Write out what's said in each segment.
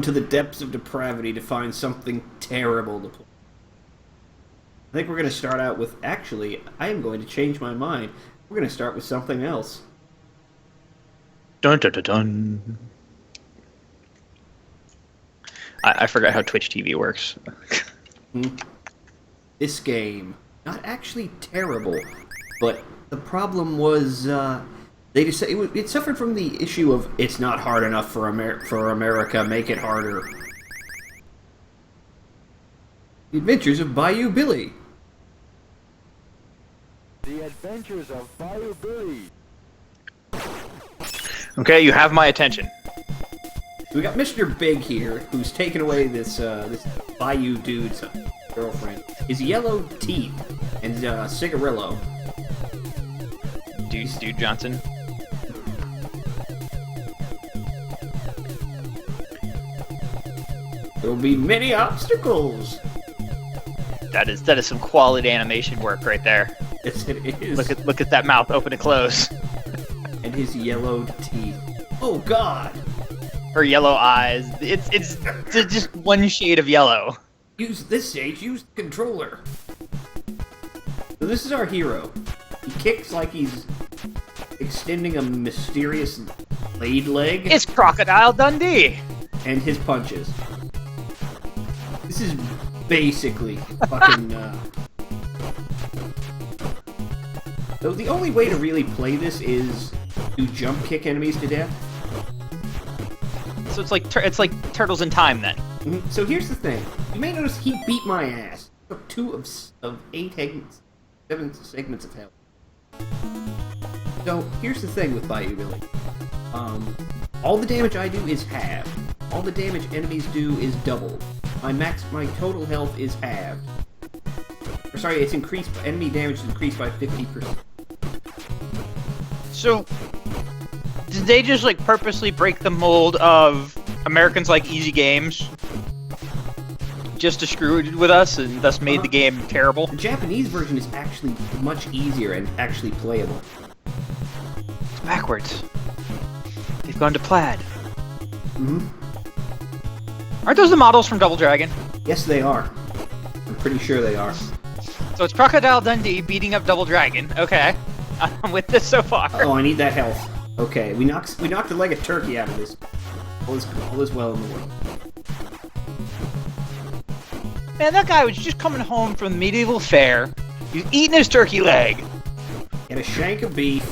to the depths of depravity to find something terrible to play. I think we're going to start out with... Actually, I am going to change my mind. We're going to start with something else. Dun dun dun dun. I forgot how Twitch TV works. This game, not actually terrible, but the problem was they just it suffered from the issue of it's not hard enough for America, make it harder. The Adventures of Bayou Billy. The Adventures of Bayou Billy. Okay, you have my attention. We got Mr. Big here, who's taken away this this Bayou dude's girlfriend. His yellow teeth and cigarillo. Dude Johnson. There will be many obstacles. That is some quality animation work right there. Yes, it is. Look at that mouth open and close. And his yellowed teeth. Oh God! Her yellow eyes. It's just one shade of yellow. Use this stage. Use the controller. So this is our hero. He kicks like he's extending a mysterious blade leg. It's Crocodile Dundee. And his punches. This is basically fucking. So the only way to really play this is to jump kick enemies to death. So it's like Turtles in Time then. Mm-hmm. So here's the thing. You may notice he beat my ass. Took 2 of 7 segments of hell. So here's the thing with Bayou Billy. All the damage I do is halved. All the damage enemies do is doubled. My total health is halved. Or sorry, it's increased. Enemy damage is increased by 50%. So, did they just like purposely break the mold of Americans like easy games, just to screw with us, and thus made the game terrible? The Japanese version is actually much easier and actually playable. It's backwards. They've gone to plaid. Mm-hmm. Aren't those the models from Double Dragon? Yes, they are. I'm pretty sure they are. So it's Crocodile Dundee beating up Double Dragon. Okay, I'm with this so far. Oh, I need that health. Okay, we knocked the leg of turkey out of this. All is well in the world. Man, that guy was just coming home from the medieval fair. He's eating his turkey leg. Get a shank of beef.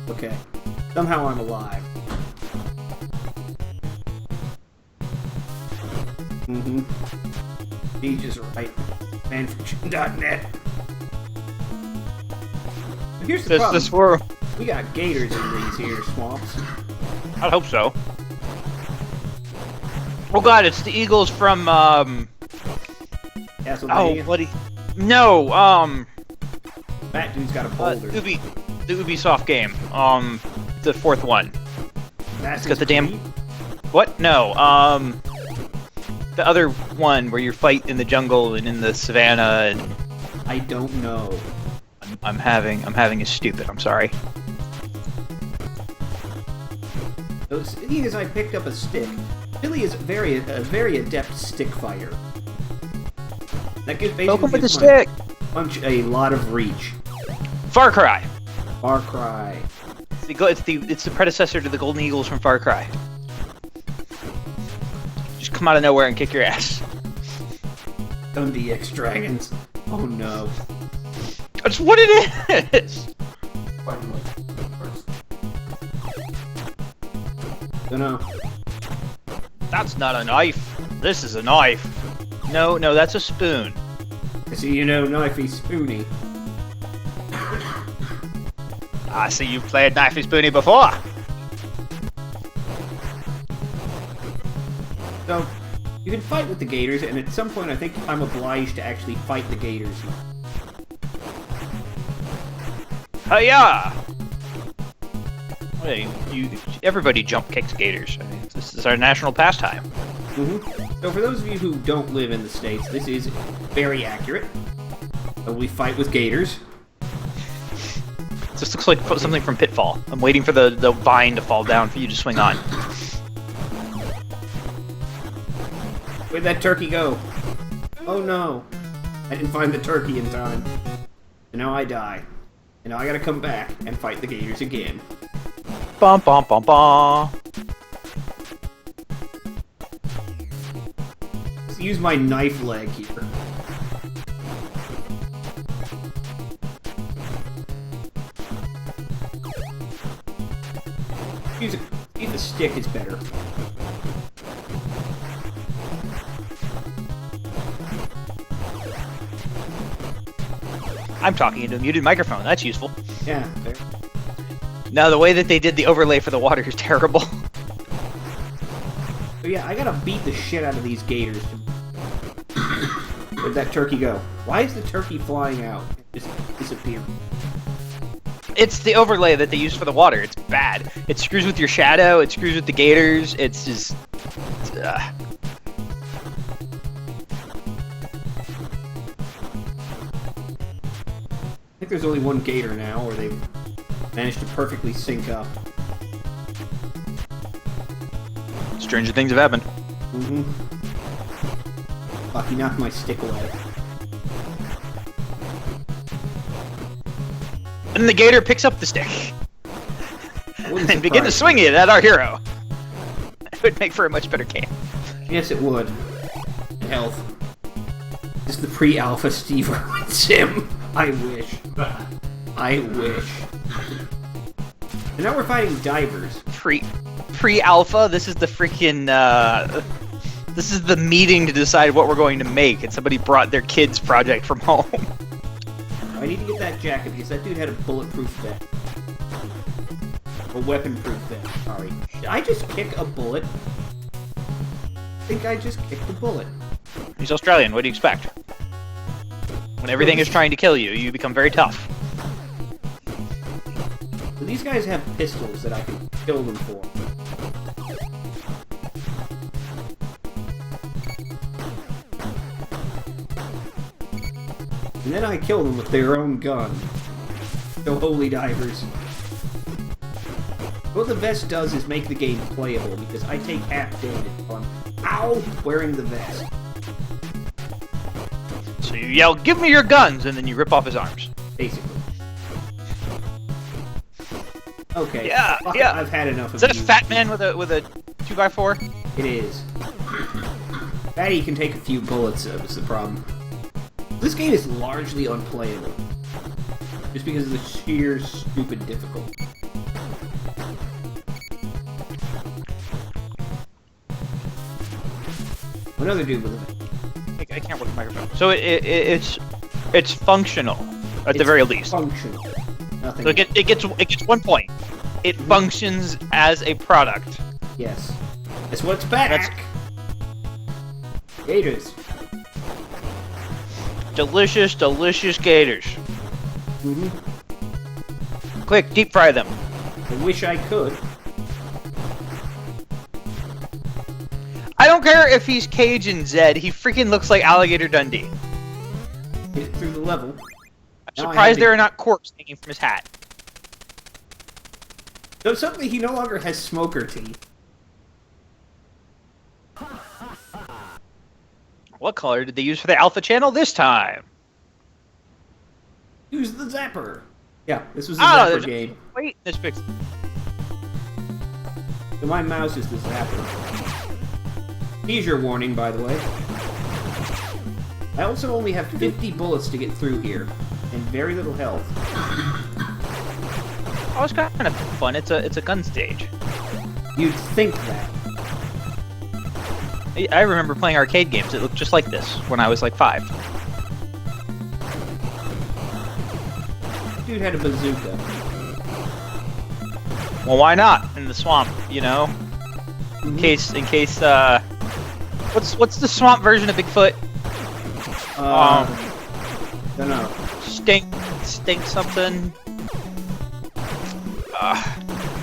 Okay. Somehow I'm alive. Mm-hmm. He's just right. Fanfiction.net. Here's the problem. We got gators in these here swamps. I hope so. Oh god, it's the Eagles from, Castlevania? Oh, what No, That dude's got a boulder. the Ubisoft game. The 4th one. It's got the damn... What? No, the other one where you fight in the jungle and in the savannah and... I don't know. I'm having a stupid, I'm sorry. So seeing as I picked up a stick, Billy is a very adept stick fighter. That gives basically punch a lot of reach. Far Cry. Far Cry. It's the predecessor to the Golden Eagles from Far Cry. Just come out of nowhere and kick your ass. Dundee X Dragons. Oh no. That's what it is! Dunno. That's not a knife. This is a knife. No, that's a spoon. I see you know Knifey Spoony. I see you've played Knifey Spoony before. So, you can fight with the gators, and at some point I think I'm obliged to actually fight the gators. Hiya! Hey, everybody jump kicks gators. I mean, this is our national pastime. Mm-hmm. So for those of you who don't live in the States, this is very accurate. We fight with gators. This looks like something from Pitfall. I'm waiting for the vine to fall down for you to swing on. Where'd that turkey go? Oh no. I didn't find the turkey in time. And now I die. And now I gotta come back and fight the gators again. Bum bum bum bum. Let's use my knife leg here. Use the stick is better. I'm talking into a muted microphone. That's useful. Yeah, there. Now, the way that they did the overlay for the water is terrible. So yeah, I gotta beat the shit out of these gators. Where'd that turkey go? Why is the turkey flying out and just disappearing? It's the overlay that they use for the water. It's bad. It screws with your shadow. It screws with the gators. It's just... I think there's only one gator now, or they've managed to perfectly sync up. Stranger things have happened. Mm-hmm. Fuck, he knocked my stick away. And the gator picks up the stick. And begin to swing it at our hero. It would make for a much better game. Yes, it would. And health. This is the pre-alpha Steve Irwin sim. I wish. I wish. And now we're fighting divers. Pre-alpha? This is the freaking, this is the meeting to decide what we're going to make, and somebody brought their kid's project from home. I need to get that jacket because that dude had a bulletproof vest. A weapon-proof vest, sorry. Did I just kick a bullet? I think I just kicked a bullet. He's Australian, what do you expect? When everything is trying to kill you, you become very tough. So these guys have pistols that I can kill them for. And then I kill them with their own gun. So holy divers. What the vest does is make the game playable, because I take half damage on wearing the vest. So you yell, "Give me your guns!" and then you rip off his arms. Basically. Okay. Yeah, fuck yeah. It, I've had enough of Is that a you. fat man with a 2x4? It is. Fatty can take a few bullets, is the problem. This game is largely unplayable. Just because of the sheer stupid difficulty. Another dude with a... I can't work the microphone. So it's functional, at the very least. Functional. Nothing. So it gets 1 point. It functions as a product. Yes. That's what's back. Gators. Delicious, delicious gators. Mm-hmm. Quick, deep fry them. I wish I could. I don't care if he's Cajun Zed, he freaking looks like Alligator Dundee. Get it through the level. I'm surprised there are not corks hanging from his hat. So suddenly he no longer has smoker teeth. What color did they use for the alpha channel this time? Use the zapper. Yeah, this was a zapper game. Wait, this fix. So my mouse is the zapper. Seizure warning, by the way. I also only have 50 bullets to get through here, and very little health. Oh, it's kind of fun. It's a gun stage. You'd think that. I remember playing arcade games. It looked just like this when I was like 5. Dude had a bazooka. Well, why not in the swamp? You know, in case. What's the swamp version of Bigfoot? Don't know. Stink something.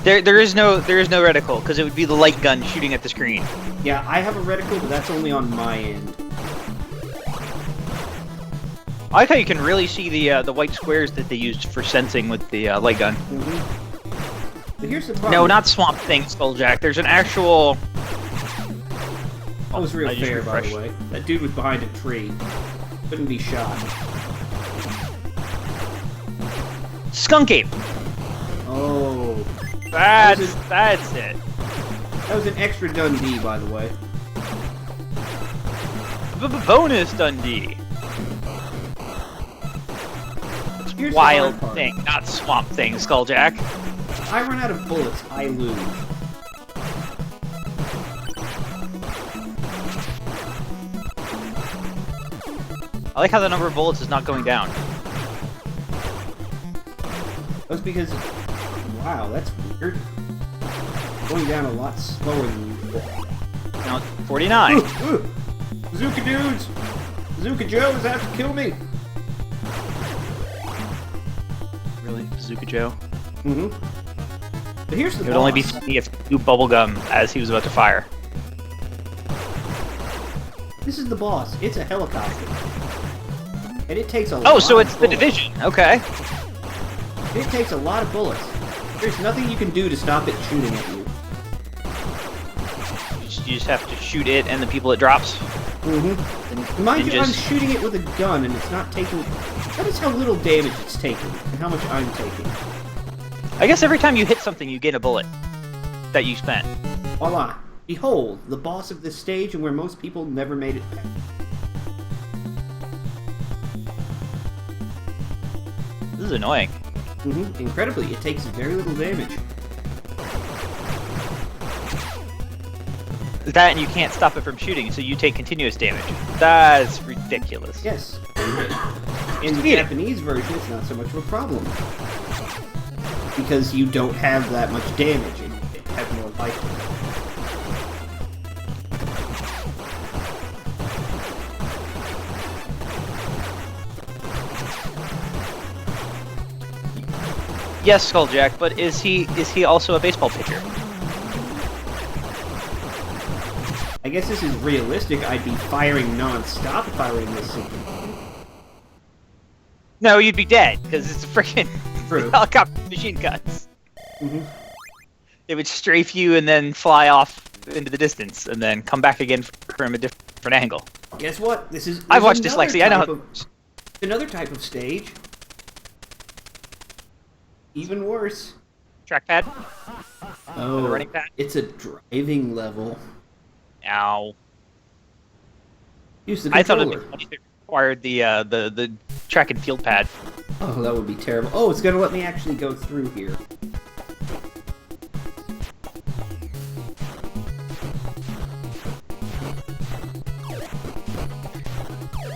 There is no reticle because it would be the light gun shooting at the screen. Yeah, I have a reticle, but that's only on my end. I like how you can really see the white squares that they used for sensing with the light gun. Mm-hmm. But here's the problem. No, not Swamp Thing, Skulljack. There's an actual That was real I just fair, by the refreshed. way. That dude was behind a tree. Couldn't be shot. Skunk Ape! Oh. That's it. That was an extra Dundee, by the way. Bonus Dundee. Here's the Wild hard part. thing, not swamp thing, Skulljack. If I run out of bullets, I lose. I like how the number of bullets is not going down. That's because... Wow, that's weird. Going down a lot slower than usual. Now it's 49. Ooh. Bazooka dudes! Bazooka Joe is out to kill me! Really? Bazooka Joe? Mm-hmm. But here's the It would only be boss. funny if he threw bubblegum as he was about to fire. This is the boss. It's a helicopter. And it takes a lot Oh, so of it's the bullets. Division. Okay. It takes a lot of bullets. There's nothing you can do to stop it shooting at you. You just have to shoot it and the people it drops. Mm-hmm. Mind you, I'm just- shooting it with a gun and it's not taking... Notice how little damage it's taking and how much I'm taking. I guess every time you hit something, you gain a bullet that you spent. Voila. Behold, the boss of this stage and where most people never made it back. This is annoying. Mm-hmm. Incredibly, it takes very little damage. That and you can't stop it from shooting, so you take continuous damage. That's ridiculous. Yes. In the Beat it. Japanese version, it's not so much of a problem. Because you don't have that much damage and you have more life. Yes, Skulljack, but is he also a baseball pitcher? I guess this is realistic. I'd be firing non-stop if I were in this scene. No, you'd be dead because it's a freaking True. helicopter machine guns. Mm-hmm. It would strafe you and then fly off into the distance, and then come back again from a different angle. Guess what? This is. I've watched there's Dyslexia. I another know. type of- Another type of stage. Even worse. Trackpad. Oh, the running pad? it's a driving level. Ow. Use the I thought controller. it'd be funny if it required the track and field pad. Oh, that would be terrible. Oh, it's gonna let me actually go through here.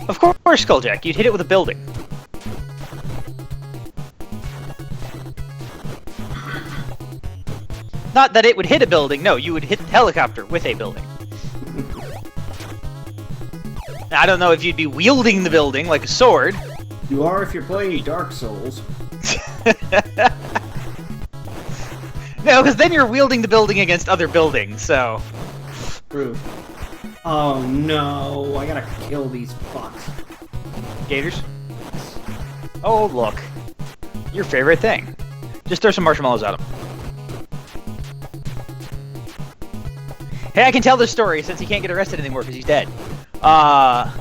Of course, Skulljack, you'd hit it with a building. Not that it would hit a building, no, you would hit the helicopter with a building. I don't know if you'd be wielding the building like a sword. You are if you're playing Dark Souls. No, because then you're wielding the building against other buildings, so... True. Oh no, I gotta kill these fucks. Gators? Oh, look. Your favorite thing. Just throw some marshmallows at him. Hey, I can tell this story since he can't get arrested anymore because he's dead. My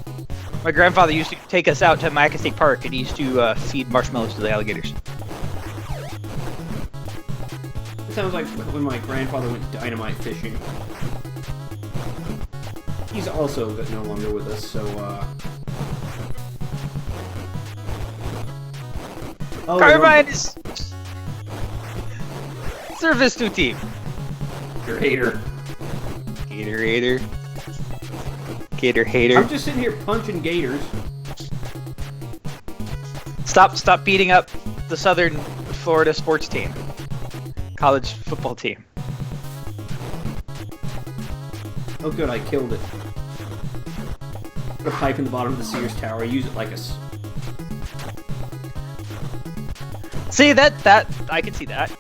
grandfather used to take us out to Mayaca State Park and he used to feed marshmallows to the alligators. It sounds like when my grandfather went dynamite fishing. He's also no longer with us, so, Oh, Carbine is... Service to team. you're a hater. Gator hater. Gator hater. I'm just sitting here punching gators. Stop beating up the Southern Florida sports team. College football team. Oh good, I killed it. Put a pipe in the bottom of the Sears Tower, use it like a... See, that, I can see that.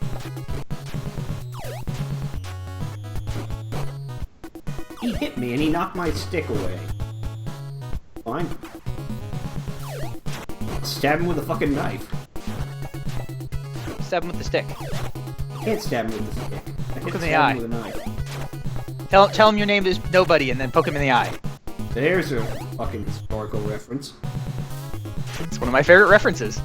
He hit me and he knocked my stick away. Fine. Stab him with a fucking knife. Stab him with the stick. I can't stab him with a stick. I Look hit in the stab eye. him with a knife. Tell him your name is Nobody, and then poke him in the eye. There's a fucking historical reference. It's one of my favorite references.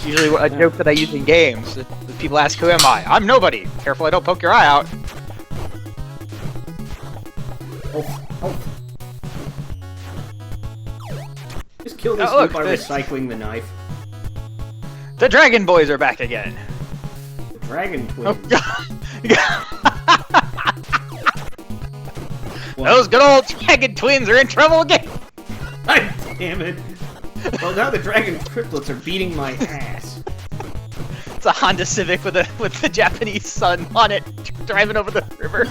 Usually a joke that I use in games. If people ask, who am I? I'm Nobody. Careful I don't poke your eye out. Oh. Just kill this look, dude by this- recycling the knife. The Dragon Boys are back again. The Dragon Oh, Twins. God. What? Those good old Dragon Twins are in trouble again. God damn it. Well, now the Dragon Triplets are beating my ass. It's a Honda Civic with the Japanese sun on it, driving over the river.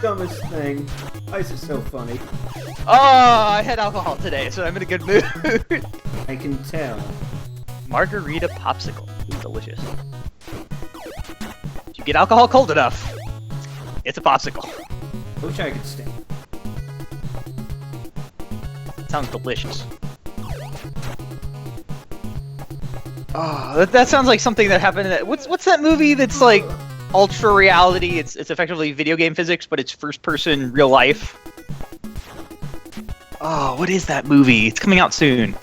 Dumbest thing. Why is it so funny? Oh, I had alcohol today, so I'm in a good mood. I can tell. Margarita popsicle. Ooh, delicious. If you get alcohol cold enough, it's a popsicle. I wish I could stand. Sounds delicious. Oh, that sounds like something that happened in what's that movie that's like ultra reality? It's effectively video game physics, but it's first person real life. Oh, what is that movie? It's coming out soon.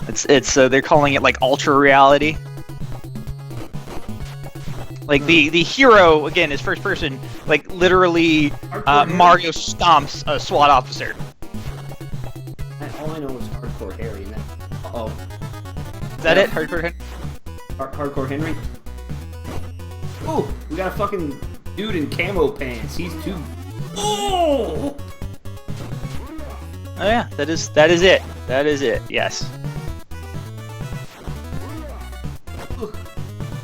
It's they're calling it like ultra reality. Like the hero again is first person, like literally Mario stomps a SWAT officer. All I know is Hardcore Harry. And uh-oh. Is that it? Hardcore Henry? Hardcore Henry? Oh, we got a fucking dude in camo pants. He's too... Oh! Oh yeah, that is it. That is it. Yes.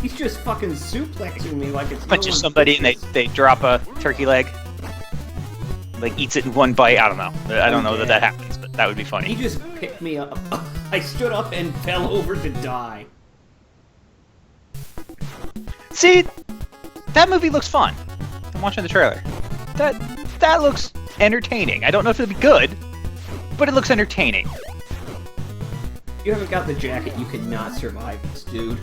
He's just fucking suplexing me like it's Punches somebody and they drop a turkey leg. Like eats it in one bite. I don't know. I don't know that happens, but that would be funny. He just picked me up. I stood up and fell over to die. See, that movie looks fun. I'm watching the trailer. That looks entertaining. I don't know if it'll be good, but it looks entertaining. If you haven't got the jacket, you cannot survive this, dude.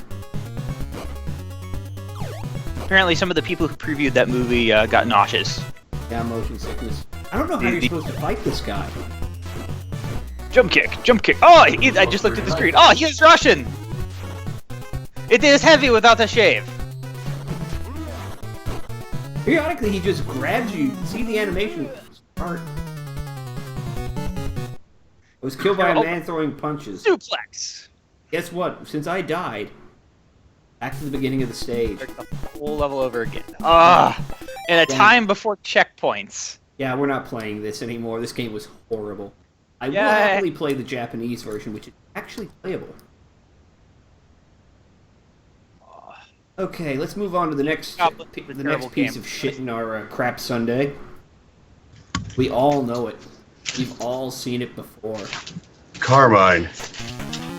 Apparently, some of the people who previewed that movie got nauseous. Yeah, motion sickness. I don't know how you're supposed to fight this guy. Jump kick, jump kick. Oh, I just looked at the screen. Oh, he is Russian. It is heavy without the shave. Periodically, he just grabs you. See the animation? Art. I was killed by a man throwing punches. Suplex. Guess what? Since I died, back to the beginning of the stage. The whole level over again. Ah, and a time before checkpoints. Yeah, we're not playing this anymore. This game was horrible. I will Yeah. happily play the Japanese version, which is actually playable. Okay, let's move on to the next piece of shit in our crap Sunday. We all know it. We've all seen it before. Carmine.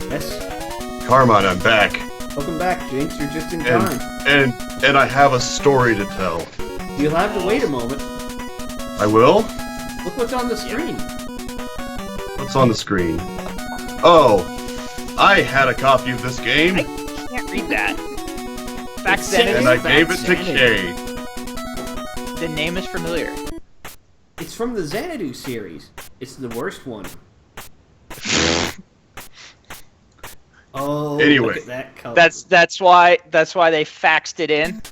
Yes? Carmine, I'm back. Welcome back, Jinx. You're just in time. And I have a story to tell. You'll have to wait a moment. I will? Look what's on the screen. What's on the screen? Oh, I had a copy of this game, I can't read that. Back It's then, and I gave it to Kay. the name is familiar. It's from the Xanadu series. It's the worst one. Oh, Anyway. look at that color. That's why they faxed it in.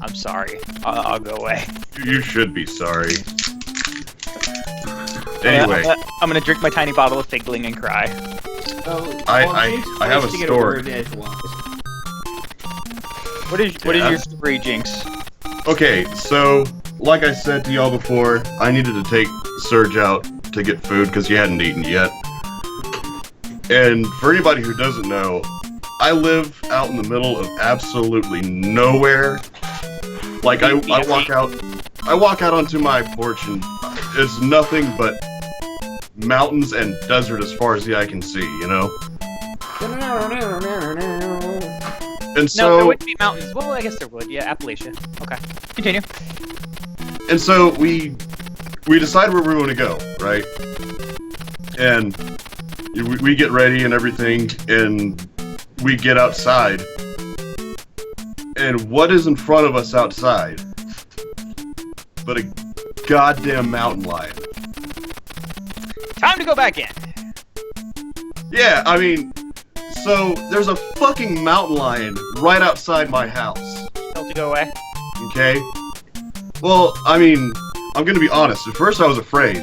I'm sorry. I'll go away. You should be sorry. Anyway, I'm gonna drink my tiny bottle of Figling and cry. I have a story. What is your story, Jinx? Okay, so like I said to y'all before, I needed to take Serge out to get food because he hadn't eaten yet. And for anybody who doesn't know, I live out in the middle of absolutely nowhere. Like I walk out onto my porch and it's nothing but mountains and desert as far as the eye can see, you know? And so No, there wouldn't be mountains. Well, I guess there would. Yeah, Appalachia. Okay. Continue. And so we decide where we want to go, right? And we get ready and everything, and we get outside, And what is in front of us outside? But a goddamn mountain lion. Time to go back in. Yeah, I mean, so there's a fucking mountain lion right outside my house. Tell it to go away. Okay? Well, I mean, I'm gonna be honest. At first I was afraid.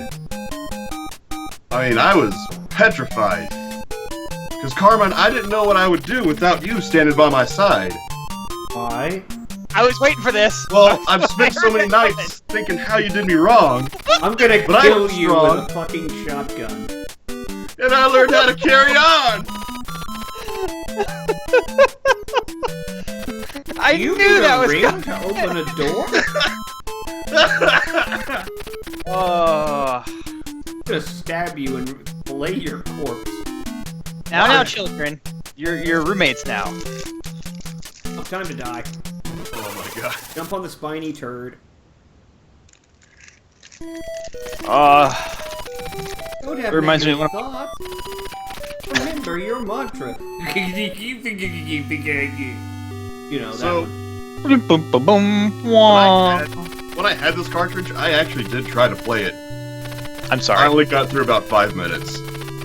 I mean, I was petrified. Because, Carmen, I didn't know what I would do without you standing by my side. Why? I was waiting for this. Well, I've spent so many nights thinking how you did me wrong, I'm gonna But I kill was you strong. with a fucking shotgun. and I learned how to carry on! I You knew need that a was ring coming. to open a door? Oh. I'm gonna stab you and fillet your corpse. Now, children. You're roommates now. Oh, time to die. Oh my god. Jump on the spiny turd. Don't have Reminds me of negative thoughts. Remember your mantra. You know, that So, one. Boom, boom, boom. Wah. when I had this cartridge, I actually did try to play it. I'm I sorry. only got through about 5 minutes.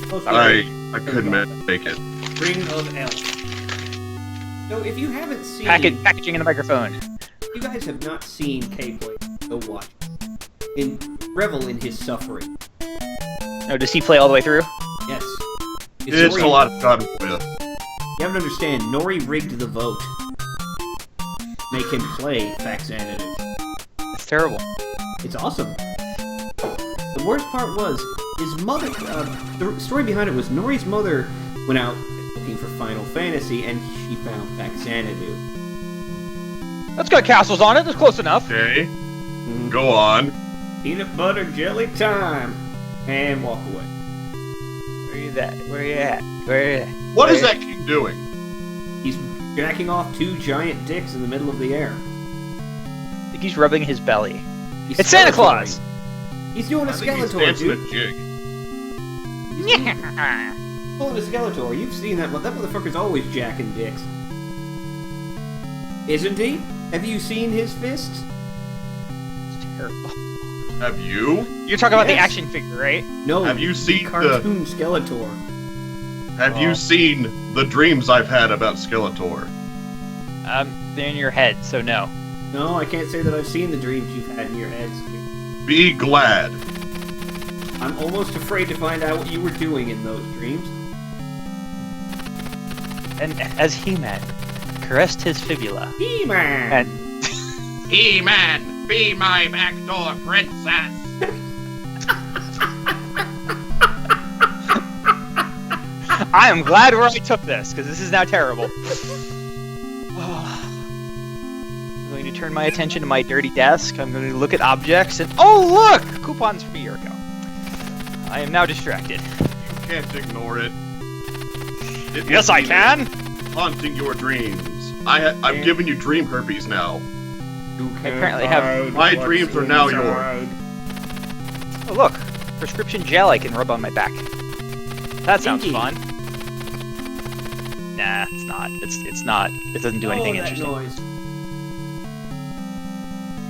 Close I enough. couldn't make it. Ring of Elf. So if you haven't seen... Packaging in the microphone. You guys have not seen K play, go watch. Revel in his suffering. No, does he play all the way through? Yes. It's a lot of fun for you. You have to understand, Nori rigged the vote. Make him play Faxanative. It's terrible. It's awesome. The worst part was, his mother, the story behind it was Nori's mother went out looking for Final Fantasy and she found Faxanative. That's got castles on it. That's close enough. Okay, go on. Peanut butter jelly time! And walk away. Where you at? Where you at? Where you at? What is that king doing? He's jacking off 2 giant dicks in the middle of the air. I think he's rubbing his belly. He's It's Santa Skeletoring. Claus! He's doing a I think he's Skeletor, dancing dude. a jig. Yeah. Pulling a Skeletor. You've seen that. That motherfucker's always jacking dicks. Isn't he? Have you seen his fists? It's terrible. Have you? You're talking about the Yes. action figure, right? No. Have you seen the? cartoon Skeletor? Have you seen the dreams I've had about Skeletor? They're in your head, so no. No, I can't say that I've seen the dreams you've had in your heads. Be glad. I'm almost afraid to find out what you were doing in those dreams. And as He-Man caressed his fibula, He-Man! and He-Man, be my backdoor princess. I am glad where I took this, because this is now terrible. I'm going to turn my attention to my dirty desk. I'm going to look at objects, and oh look! Coupons for a year ago. I am now distracted. You can't ignore it. It Yes, will I be can! Haunting your dreams. I've given you dream herpes now. I apparently have- My dreams are now yours. Oh look! Prescription gel I can rub on my back. That sounds Inky. fun. Nah, it's not. It's not. It doesn't do anything that interesting. noise.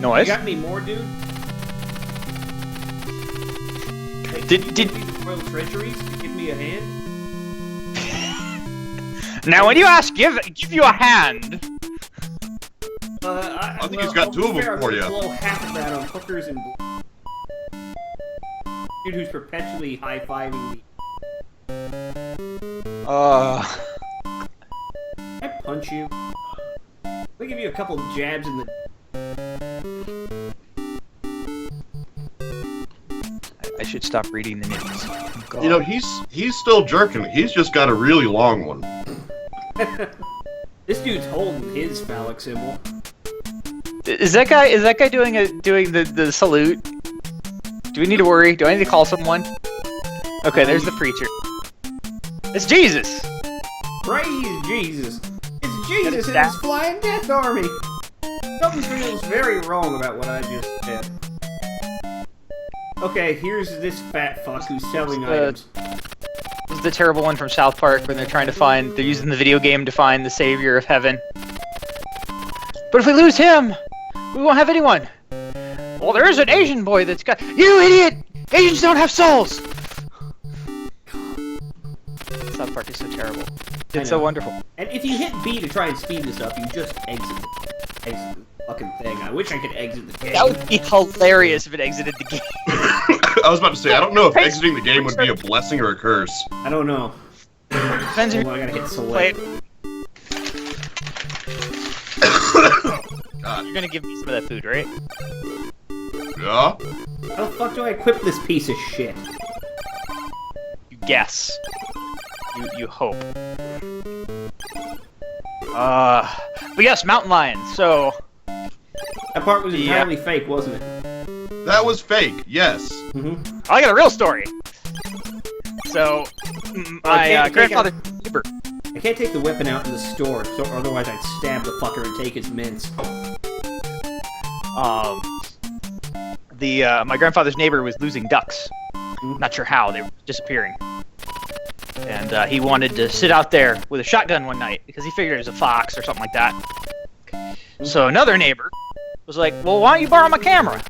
Noise? You got any more, dude? Hey, Did- can you did- give me the Royal Treasuries to give me a hand? Now, when you ask, give you a hand. I think he's got 2 of them for you. Blow half of that on hookers and dude who's perpetually high-fiving me. Can I punch you? Let me give you a couple jabs in the... I should stop reading the news. You know, he's still jerking. He's just got a really long one. This dude's holding his phallic symbol. Is that guy doing the salute? Do we need to worry? Do I need to call someone? Okay, there's the preacher. It's Jesus. Praise Jesus! It's Jesus and that- his flying death army! Something feels very wrong about what I just said. Okay, here's this fat fuck who's selling items. This is the terrible one from South Park when they're using the video game to find the savior of heaven. But if we lose him, we won't have anyone. Well, there is an Asian boy that's got... You idiot! Asians don't have souls! South Park is so terrible. It's so wonderful. And if you hit B to try and speed this up, you just exit the fucking thing. I wish I could exit the game. That would be hilarious if it exited the game. I was about to say, I don't know if exiting the game would be a blessing or a curse. I don't know. Depends if I gotta hit select. God. You're gonna give me some of that food, right? Yeah? How the fuck do I equip this piece of shit? You guess. You hope. But yes, mountain lions. So That part was entirely fake, wasn't it? That was fake, yes. Mm-hmm. I got a real story. So my grandfather's neighbor. I can't take the weapon out in the store, so otherwise I'd stab the fucker and take his mints. My grandfather's neighbor was losing ducks. Not sure how, they were disappearing. And he wanted to sit out there with a shotgun one night because he figured it was a fox or something like that. So another neighbor was like, well, why don't you borrow my camera?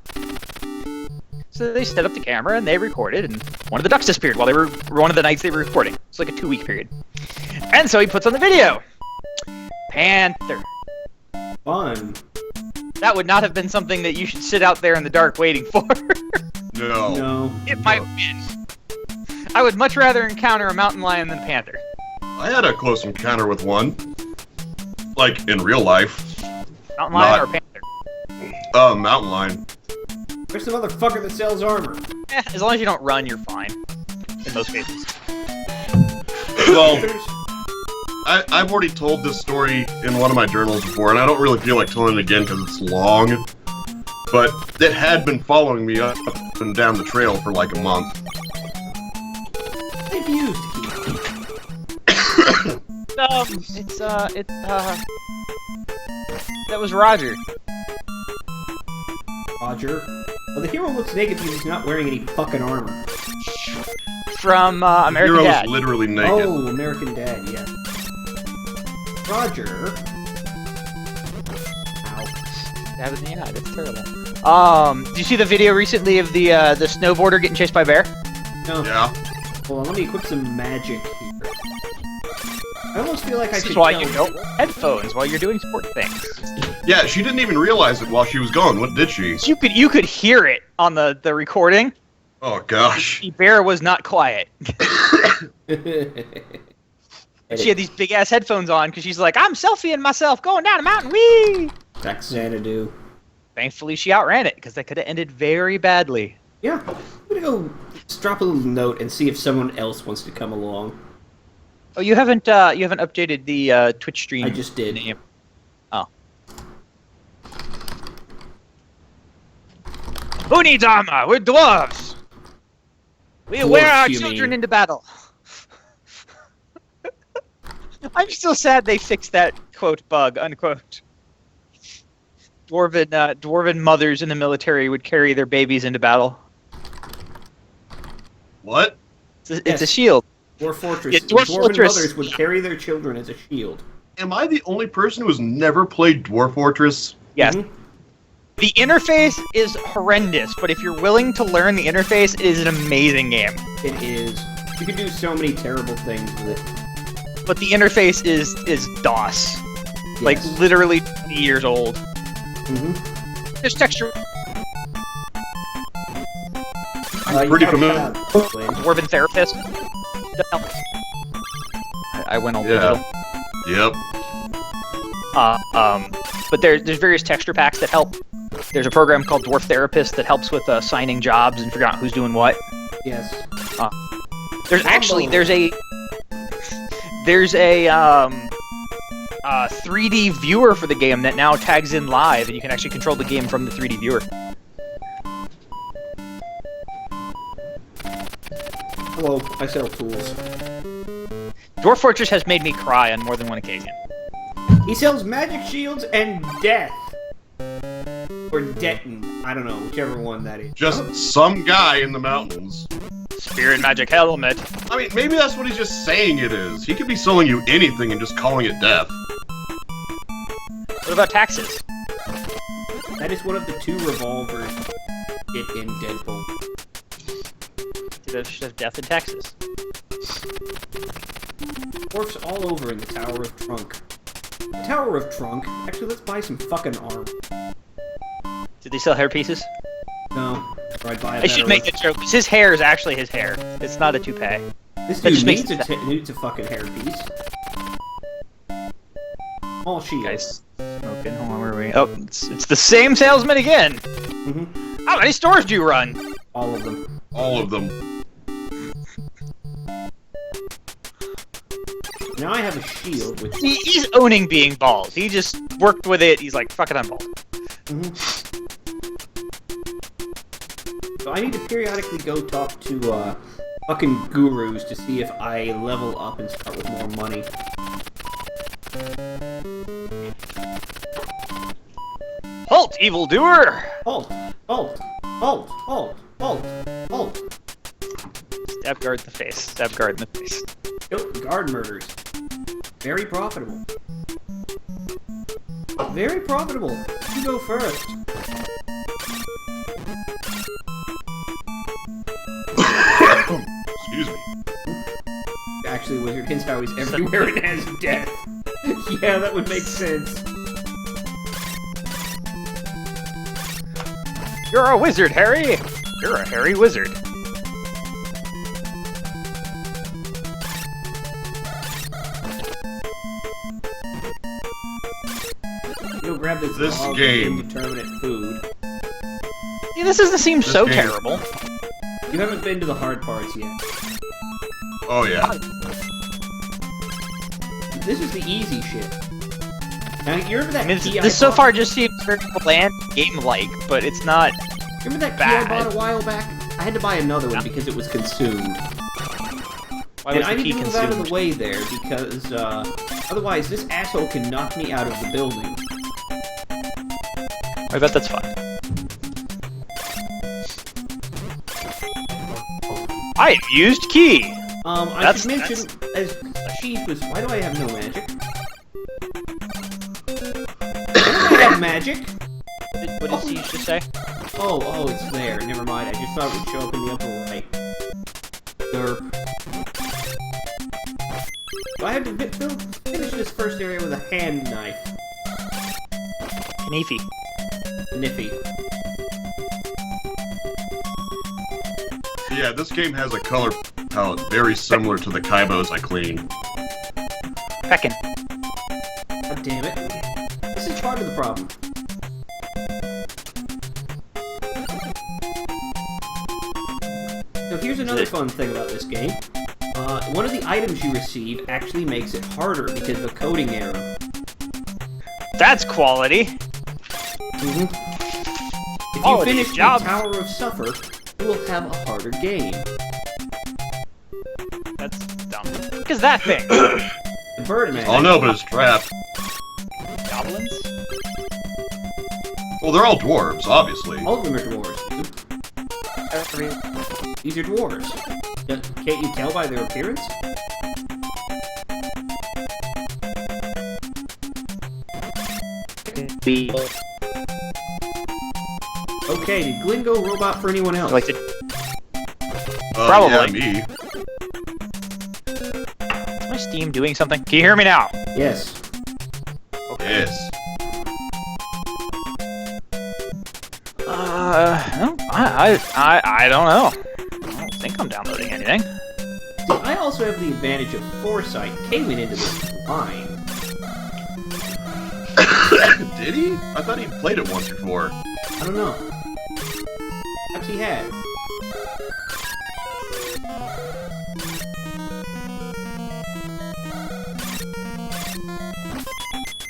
So they set up the camera and they recorded, and one of the ducks disappeared while they were one of the nights they were recording. It's like a 2-week period. And so he puts on the video. Panther. Fun. That would not have been something that you should sit out there in the dark waiting for. No. No. It might win. I would much rather encounter a mountain lion than a panther. I had a close encounter with one. Like, in real life. Mountain lion or panther? Mountain lion. Where's the motherfucker that sells armor? As long as you don't run, you're fine. In most cases. Well, I've already told this story in one of my journals before, and I don't really feel like telling it again because it's long. But it had been following me up and down the trail for like a month. They've used that was Roger. Roger. Well, the hero looks naked because he's not wearing any fucking armor. From American Hero's Dad. literally naked. Oh, American Dad, yeah. Roger. Ow. Stab in the eye. That's terrible. Did you see the video recently of the snowboarder getting chased by a bear? No. Yeah. Hold on, let me equip some magic here. I almost feel like I This should is why tell you don't wear headphones while you're doing sport things. Yeah, she didn't even realize it while she was gone. What did she? You could hear it on the recording. Oh, gosh. The bear was not quiet. She had these big ass headphones on because she's like, I'm selfieing myself going down a mountain. Whee! That's Xanadu. Thankfully, she outran it because that could have ended very badly. Yeah. I'm gonna go drop a little note and see if someone else wants to come along. Oh, you haven't updated the Twitch stream. I just did. Name. Oh. Who needs armor? We're dwarves. We wear our children into battle. I'm still sad they fixed that quote bug unquote. Dwarven mothers in the military would carry their babies into battle. What? It's a shield. Dwarf Fortress. Yeah, Dwarf Fortress. Mothers would carry their children as a shield. Am I the only person who has never played Dwarf Fortress? Yes. Mm-hmm. The interface is horrendous, but if you're willing to learn the interface, it is an amazing game. It is. You can do so many terrible things with it. But the interface is DOS. Yes. Like, literally 20 years old. Mm-hmm. There's texture. I'm pretty familiar. Dwarven Therapist. I went all digital. Yep. But there's various texture packs that help. There's a program called Dwarf Therapist that helps with assigning jobs and figuring out who's doing what. Yes. There's a 3D viewer for the game that now tags in live, and you can actually control the game from the 3D viewer. Hello, I sell tools. Dwarf Fortress has made me cry on more than one occasion. He sells magic shields and death. Or Deton. I don't know, whichever one that is. Just some guy in the mountains. Spirit magic helmet. I mean, maybe that's what he's just saying it is. He could be selling you anything and just calling it death. What about taxes? That is one of the 2 revolvers in Deadpool. Should have death in Texas. Dwarfs all over in the Tower of Trunk. The Tower of Trunk? Actually, let's buy some fucking armor. Did they sell hair pieces? No. Or I'd buy a I should make a joke, because his hair is actually his hair. It's not a toupee. This That dude just makes needs a fucking hairpiece. All shield. Guys, smoking. Hold on, where are we? Oh, it's the same salesman again! Mm-hmm. How many stores do you run? All of them. All of them. Now I have a shield, which... He's owning being bald. He just worked with it. He's like, fuck it, I'm bald. Mm-hmm. So I need to periodically go talk to, fucking gurus to see if I level up and start with more money. Halt, evildoer! Halt! Halt! Halt! Halt! Halt! Halt! Stab guard in the face. Stab guard in the face. Guard murders. Very profitable. Very profitable. You go first. Excuse me. Actually, Wizard Hinshaw is everywhere and has death. Yeah, that would make sense. You're a wizard, Harry! You're a hairy wizard. You'll grab this dog game. indeterminate food. See, this doesn't seem so game. terrible. You haven't been to the hard parts yet. Oh yeah. This is the easy shit. Now, you remember that I mean, key this I so bought? far just seems very bland game-like, but it's not. Remember that bad. key I bought a while back? I had to buy another one because it was consumed. Why And was I the need key to move out of consumed? the way there because, otherwise this asshole can knock me out of the building. I bet that's fine. I used key! I should mention, as Chief was, why do I have no magic? I have magic! What did Siege just say? Oh, it's there. Never mind. I just thought it would show up in the upper right. Derp. So I have to finish this first area with a hand knife. Kniffy. Niffy. Yeah, this game has a color palette very similar to the Kaibos I clean. Peckin'. God damn it. This is part of the problem. So here's another fun thing about this game. One of the items you receive actually makes it harder because of a coding error. That's quality! If you Quality finish job. the Tower of Suffer, you will have a harder game. That's dumb. Look at that thing! The Birdman. Oh no, but it's trapped. Goblins? Well, they're all dwarves, obviously. All of them are dwarves. These are dwarves. Can't you tell by their appearance? Okay, did Glenn go robot for anyone else? Like the Yeah, Probably. me. Is my Steam doing something? Can you hear me now? Yes. Yes. No, I don't know. I don't think I'm downloading anything. See, I also have the advantage of foresight. Came into this line. Did he? I thought he played it once before. I don't know. Perhaps he had.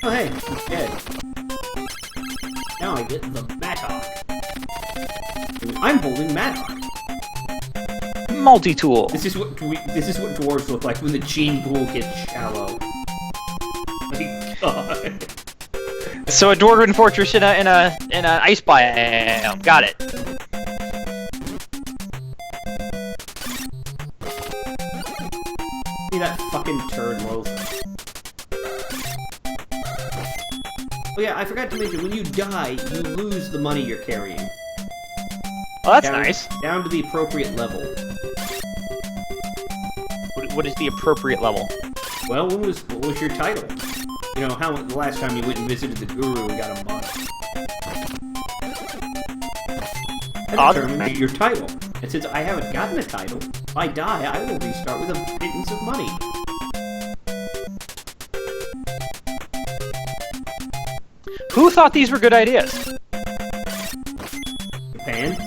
Oh hey, he's dead. Now I get the Mattock. I'm holding Mattock. Multi-tool. This is what dwarves look like when the gene pool gets shallow. My God. So a dwarven fortress in a ice biome. Got it. See that fucking turd loaf. Oh yeah, I forgot to mention, when you die, you lose the money you're carrying. Oh, that's Down- nice. Down to the appropriate level. What is the appropriate level? Well, what was your title? You know, the last time you went and visited the guru and got a mod. That determines your title. And since I haven't gotten a title, if I die, I will restart with a pittance of money. Who thought these were good ideas? Japan?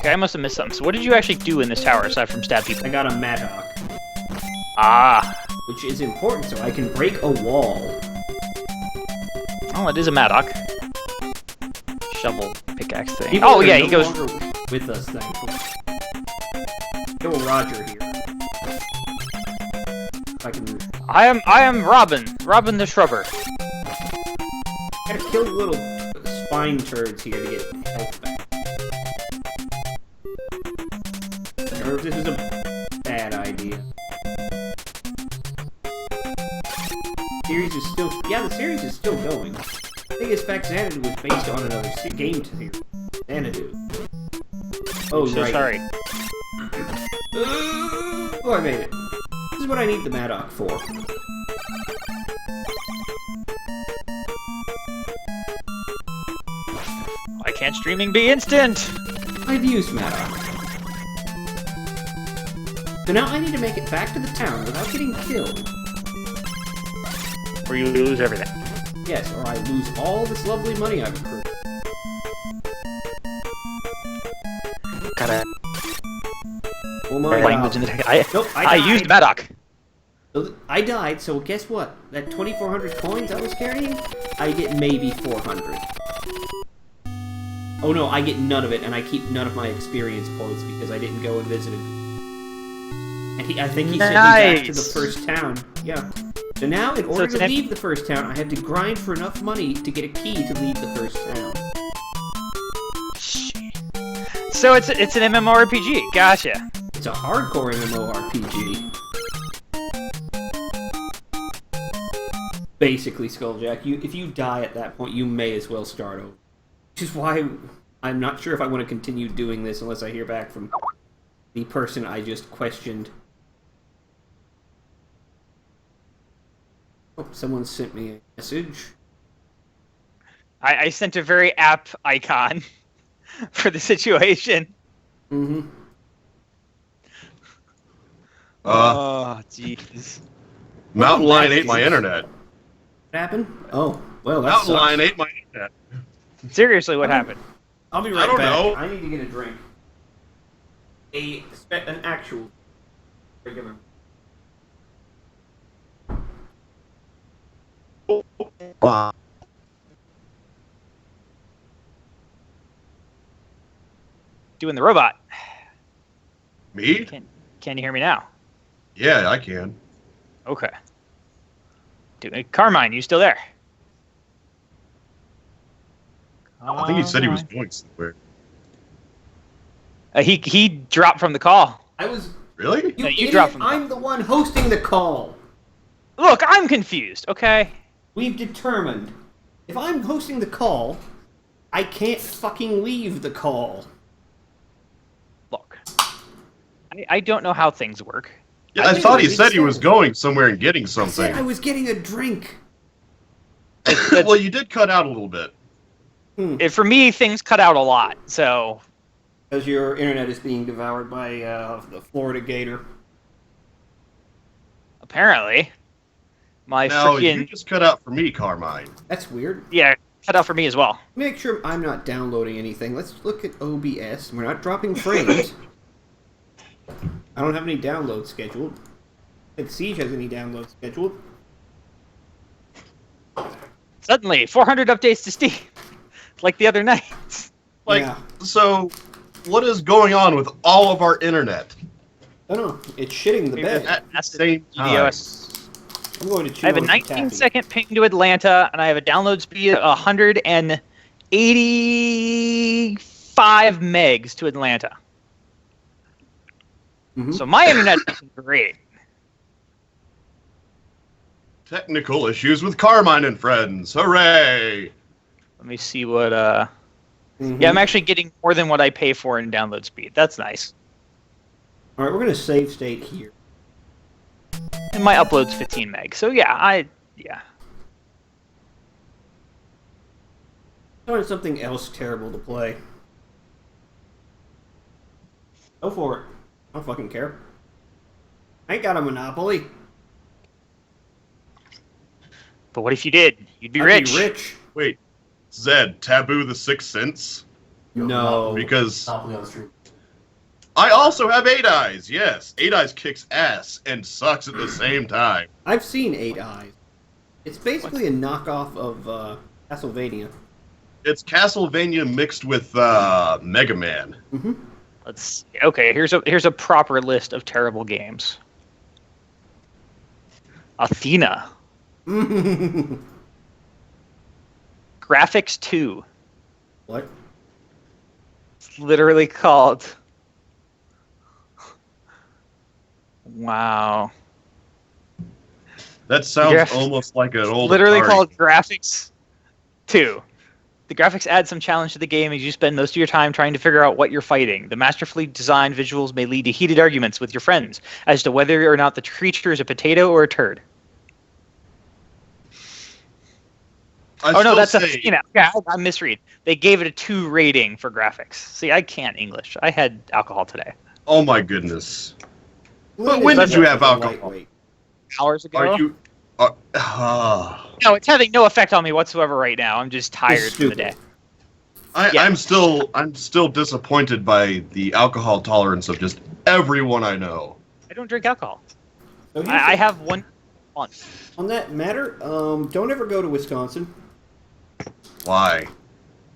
Okay, I must have missed something. So what did you actually do in this tower aside from stab people? I got a Maddock, Ah. which is important so I can break a wall. Oh, it is a Maddock. Shovel, pickaxe thing. People Oh are yeah, no he goes. longer with us, thankfully. Kill Roger here. If I can. I am Robin the Shrubber. Gotta kill the little spine turds here to get health back. Or if this is a bad idea. Series is still. Yeah, the series is still going. The biggest fact Xanadu was based on another game series. Xanadu. Oh, So right. sorry. Oh, I made it. This is what I need the Maddock for. Why can't streaming be instant? I've used Maddock. So now I need to make it back to the town without getting killed. Or you lose everything. Yes, or I lose all this lovely money I've accrued. Gotta. Oh my Language in god. the Nope, I used Maddock. So I died, so guess what? That 2,400 coins I was carrying, I get maybe 400. Oh no, I get none of it, and I keep none of my experience points because I didn't go and visit him. And I think he sent me back to the first town. Yeah. So now, in order to leave the first town, I have to grind for enough money to get a key to leave the first town. So it's an MMORPG. Gotcha. It's a hardcore MMORPG. Basically, Skulljack, if you die at that point, you may as well start over. Which is why I'm not sure if I want to continue doing this unless I hear back from the person I just questioned. Oh, someone sent me a message. I sent a very apt icon for the situation. Mm-hmm. Oh, jeez. Mountain Lion ate my internet. What happened? Oh, well, that Mountain sucks. Lion ate my internet. Seriously, what happened? I'll be right I don't back. know. I need to get a drink. An actual regular. Wow. Doing the robot. Me? Can you hear me now? Yeah, I can. Okay. Carmine, you still there? I think he said he was going somewhere. He dropped from the call. I was. Really? No, you idiot, dropped from the I'm the one hosting the call. Look, I'm confused. Okay. We've determined if I'm hosting the call, I can't fucking leave the call. Look, I don't know how things work. Yeah, I thought he said he was going somewhere and getting I said something. I was getting a drink. Well, you did cut out a little bit. For me, things cut out a lot. So Because your internet is being devoured by the Florida gator. apparently, my No, you freaking just cut out for me, Carmine. That's weird. yeah cut out for me as well. Make sure I'm not downloading anything. Let's look at OBS. We're not dropping frames. I don't have any downloads scheduled. I think Siege has any downloads scheduled. Suddenly, 400 updates to Steam, like the other night. Like, Yeah. so, what is going on with all of our internet I don't know. It's shitting the bed. at the same time? EOS. I'm going to chew I have a on some 19-second ping to Atlanta, and I have a download speed of 185 megs to Atlanta. Mhm. So my internet is great. Technical issues with Carmine and friends. Hooray! Let me see what. Mhm. Yeah, I'm actually getting more than what I pay for in download speed. That's nice. All right, we're gonna save state here. And my upload's 15 meg. So yeah. Find something else terrible to play. Go for it. I don't fucking care. I ain't got a monopoly. But what if you did? You'd be I'd rich. be rich. Wait, Zed, taboo the Sixth Sense? No. Because Monopoly on the stream. I also have 8 Eyes, yes. 8 Eyes kicks ass and sucks at the same time. I've seen 8 Eyes. It's basically a knockoff of Castlevania. It's Castlevania mixed with Mega Man. Mm-hmm. Let's see. Okay, here's a proper list of terrible games. Athena. Graphics 2. What? It's literally called. Wow. That sounds Graph- almost like an old Literally Atari. called Graphics 2. The graphics add some challenge to the game as you spend most of your time trying to figure out what you're fighting. The masterfully designed visuals may lead to heated arguments with your friends as to whether or not the creature is a potato or a turd. Oh no, that's Athena. Yeah, I misread. They gave it a 2 rating for graphics. See, I can't English. I had alcohol today. Oh my goodness. But Lynn when is did you a have alcohol? lightweight. Hours ago. Are you... No, it's having no effect on me whatsoever right now. I'm just tired from the day. Yeah. I'm still disappointed by the alcohol tolerance of just everyone I know. I don't drink alcohol. So here's I the- have one month. On that matter, don't ever go to Wisconsin. Why?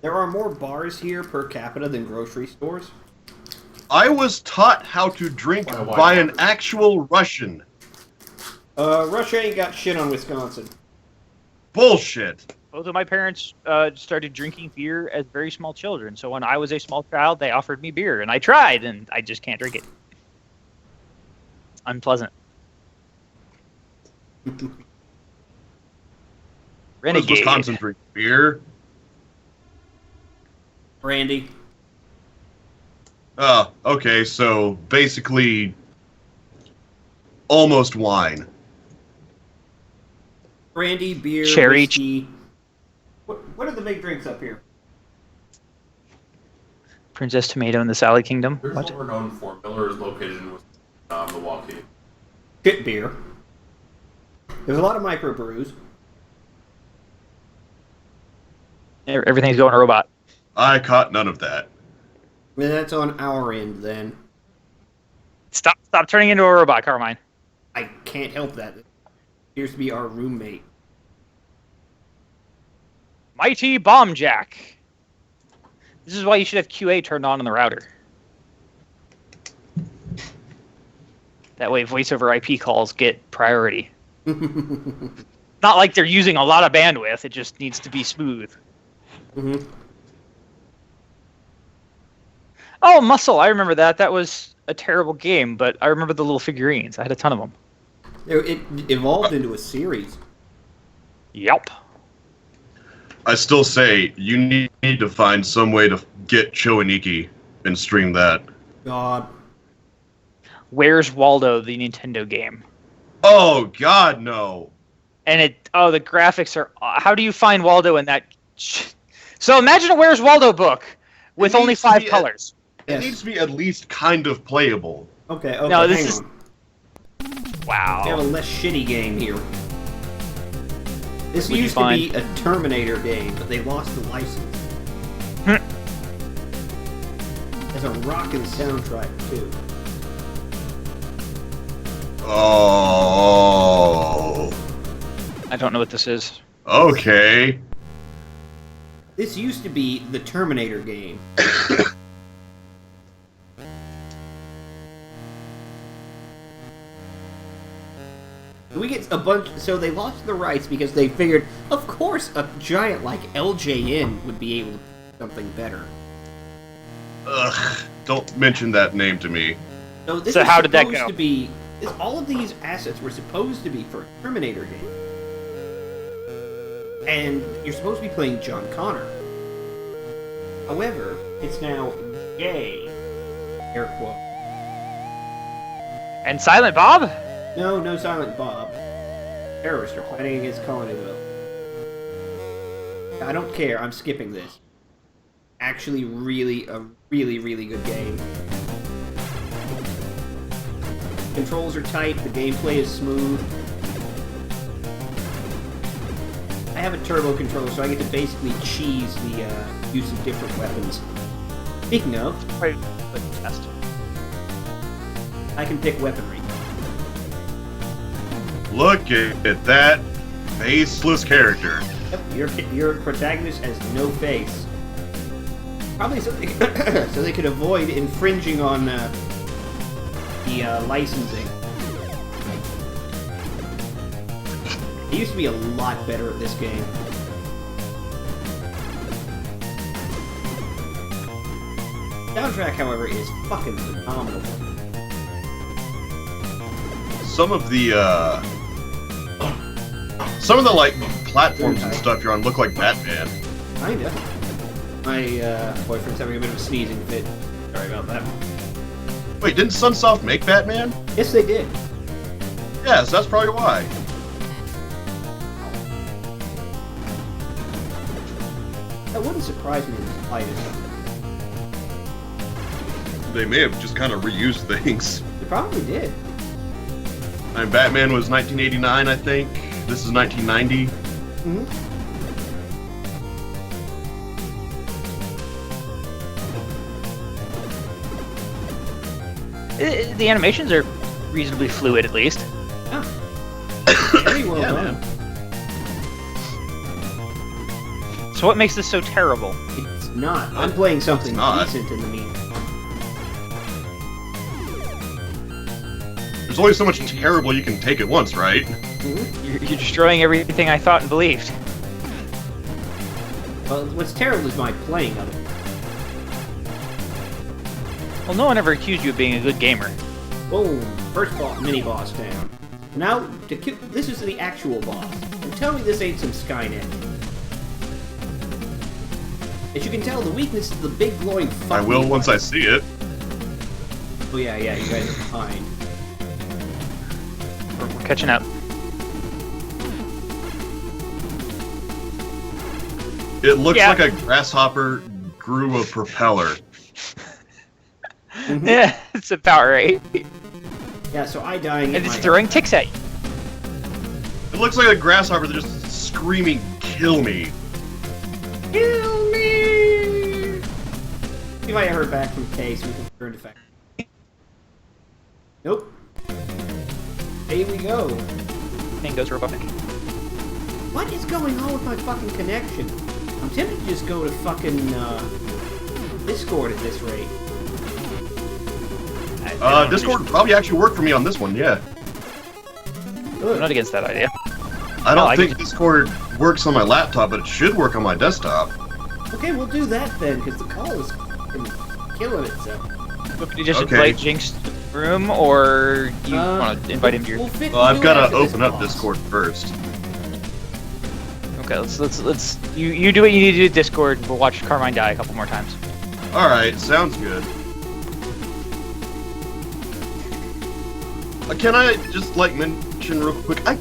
There are more bars here per capita than grocery stores. I was taught how to drink Why by an not? actual Russian. Russia ain't got shit on Wisconsin. Bullshit. Both of my parents started drinking beer as very small children. So when I was a small child, they offered me beer, and I tried, and I just can't drink it. Unpleasant. What does Renegade. Wisconsin drink beer? Brandy. Okay, so basically almost wine. Brandy, beer, Cherry. whiskey. What are the big drinks up here? Princess Tomato in the Salad Kingdom. Here's What? what we're known for. Miller is located in Milwaukee. Shit beer. There's a lot of microbrews. Everything's going robot. I caught none of that. And that's on our end then. Stop turning into a robot, Carmine. I can't help that. It appears to be our roommate. Mighty Bomb Jack. This is why you should have QA turned on the router. That way voice over IP calls get priority. Not like they're using a lot of bandwidth, it just needs to be smooth. Mm-hmm. Oh, Muscle, I remember that. That was a terrible game, but I remember the little figurines. I had a ton of them. It evolved into a series. Yep. I still say you need to find some way to get Choaniki and stream that. God. Where's Waldo, the Nintendo game? Oh God, no! And the graphics are. How do you find Waldo in that? So imagine a Where's Waldo book with It only needs to 5 be colors. It Yes. needs to be at least kind of playable. Okay, No, this hang is- on. Wow. We have a less shitty game here. This What'd you used to find? be a Terminator game, but they lost the license. There's a rockin' soundtrack too. Oh. I don't know what this is. Okay. This used to be the Terminator game. We get a bunch. So they lost the rights because they figured, of course, a giant like LJN would be able to do something better. Ugh. Don't mention that name to me. So this So is how did that supposed go? to be. All of these assets were supposed to be for a Terminator game. And you're supposed to be playing John Connor. However, it's now gay. Air quote. And Silent Bob? No Silent Bob. Terrorists are planning against Colonyville. I don't care, I'm skipping this. Actually, a really good game. Controls are tight, the gameplay is smooth. I have a turbo controller, so I get to basically cheese the use of different weapons. Speaking of, Wait, test. I can pick weaponry. Look at that faceless character. Yep, your protagonist has no face. Probably so they, so they could avoid infringing on the licensing. He used to be a lot better at this game. Soundtrack, however, is fucking phenomenal. Some of the like platforms and stuff you're on look like Batman. Kinda. My boyfriend's having a bit of a sneezing fit. Sorry about that. Wait, didn't Sunsoft make Batman? Yes, they did. Yes, that's probably why. That wouldn't surprise me in the slightest. They may have just kind of reused things. They probably did. And Batman was 1989, I think. This is 1990. Mm-hmm. The animations are reasonably fluid, at least. Yeah. Very well Yeah, done. man. So what makes this so terrible? It's not. I'm playing something It's not. decent in the meantime. There's only so much terrible you can take at once, right? Mm-hmm. You're destroying everything I thought and believed. Well, what's terrible is my playing of it. Well, no one ever accused you of being a good gamer. Boom! First mini boss down. Now, this is the actual boss. And tell me this ain't some Skynet. As you can tell, the weakness is the big glowing fuck. I will once I see it. Oh yeah, you guys are behind. We're catching up. It looks Yeah. like a grasshopper grew a propeller. Yeah, it's about right. Yeah, so I die and And get it's my... throwing ticks at you. It looks like a grasshopper that's just screaming, "Kill me!" Kill me! See if I heard back from Kay so we can return to fact. Nope. Here we go. Thing goes robotic. What is going on with my fucking connection? I'm tempted to just go to fucking Discord at this rate. Discord would probably actually work for me on this one, yeah. I'm not against that idea. I don't I think can- Discord works on my laptop, but it should work on my desktop. Okay, we'll do that then, because the call is fucking killing itself. You just Okay. invite Jinx to the room, or you want to invite him to your... We'll fit Well, I've you got after to this open up boss. Discord first. Okay, let's you do what you need to do to Discord. We'll watch Carmine die a couple more times. Alright, sounds good. Can I just, like, mention real quick? I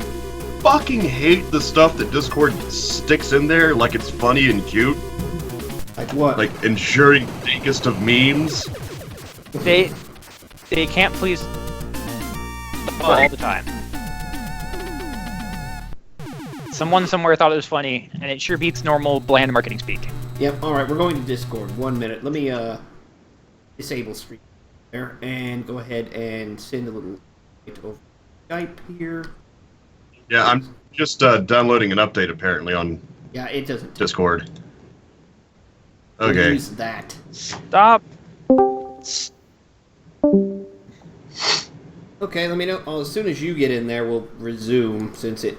fucking hate the stuff that Discord sticks in there like it's funny and cute. Like what? Like, ensuring biggest of memes. They can't please all the time. Someone somewhere thought it was funny, and it sure beats normal bland marketing speak. Yep, alright, we're going to Discord. 1 minute. Let me disable stream there and go ahead and send a little over Skype here. Yeah, I'm just downloading an update apparently on Yeah, it doesn't Discord. Okay. use that. Stop. Okay, let me know. Oh, as soon as you get in there, we'll resume, since it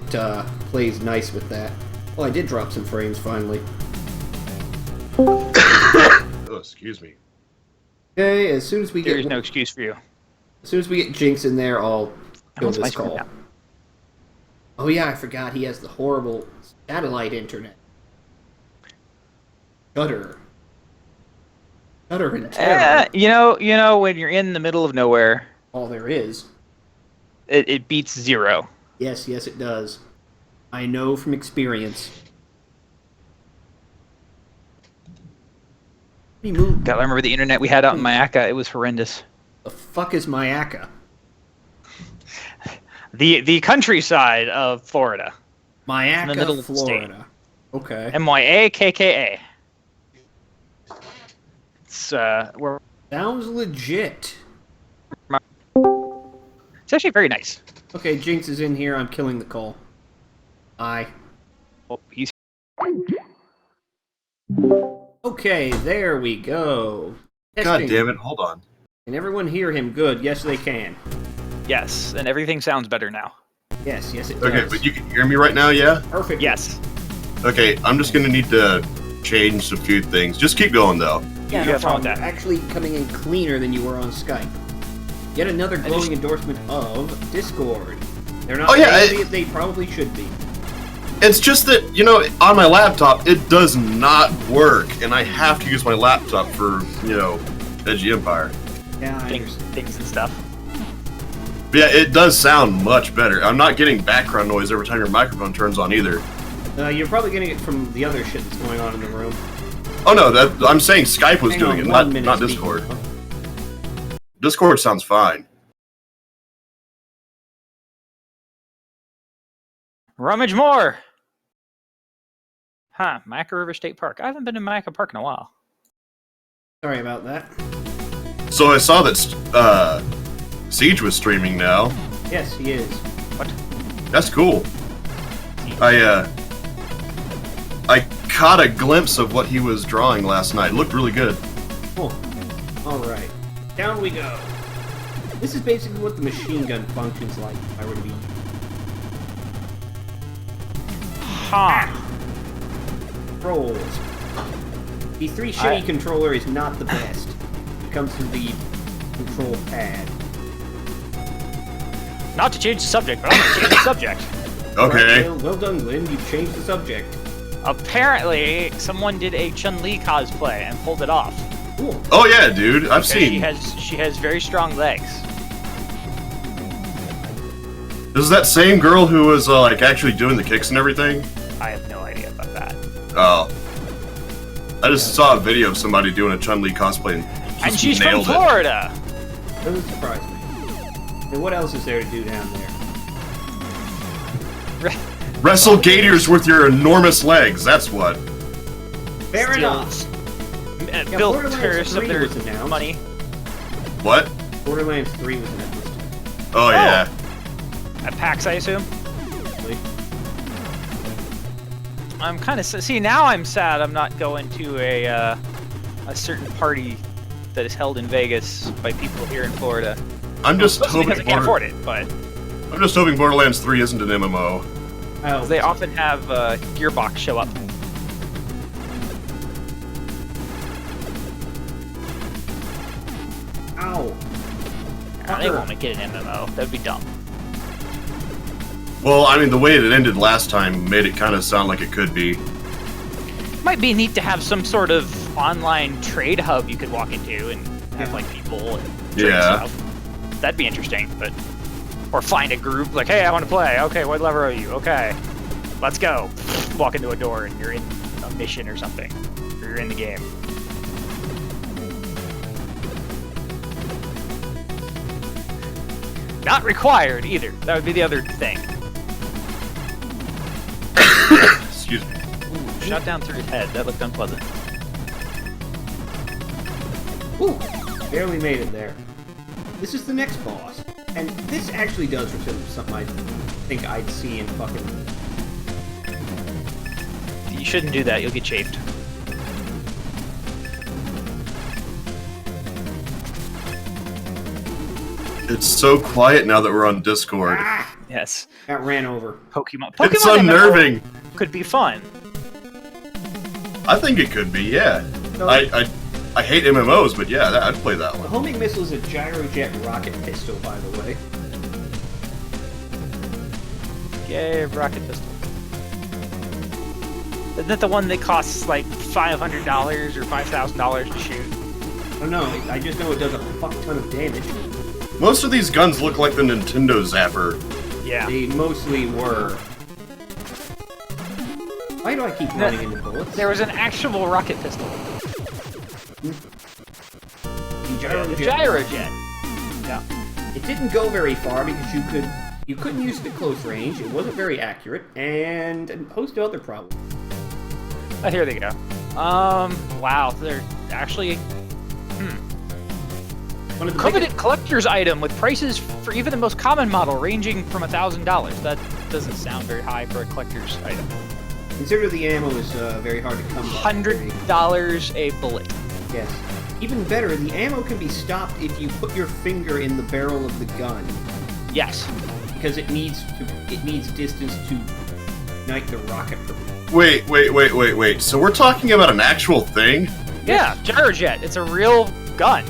plays nice with that. Well, I did drop some frames, finally. Oh, excuse me. Okay, as soon as we There's get... no excuse for you. As soon as we get Jinx in there, I'll kill wants my this call. screen now. Oh yeah, I forgot he has the horrible satellite internet. Shudder. Shudder and terror. You know, when you're in the middle of nowhere, All there is. it beats 0. Yes, it does. I know from experience. He moved. God, I remember the internet we had out in Mayaca. It was horrendous. The fuck is Mayaca? The countryside of Florida. Mayaca, in the middle of the Florida. Okay. Myakka. It's we're Sounds legit. it's actually very nice. Okay, Jinx is in here. I'm killing the call. Aye. Oh, he's Okay, there we go. God Testing. damn it! Hold on. Can everyone hear him good? Yes, they can. yes, and everything sounds better now. Yes, it does. Okay, but you can hear me right now, yeah? Perfect. Yes. Okay, I'm just gonna need to change a few things. Just keep going though. Yeah, You no have fun with problem. that. Actually coming in cleaner than you were on Skype. Yet another glowing endorsement of Discord. They're not Oh, yeah, saying they probably should be. It's just that, on my laptop, it does not work, and I have to use my laptop for, Edgy Empire. Yeah, I understand. Things and stuff. But yeah, it does sound much better. I'm not getting background noise every time your microphone turns on either. You're probably getting it from the other shit that's going on in the room. Oh no, I'm saying Skype was Hang doing on it, 1 minute, not speaking Discord. of. Discord sounds fine. Rummage more. Huh? Mayaca River State Park. I haven't been to Mayaca Park in a while. Sorry about that. So I saw that Siege was streaming now. Yes, he is. What? That's cool. I caught a glimpse of what he was drawing last night. It looked really good. Cool. Alright. Down we go. This is basically what the machine gun functions like if I were to be... Huh. Controls. The 3 shitty controller is not the best. It comes to the control pad. Not to change the subject, but I'm gonna change the subject. Okay. Right, well done, Glenn. You've changed the subject. Apparently, someone did a Chun-Li cosplay and pulled it off. Cool. Oh yeah, dude. I've She seen. has very strong legs. This is that same girl who was actually doing the kicks and everything. I have no idea about that. Oh. I just saw a video of somebody doing a Chun-Li cosplay and And just she's from nailed it. Florida. Doesn't surprise me. And what else is there to do down there? Wrestle gators with your enormous legs. That's what. Fair enough. Built Borderlands her some 3 their was announced. money. What? Borderlands 3 was announced. Oh yeah. At PAX, I assume. I'm kind of see now. I'm sad. I'm not going to a certain party that is held in Vegas by people here in Florida. I'm just Mostly hoping. because I can't afford it, but I'm just hoping Borderlands 3 isn't an MMO. Oh, they often have Gearbox show up. Ow. They won't make it an MMO. That'd be dumb. Well, I mean, the way it ended last time made it kind of sound like it could be. Might be neat to have some sort of online trade hub you could walk into and have like people and trade Yeah. stuff. That'd be interesting, but or find a group like, hey, I want to play. Okay, what level are you? Okay, let's go. Walk into a door and you're in a mission or something, or you're in the game. Not required either. That would be the other thing. Excuse me. Ooh, shot down through his head. That looked unpleasant. Ooh, barely made it there. This is the next boss. And this actually does resemble something I think I'd see in fucking... You shouldn't do that. You'll get chafed. It's so quiet now that we're on Discord. Ah! Yes. Got ran over. Pokemon It's MMO unnerving. could be fun. I think it could be, yeah. So, I I hate MMOs, but yeah, I'd play that The one. homing missile is a gyrojet rocket pistol, by the way. Yay, rocket pistol. Isn't that the one that costs like $500 or $5,000 to shoot? Oh no, I just know it does a fuck ton of damage. Most of these guns look like the Nintendo Zapper. Yeah. They mostly were. Why do I keep running into bullets? There was an actual rocket pistol. The The gyrojet. Yeah. It didn't go very far because you couldn't use it at close range. It wasn't very accurate, and a host of other problems. Oh, here they go. Wow, they're actually One of the coveted biggest- collector's item with prices for even the most common model ranging from $1,000. That doesn't sound very high for a collector's item. Consider the ammo is very hard to come by. $100 a bullet. Yes. Even better, the ammo can be stopped if you put your finger in the barrel of the gun, Yes. because it needs distance to ignite the rocket. Wait. So we're talking about an actual thing? Yeah, gyrojet. It's a real gun.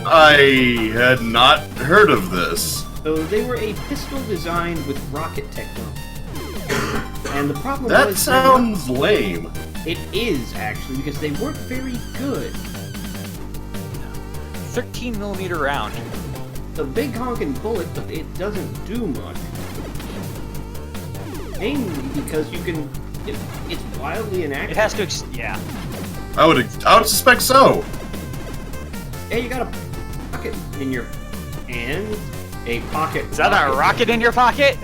I had not heard of this. So they were a pistol designed with rocket technology. And the problem That was sounds lame. it is actually because they weren't very good. 13mm round. The big honking bullet, but it doesn't do much. Mainly because it's wildly inaccurate. It has to. Yeah. I would suspect so. Hey, you got a pocket in your hand. A pocket. Is that a rocket in your pocket?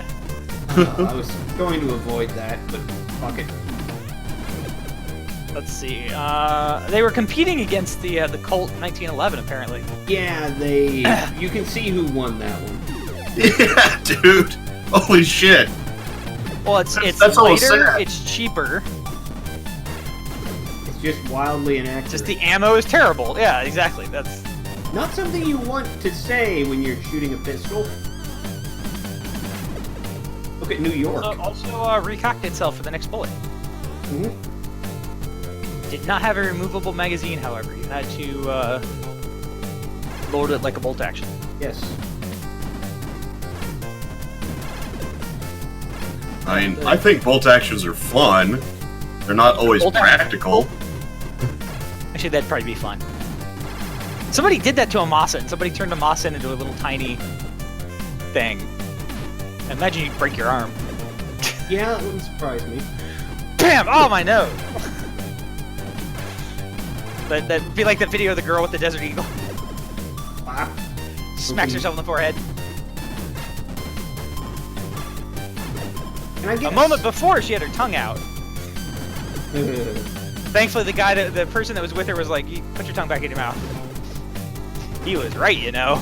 I was going to avoid that, but pocket. Let's see. They were competing against the Colt 1911, apparently. Yeah, you can see who won that one. Yeah, dude. Holy shit. Well, it's That's almost lighter. sad. It's cheaper. It's just wildly inaccurate. Just the ammo is terrible. Yeah, exactly. That's Not something you want to say when you're shooting a pistol. Look at New York. also recocked itself for the next bullet. Mhm. Did not have a removable magazine, however. You had to load it like a bolt action. Yes. I mean, I think bolt actions are fun. They're not always Bolt action- practical. Actually, that'd probably be fun. Somebody did that to a Mosin. Somebody turned a Mosin into a little tiny thing. I imagine you'd break your arm. Yeah, that wouldn't surprise me. Bam! Oh, my nose! That'd be like that video of the girl with the Desert Eagle. Ah. Smacks herself in the forehead. And I A guess... moment before, she had her tongue out. Thankfully, the person that was with her was like, "Put your tongue back in your mouth." He was right, you know.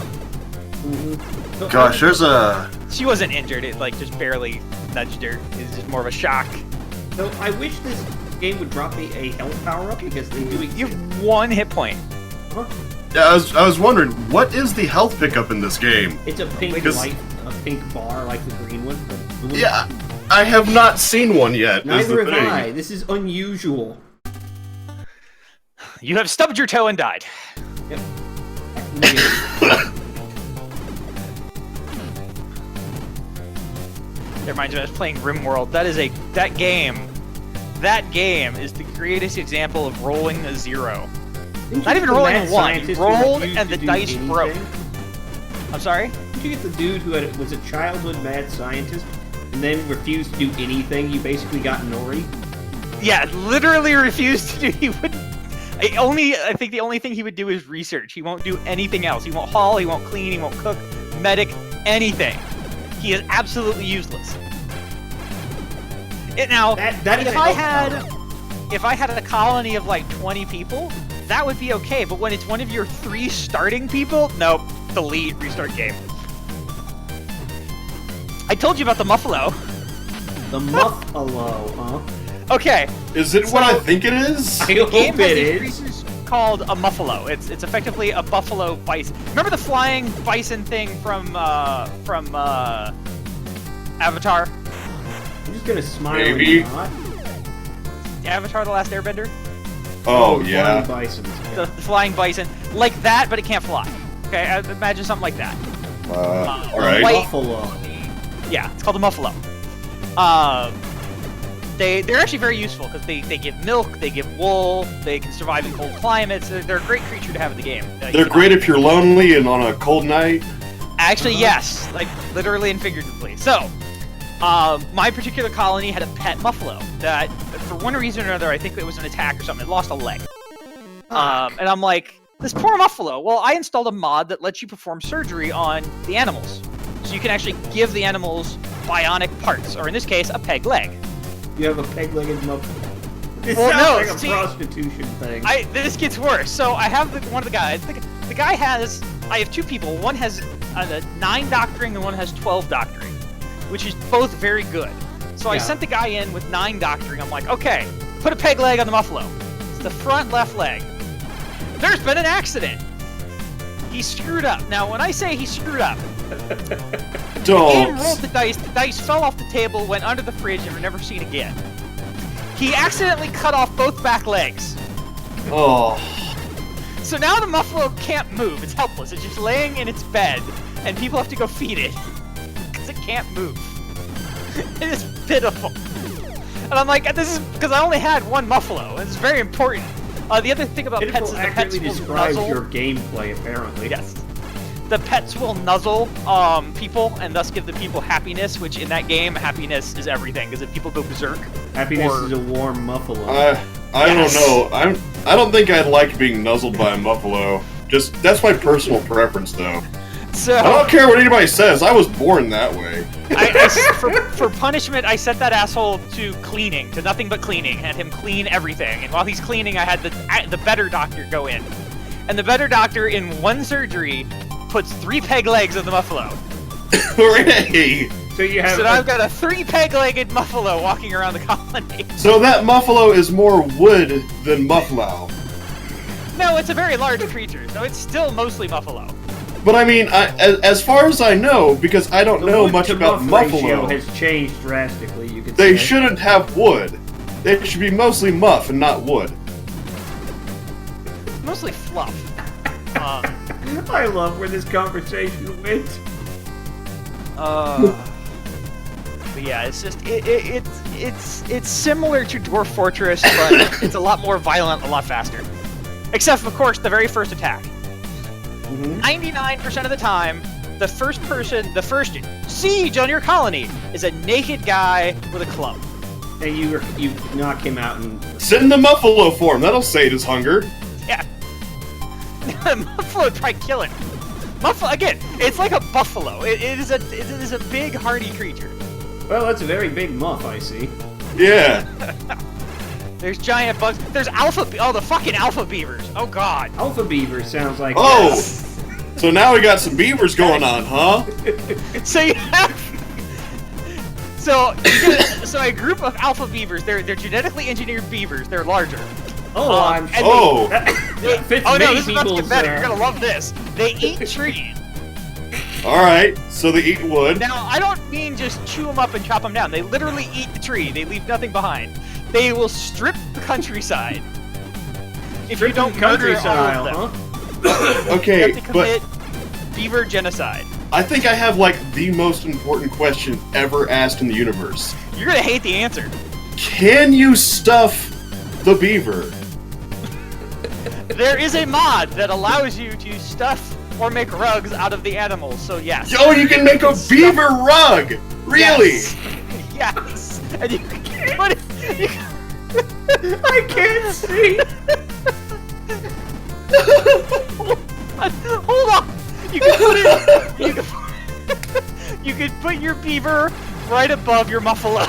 So Gosh, there's a... She wasn't injured. It like just barely nudged her. It was just more of a shock. So I wish this game would drop me a health power-up because they do You have 1 hit point. Huh? Yeah, I was wondering, what is the health pickup in this game? It's a pink Because- light, a pink bar like the green one. The one- Yeah, I have not seen one yet, is Neither the have thing. I. This is unusual. You have stubbed your toe and died. Yep. That reminds me, I was playing RimWorld. That game is the greatest example of rolling a 0. Didn't Not you even get the rolling mad a 1. scientist You who rolled refused and to the do dice anything? broke. I'm sorry? Did you get the dude who was a childhood mad scientist and then refused to do anything? You basically got Nori. Yeah, literally refused to do. He would. I think the only thing he would do is research. He won't do anything else. He won't haul. He won't clean. He won't cook, medic, anything. He is absolutely useless. Now, That is if a I health had, power-up. if I had a colony of like 20 people, that would be okay. But when it's one of your 3 starting people, nope. Delete. Restart game. I told you about the Muffalo. The Muffalo, huh? Okay. Is it what I think it is? I The hope game has it these is. creatures called a muffalo. It's effectively a buffalo bison. Remember the flying bison thing from Avatar? I'm just gonna smile Maybe. and nod. Avatar: The Last Airbender. Oh, yeah. Flying bisons. The flying bison, like that, but it can't fly. Okay, imagine something like that. All right. White- Buffalo. Yeah, it's called a muffalo. They're actually very useful because they give milk, they give wool, they can survive in cold climates. They're a great creature to have in the game. They're great if you're lonely and on a cold night. Actually, yes, like literally and figuratively. So, my particular colony had a pet muffalo that, for one reason or another, I think it was an attack or something, it lost a leg. And I'm like, this poor muffalo. Well, I installed a mod that lets you perform surgery on the animals, so you can actually give the animals bionic parts, or in this case, a peg leg. You have a peg-legged muffalo. It Well, sounds no, like a see- prostitution thing. This gets worse. So I have one of the guys. The guy has. I have two people. One has 9 doctoring, and one has 12 doctoring, which is both very good. So I Yeah. sent the guy in with 9 doctoring. I'm like, okay, put a peg leg on the muffalo. It's the front left leg. There's been an accident. He screwed up. Now, when I say he screwed up, he Don't. rolled the dice. The dice fell off the table, went under the fridge, and were never seen again. He accidentally cut off both back legs. Oh. So now the muffalo can't move. It's helpless. It's just laying in its bed, and people have to go feed it because it can't move. It is pitiful. And I'm like, this is because I only had one muffalo. And it's very important. The other thing about pets Pitiful is the pets accurately will describes nuzzle. your gameplay, apparently. Yes. The pets will nuzzle people and thus give the people happiness, which in that game, happiness is everything. Because if people go berserk, Happiness or- is a warm muffalo. I Yes. don't know. I don't think I'd like being nuzzled by a muffalo. Just that's my personal preference, though. so I don't care what anybody says. I was born that way. for punishment, I set that asshole to cleaning, to nothing but cleaning, had him clean everything. And while he's cleaning, I had the better doctor go in, and the better doctor in one surgery puts 3 peg legs on the muffalo. Hooray! So you have So now I've got a 3 peg-legged muffalo walking around the colony. So that muffalo is more wood than muffalo. No, it's a very large creature, so it's still mostly muffalo. But I mean, as far as I know, because I don't the know wood much to about muff ratio muffalo, has changed drastically. You could they say. shouldn't have wood. They should be mostly muff and not wood. Mostly fluff. I love where this conversation went. But yeah, it's just it's similar to Dwarf Fortress, but it's a lot more violent, a lot faster. Except, of course, the very first attack. 99% of the time, the first siege on your colony is a naked guy with a club. And you knock him out and Sit in the muffalo form. That'll sate his hunger. Yeah. Muffalo would probably kill it. Muffalo, again, it's like a buffalo. It is a big, hardy creature. well, that's a very big muff. I see. Yeah. There's giant bugs. There's the fucking alpha beavers. Oh god. Alpha beaver sounds like. Oh. So now we got some beavers going on, huh? So you have. So a group of alpha beavers. They're genetically engineered beavers. They're larger. Oh, I'm and sure. Oh. That fits Oh no, many this is about to get people's, better. You're gonna love this. They eat trees. All right. So they eat wood. Now, I don't mean just chew them up and chop them down. They literally eat the tree. They leave nothing behind. They will strip the countryside. If you don't murder all of them. huh? You Okay, have to but commit beaver genocide. I think I have like the most important question ever asked in the universe. You're gonna hate the answer. Can you stuff the beaver? There is a mod that allows you to stuff or make rugs out of the animals, so yes. Oh, you can make a beaver rug! Really? Yes. Yes. And you can put it. I can't see. Hold on. You can put it. You can put your beaver right above your muffalo.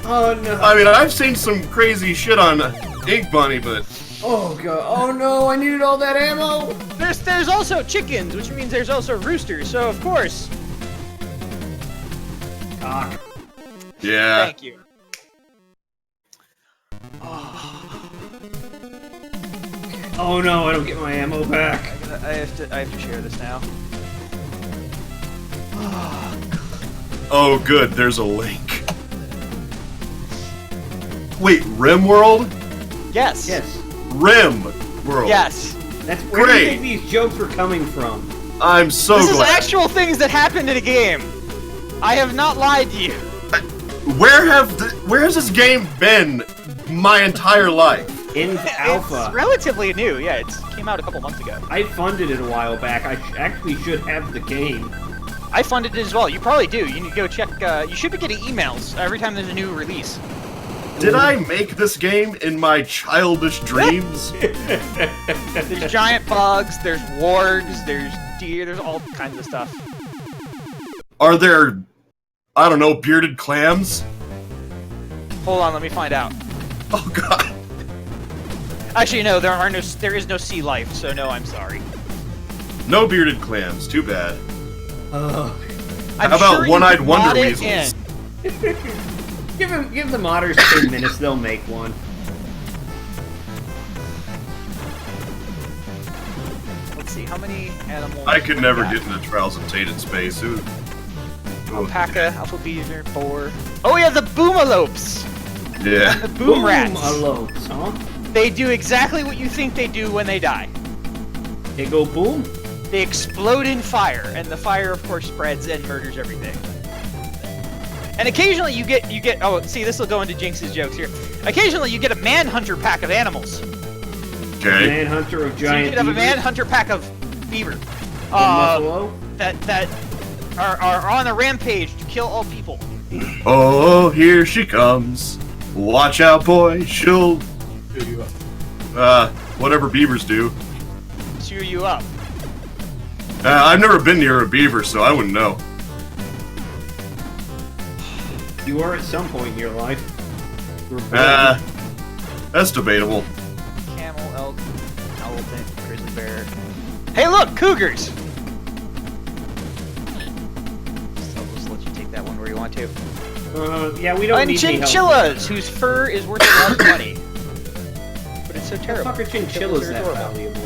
Oh no. I mean, I've seen some crazy shit on Ink Bunny, but Oh god. Oh no. I needed all that ammo. There's also chickens, which means there's also roosters. So of course. Cock. yeah. Thank you. Oh no. I don't get my ammo back. I have to share this now. Oh, good. There's a link. Wait, Rim World? Yes. Yes. Rim World. Yes. That's where do you Great. think these jokes were coming from? I'm so This is glad. actual things that happened in a game. I have not lied to you. Where has this game been my entire life? In It's alpha. relatively new. Yeah, it came out a couple months ago. I funded it a while back. I actually should have the game. I funded it as well. You probably do. You need to go check. You should be getting emails every time there's a new release. Did I make this game in my childish dreams? There's giant bugs, there's wargs, there's deer, there's all kinds of stuff. Are there, I don't know, bearded clams? Hold on, let me find out. Oh god. Actually, no, there is no sea life, so no, I'm sorry. No bearded clams, too bad. I'm How about sure you one-eyed could wonder mod it weasels? in. Give the modders 10 minutes, they'll make one. Let's see, how many animals? I could never we get got? into Trials of Tainted Space. Alpaca, alpha beaver, boar. Oh yeah, the boomalopes! Yeah. The boom rats! Elopes, huh? They do exactly what you think they do when they die. They go boom? They explode in fire, and the fire, of course, spreads and murders everything. And occasionally you get. Oh, see, this will go into Jinx's jokes here. Occasionally you get a manhunter pack of animals. Okay. Manhunter of So you giant could have a beavers. manhunter pack of beaver. Buffalo? That are on a rampage to kill all people. Oh, here she comes. Watch out, boy. She'll. Whatever beavers do. Chew you up. I've never been near a beaver, so I wouldn't know. You were at some point in your life. You were born. That's debatable. Camel, elk, elephant, grizzly bear. Hey, look, cougars. So I'll just let you take that one where you want to. Yeah, we don't And need any help. chinchillas, whose fur is worth a lot of money. But it's so How the terrible. fuck are chinchillas that adorable. valuable?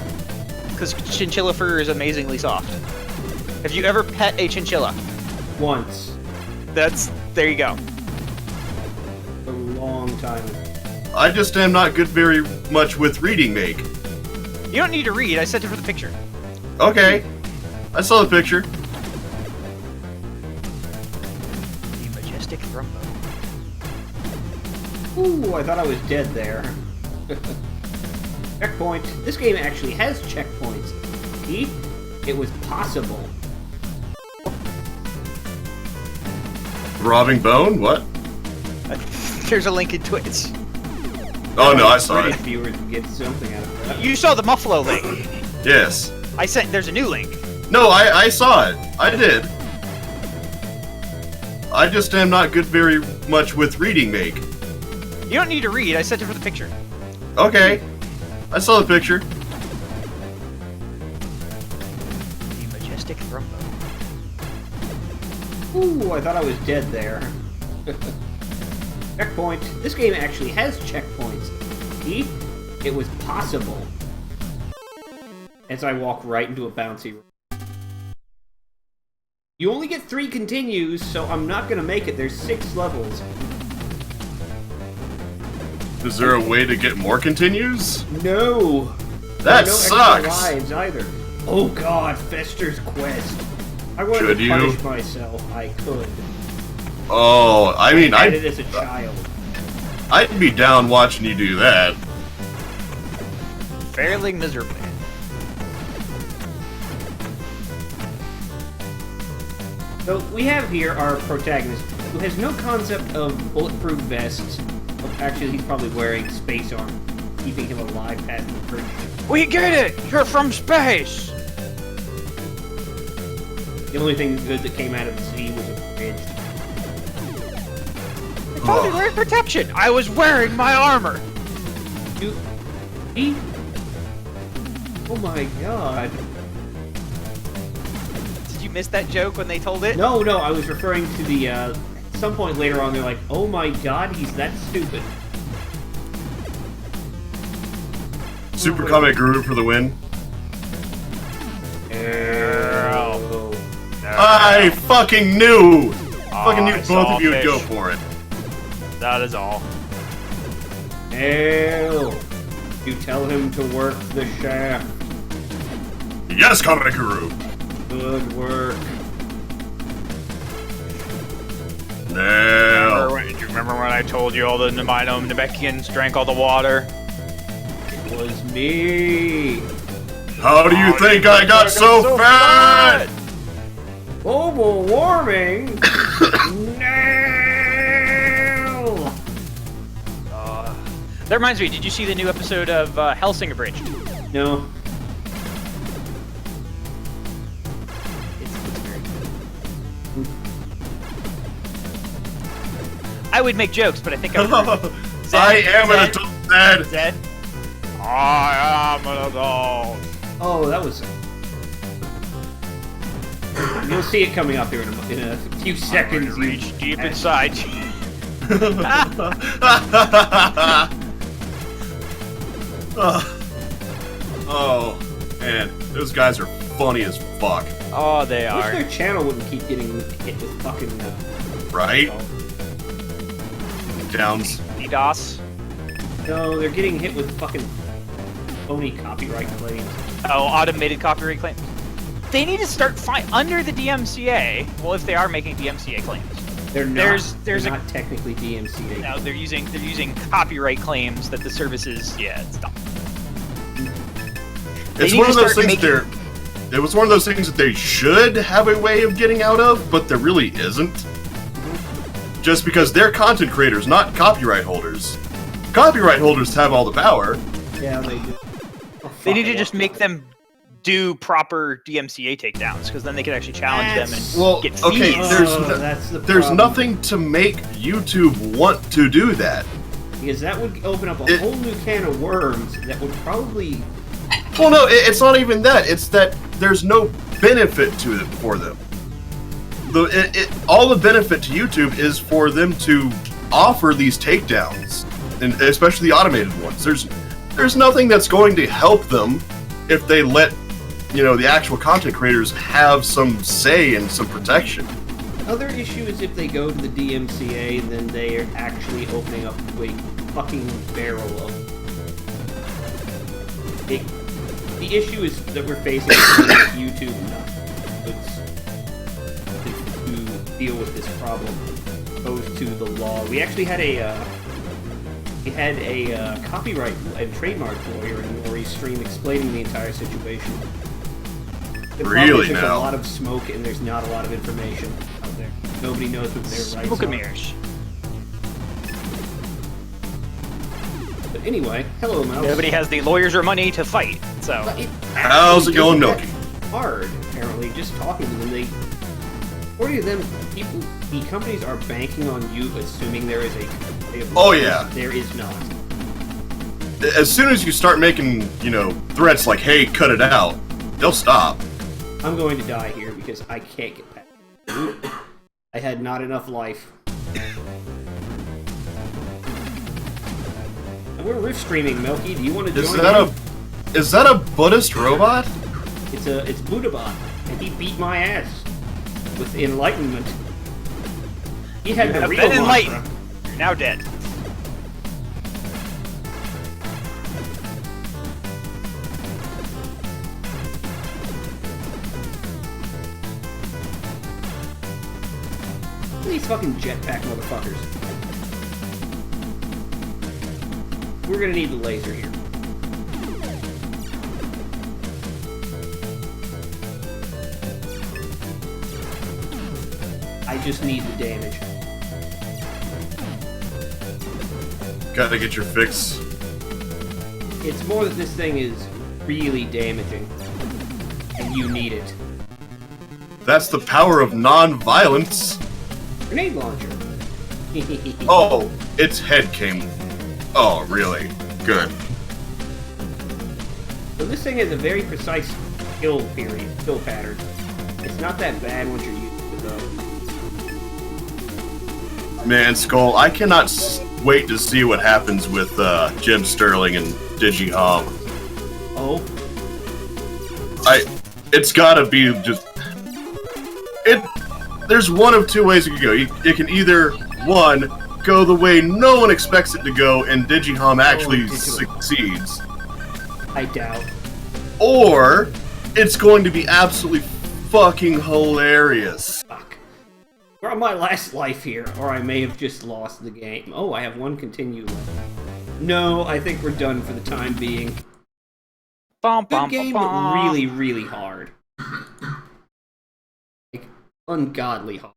Because chinchilla fur is amazingly soft. Have you ever pet a chinchilla? Once. There you go. A long time ago. I just am not good very much with reading make. You don't need to read, I sent it for the picture. Okay. I saw the picture. The majestic thrumbo. Ooh, I thought I was dead there. Checkpoint. This game actually has checkpoints. See? It was possible. Throbbing bone? What? There's a link in Twitch. Oh no, I saw Reddit it. viewers get something out of that. You saw the Muffalo link. Yes. There's a new link. No, I saw it. I did. I just am not good very much with reading make. You don't need to read, I sent it for the picture. Okay. I saw the picture. The majestic thrumbo. Ooh, I thought I was dead there. Checkpoint. This game actually has checkpoints. See? It was possible. As I walk right into a bouncy room. You only get 3 continues, so I'm not gonna make it. There's 6 levels. Is there a way to get more continues? No! That no sucks. extra lives either. Oh god, Fester's Quest. I wanted Should to you? punish myself. I could. Oh, I mean, I did it as a child. I'd be down watching you do that. Failing miserably. So we have here our protagonist, who has no concept of bulletproof vests. Well, actually, he's probably wearing space armor, keeping him alive past the bridge. We get it! You're from space! The only thing good that came out of the sea was a bridge. I told you wearing protection! I was wearing my armor! He? Oh my god. Did you miss that joke when they told it? No, I was referring to the, at some point later on, they're like, oh my god, he's that stupid. Super Comic Groove for the win. Oh. I fucking knew! Fucking knew it's both of you would all go fish. for it. That is all. Hell, you tell him to work the shaft. Yes, Karekuru. Good work. No. Do you remember when I told you all the Namekians drank all the water? It was me. How do you think I got so fat? Global warming? No! That reminds me, did you see the new episode of Hellsing Abridged? No. It's very good. I would make jokes, but I think I would. I am an adult, Zed. Zed? I am an adult. Oh, that was... You'll see it coming up here in a few seconds. Reach deep inside. Oh, man. Those guys are funny as fuck. Oh, they I wish are. their channel wouldn't keep getting hit with fucking... Right? Downs. DDoS. No, they're getting hit with fucking phony copyright claims. Oh, automated copyright claims. They need to start under the DMCA. Well, if they are making DMCA claims, They're not. There's they're a- not technically DMCA. no, they're using copyright claims that the services. Yeah, stop. It's need one to of those start things making- it was one of those things that they should have a way of getting out of, but there really isn't. Just because they're content creators, not copyright holders. Copyright holders have all the power. Yeah, they do. Oh, They need fuck, to just make them do proper DMCA takedowns, because then they can actually challenge them and Well, get okay, fees. that's the there's problem. nothing to make YouTube want to do that. Because that would open up a It- whole new can of worms that would probably... Well, no, it's not even that. It's that there's no benefit to it for them. All the benefit to YouTube is for them to offer these takedowns, and especially the automated ones. There's nothing that's going to help them if they let, the actual content creators have some say and some protection. Other issue is if they go to the DMCA, then they are actually opening up a fucking barrel of... The issue is that we're facing with YouTube to deal with this problem opposed to the law. We actually had a copyright and trademark lawyer in Nori's stream explaining the entire situation. The problem Really is there's now? a lot of smoke and there's not a lot of information out there. Nobody knows what their rights Smoke are. and mirrors. But anyway, hello, Mouse. Nobody has the lawyers or money to fight, so. But How's it going, actually Milky? isn't that hard, apparently, just talking to them. According to them, the companies are banking on you assuming there is a... Oh, yeah. There is not. As soon as you start making, threats like, hey, cut it out, they'll stop. I'm going to die here because I can't get past it. I had not enough life. And we're riff streaming, Milky. Do you want to join Is that a Buddhist robot? It's Buddhabot, and he beat my ass with enlightenment. He had the Have real been enlightened. mantra. You're now dead. These fucking jetpack motherfuckers. We're gonna need the laser here. I just need the damage. Gotta get your fix. It's more that this thing is really damaging. And you need it. That's the power of non-violence. Grenade launcher. Oh, its head came. Oh, really? Good. So this thing has a very precise kill pattern. It's not that bad once you're used to it, though. Man, Skull, I cannot wait to see what happens with Jim Sterling and DigiHob. Oh? It's gotta be just... There's one of two ways it can go. It can either, one, go the way no one expects it to go, and Digihom actually Digihom. succeeds. I doubt. Or it's going to be absolutely fucking hilarious. Fuck. We're on my last life here, or I may have just lost the game. Oh, I have one continue left. No, I think we're done for the time being. Good game, but really, really hard. Like, ungodly hard.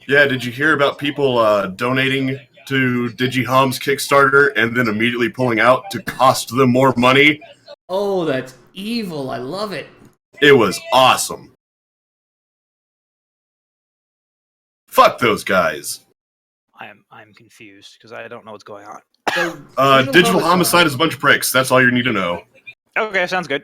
Yeah, did you hear about people donating to Digihom's Kickstarter and then immediately pulling out to cost them more money? Oh, that's evil. I love it. It was awesome. Fuck those guys. I'm confused because I don't know what's going on. So, Digital Homicide is a bunch of pricks. That's all you need to know. Okay, sounds good.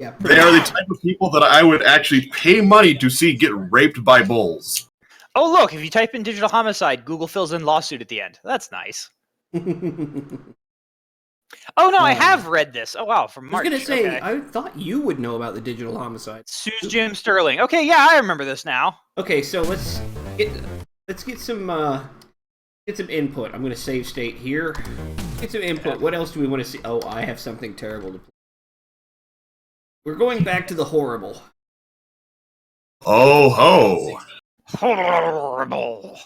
Yeah, They are the type of people that I would actually pay money to see get raped by bulls. Oh, look, if you type in digital homicide, Google fills in lawsuit at the end. That's nice. Oh, no, I have read this. Oh, wow, from I was March. gonna say, okay. I thought you would know about the digital homicide. Sues Jim Sterling. Okay, yeah, I remember this now. Okay, so let's get some input. I'm gonna save state here. Get some input. What else do we want to see? Oh, I have something terrible to play. We're going back to the horrible. Oh ho! Horrible.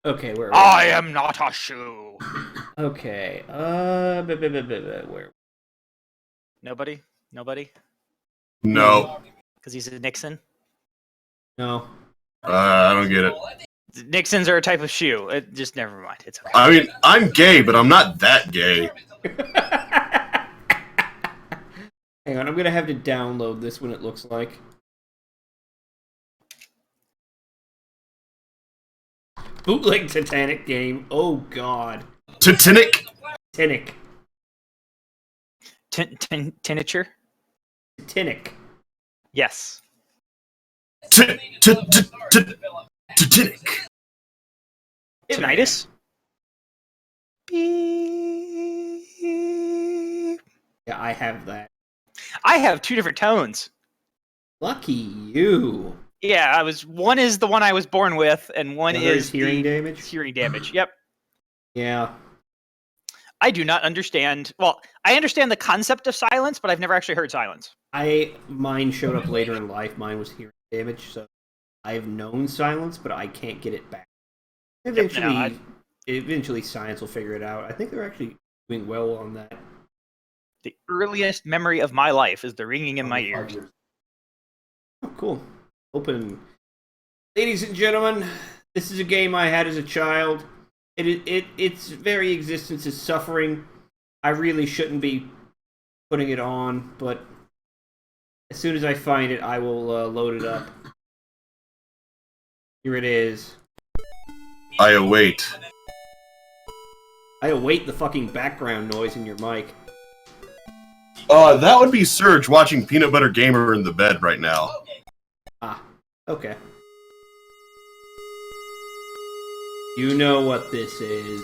Okay, where? I am not a shoe. Okay. Where? Nobody? Nobody? No. Because he's a Nixon? No. I don't get it. Nixons are a type of shoe. Just never mind. It's okay. I mean, I'm gay, but I'm not that gay. Hang on, I'm gonna have to download this when it looks like. Bootleg Titanic game. Oh god. Titanic? Titanic. Tinature? Titanic. Yes. Titanic. Tinnitus? Yeah, I have that. I have two different tones. Lucky you. Yeah, one is the one I was born with, and one The other is hearing damage? Hearing damage. Yep. Yeah. I do not understand. Well, I understand the concept of silence, but I've never actually heard silence. Mine showed up later in life. Mine was hearing damage, so I've known silence, but I can't get it back. Eventually science will figure it out. I think they're actually doing well on that. The earliest memory of my life is the ringing in my ears. Oh, cool. Open. Ladies and gentlemen, this is a game I had as a child. Its very existence is suffering. I really shouldn't be putting it on, but as soon as I find it, I will load it up. Here it is. I await. I await the fucking background noise in your mic. That would be Serge watching Peanut Butter Gamer in the bed right now. Ah, okay. You know what this is.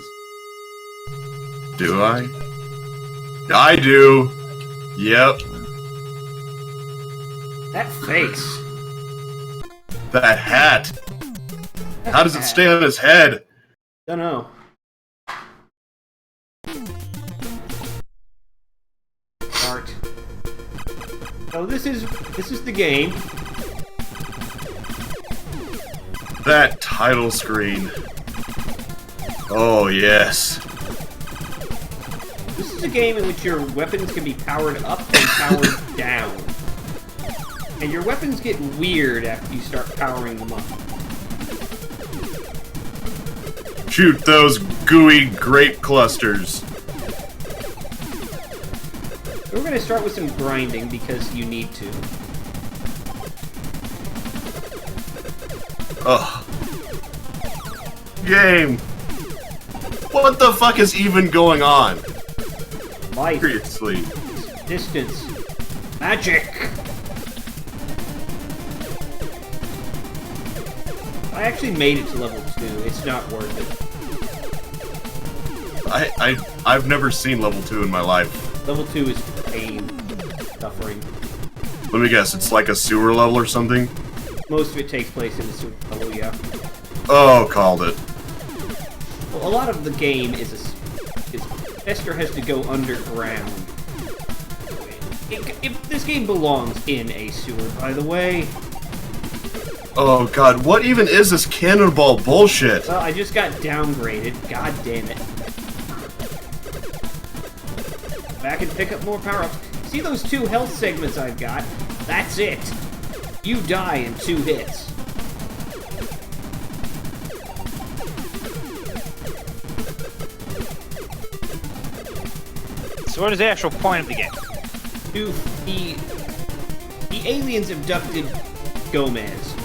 Do I? I do. Yep. That face. That hat. How does it stay on his head? Dunno. Art. So this is the game. That title screen. Oh, yes. This is a game in which your weapons can be powered up and powered down. And your weapons get weird after you start powering them up. Shoot those gooey grape clusters. We're going to start with some grinding because you need to. Ugh. Game. What the fuck is even going on? Life. Seriously. Distance. Magic. I actually made it to level 2. It's not worth it. I've never seen level 2 in my life. Level 2 is pain. Suffering. Let me guess, it's like a sewer level or something? Most of it takes place in the sewer level, yeah. Oh, called it. Well, a lot of the game is Esther has to go underground. This game belongs in a sewer, by the way. Oh god, what even is this cannonball bullshit? Well, I just got downgraded. God damn it. Back and pick up more power-ups. See those 2 health segments I've got? That's it. You die in 2 hits. So what is the actual point of the game? The aliens abducted Gomez.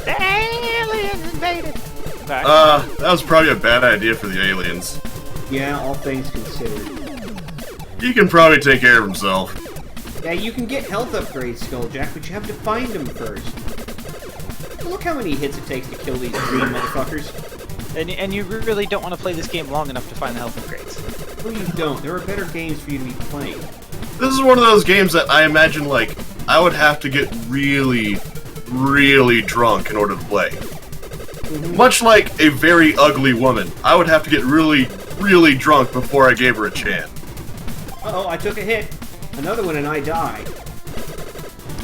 The aliens invaded! Okay. That was probably a bad idea for the aliens. Yeah, all things considered. He can probably take care of himself. Yeah, you can get health upgrades, Skulljack, but you have to find them first. Look how many hits it takes to kill these green motherfuckers. And you really don't want to play this game long enough to find the health upgrades. No, you don't. There are better games for you to be playing. This is one of those games that I imagine, like, I would have to get really, really drunk in order to play. Much like a very ugly woman, I would have to get really, really drunk before I gave her a chance. Uh-oh, I took a hit. Another one and I die.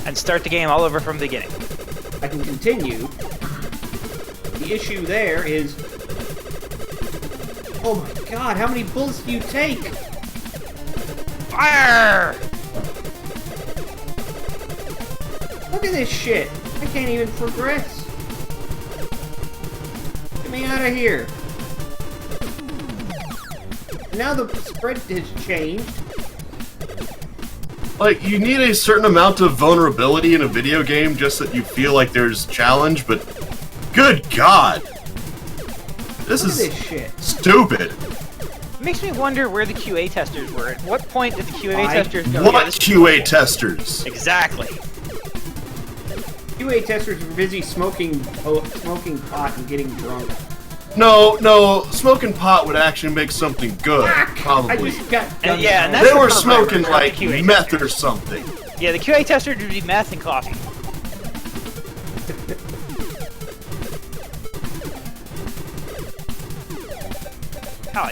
And start the game all over from the beginning. I can continue. The issue there is... Oh my god, how many bullets do you take? Fire! Look at this shit. I can't even progress. Get me out of here. Now the spread has changed. Like, you need a certain amount of vulnerability in a video game just that you feel like there's challenge, but good god! This Look is at this shit. stupid. It makes me wonder where the QA testers were. At what point did the QA I- testers go? What "Yeah, this is QA testers? Exactly. QA testers were busy smoking pot and getting drunk. No, smoking pot would actually make something good, I probably. just got And done yeah, and with that's They the were problem, smoking not like the QA meth testers. or something. Yeah, the QA testers would be meth and coffee. Hell,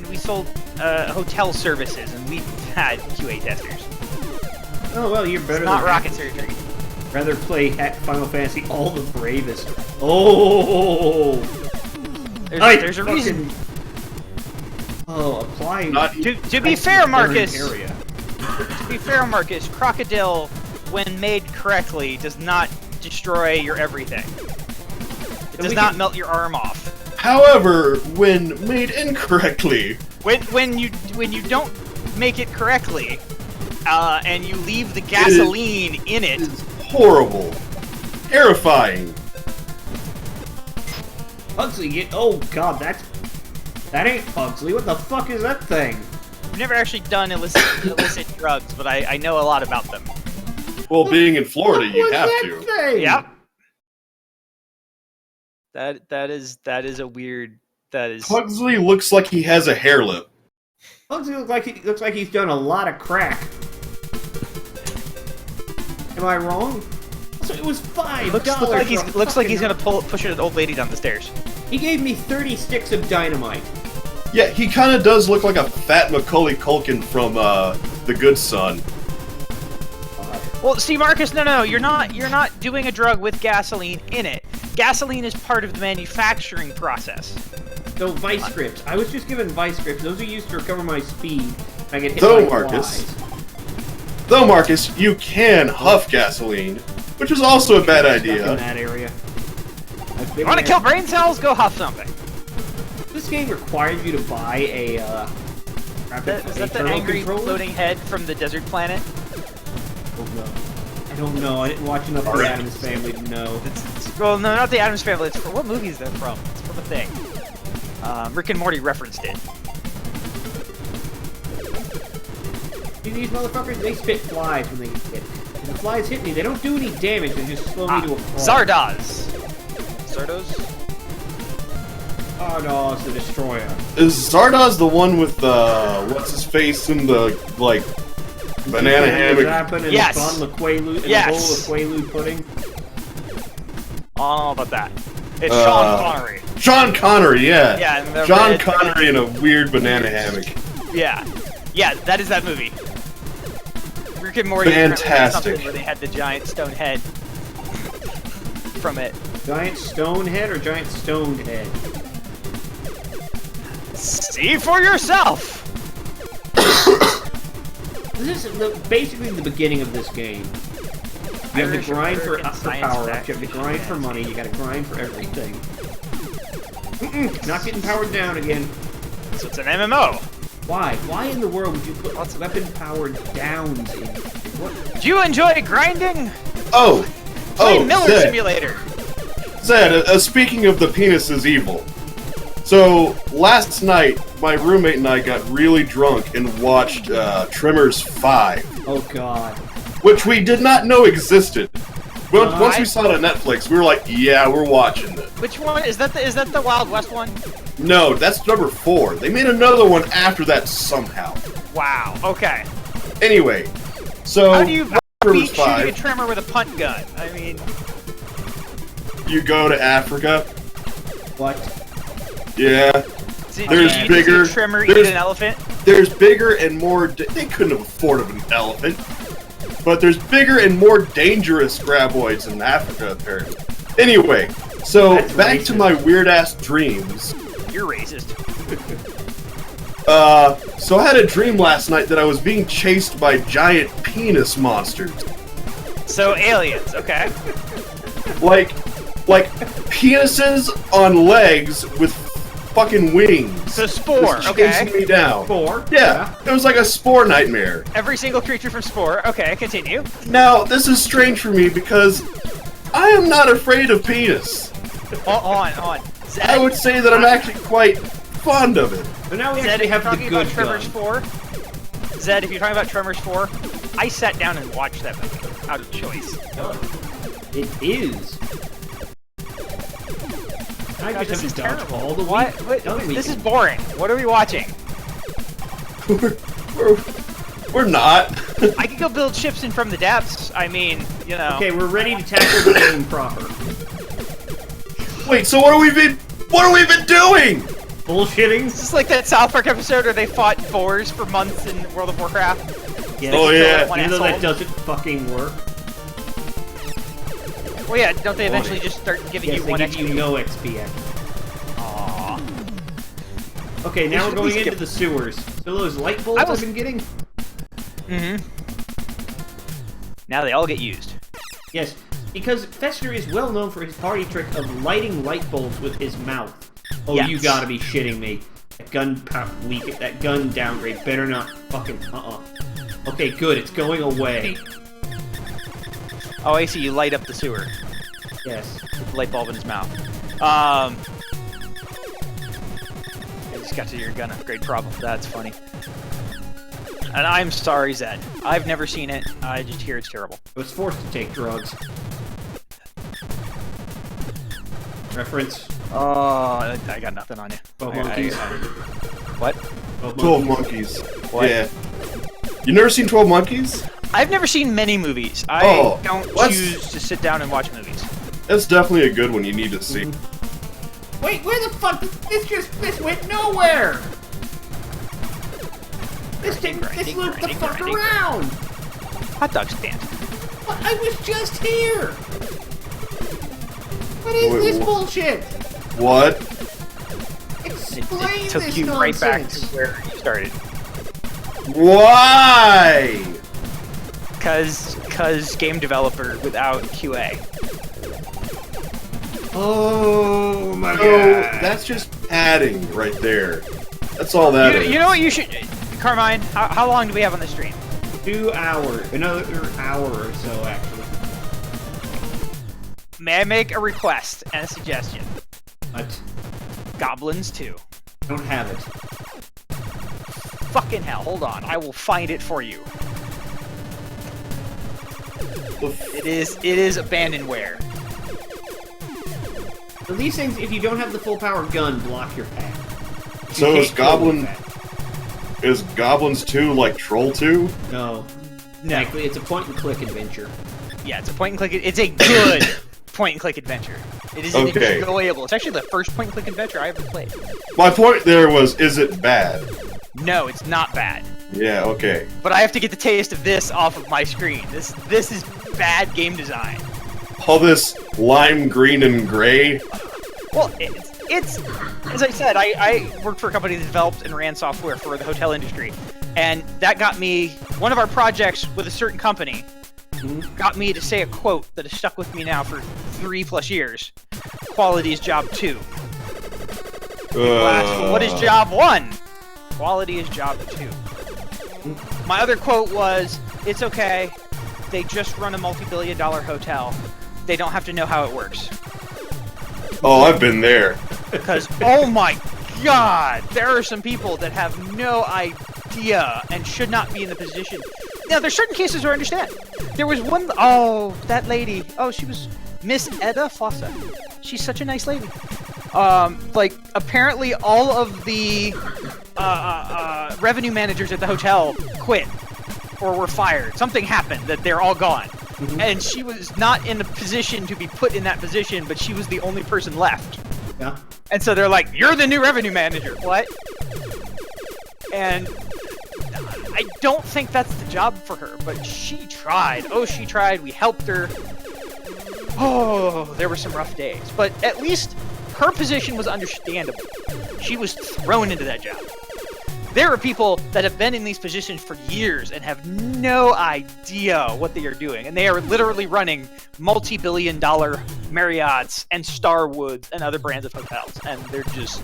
we sold hotel services and we had QA testers. Oh well, you're better It's not than rocket surgery. Rather play Final Fantasy All the Bravest. Oh! There's a reason. Oh, applying. To be fair, Marcus. To be fair, Marcus, Crocodile, when made correctly, does not destroy your everything. It does not melt your arm off. However, when made incorrectly, When you don't make it correctly, and you leave the gasoline in it, it's horrible, terrifying. Pugsley, oh god, that ain't Pugsley. What the fuck is that thing? I've never actually done illicit drugs, but I know a lot about them. Well, being in Florida, you What's have that to. thing? Yep. That is a weird. That is. Pugsley looks like he has a hair lip. Pugsley looks like he's done a lot of crack. Am I wrong? So it was $5. Looks like he's gonna push an old lady down the stairs. He gave me 30 sticks of dynamite. Yeah, he kind of does look like a fat Macaulay Culkin from The Good Son. Well, see, Marcus, no, you're not doing a drug with gasoline in it. Gasoline is part of the manufacturing process. So vice grips. I was just given vice grips. Those are used to recover my speed. I get hit Though, by Marcus, flies. you can huff gasoline, which is also a bad Stuck in idea. that area. I've been You want to there. kill brain cells? Go huff something. This game requires you to buy a Is that the turbo angry controller? floating head from the desert planet? Oh, no. I don't know. I didn't watch enough of the Alright. Addams Family to know. Well, no, not the Addams Family. It's from, what movie is that from? It's from a thing. Rick and Morty referenced it. See, these motherfuckers, they spit flies when they get hit. When the flies hit me, they don't do any damage, they just slow me to a crawl. Zardoz. Zardoz? Zardoz the Destroyer. Is Zardoz the one with the what's his face in the like banana hammock? And Yes. a bottle of Quaalude, and Yes. a bowl of Quaalude pudding. I don't know about that. It's Sean Connery. Sean Connery, yeah. Yeah, Sean Connery in a weird banana hammock. Yeah. Yeah, that is that movie. Rick and Morty Fantastic. Something where they had the giant stone head from it. Giant stone head or giant stoned head? See for yourself! This is basically the beginning of this game. You have to grind for power-ups, you have to grind for money, you gotta grind for everything. Not getting powered down again. So it's an MMO. Why? Why in the world would you put lots of weapon-powered downs in? What? Do you enjoy grinding? Oh! Play Miller Zed. Simulator. Zed, speaking of the penis is evil. So, last night, my roommate and I got really drunk and watched Tremors 5. Oh god. Which we did not know existed. Once we I- saw it on Netflix, we were like, yeah, we're watching it. Which one? Is that the Wild West one? No, that's number 4. They made another one after that somehow. Wow, okay. Anyway, so How do you Tremors beat shooting a 5, tremor with a punt gun? I mean... you go to Africa. What? Yeah. There's you bigger- see a tremor there's- eat an elephant? There's bigger and more... They couldn't have afforded an elephant. But there's bigger and more dangerous graboids in Africa, apparently. Anyway, so That's back to racist. my weird-ass dreams. You're racist. So I had a dream last night that I was being chased by giant penis monsters. So aliens, okay. Like penises on legs with fucking wings. So Spore, Just chasing okay. me down. Spore? Yeah, it was like a spore nightmare. Every single creature from Spore. Okay, continue. Now, this is strange for me because I am not afraid of penis. On. Zed, I would say that I'm actually quite fond of it. So now we Zed, actually if have you're the talking good about Tremors gun. 4, Zed, if you're talking about Tremors 4, I sat down and watched that movie out of choice. It is. I God, just this is haven't dodged terrible. all the What? week. This is boring. What are we watching? We're not. I could go build ships in From the Depths. I mean, you know. Okay, we're ready to tackle the game proper. Wait, so what have we been doing? Bullshitting? This is like that South Park episode where they fought boars for months in World of Warcraft. Yes. Oh, yeah. One Even though that asshole. doesn't fucking work. Well, yeah, don't they eventually just start giving Yes, you they one give XP? you no XP actually. Aww. Okay, now we're should going at least into the sewers. So those light bulbs I was- I've been getting? Mm-hmm. Now they all get used. Yes, because Fester is well known for his party trick of lighting light bulbs with his mouth. Oh, Yes. you gotta be shitting me. That gun that gun downgrade better not fucking, Okay, good, it's going away. Oh, I see. You light up the sewer Yes. with the light bulb in his mouth. I just got to your gun upgrade problem. That's funny. And I'm sorry, Zed. I've never seen it. I just hear it's terrible. I was forced to take drugs. Reference. Oh, I got nothing on you. 12 monkeys. What? 12 Monkeys. What? Yeah. You never seen 12 Monkeys? I've never seen many movies. I Oh, don't let's- choose to sit down and watch movies. That's definitely a good one you need to see. Wait, where the fuck? This went nowhere! This Grinding, looped the grinding, fuck grinding. around! Hot dog stand. But I was just here! What is Wait, this wha- bullshit? What? Explain It took this you right back to nonsense. where you started. Why? Cause game developer without QA. Oh my No, god. that's just padding right there. That's all that is. You know what you should... Carmine, how long do we have on the stream? 2 hours. Another hour or so, actually. May I make a request and a suggestion? But Goblins 2. don't have it. Fucking hell, hold on. I will find it for you. It is abandonware. So these things, if you don't have the full power gun, block your path. So You is can't kill Goblin- with that. Is Goblins 2 like Troll 2? No. No. Actually, it's a point-and-click adventure. Yeah, it's a point and click. It's a good point and click adventure. It is Okay. enjoyable. It's actually the first point-and-click adventure I ever played. My point there was, is it bad? No, it's not bad. Yeah, okay. But I have to get the taste of this off of my screen. This is bad game design. All this lime green and gray. Well, it's as I said, I worked for a company that developed and ran software for the hotel industry, and that got me one of our projects with a certain company. Got me to say a quote that has stuck with me now for 3+ years. Quality is job 2. What is job 1? Quality is job 2. My other quote was, it's okay, they just run a multi-billion-dollar hotel. They don't have to know how it works. Oh, I've been there. Because, oh my god, there are some people that have no idea and should not be in the position. Now, there's certain cases where I understand. There was one, that lady, she was Miss Edda Fossa. She's such a nice lady. Apparently all of the revenue managers at the hotel quit or were fired. Something happened that they're all gone. And she was not in a position to be put in that position, but she was the only person left. Yeah. And so they're like, you're the new revenue manager. What? And I don't think that's the job for her, but she tried. Oh, she tried. We helped her. Oh, there were some rough days. But at least her position was understandable. She was thrown into that job. There are people that have been in these positions for years and have no idea what they are doing. And they are literally running multi-billion-dollar Marriotts and Starwoods and other brands of hotels. And they're just...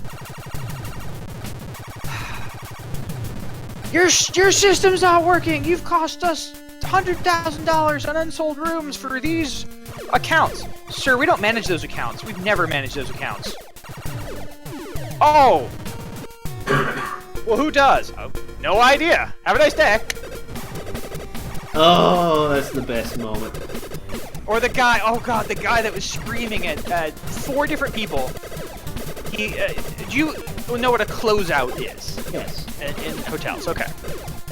Your system's not working! You've cost us $100,000 on unsold rooms for these accounts. Sir, we don't manage those accounts. We've never managed those accounts. Oh! Well, who does? Oh, no idea. Have a nice day. Oh, that's the best moment. Or the guy, the guy that was screaming at 4 different people. Do you know what a closeout is? Yes. In hotels, okay.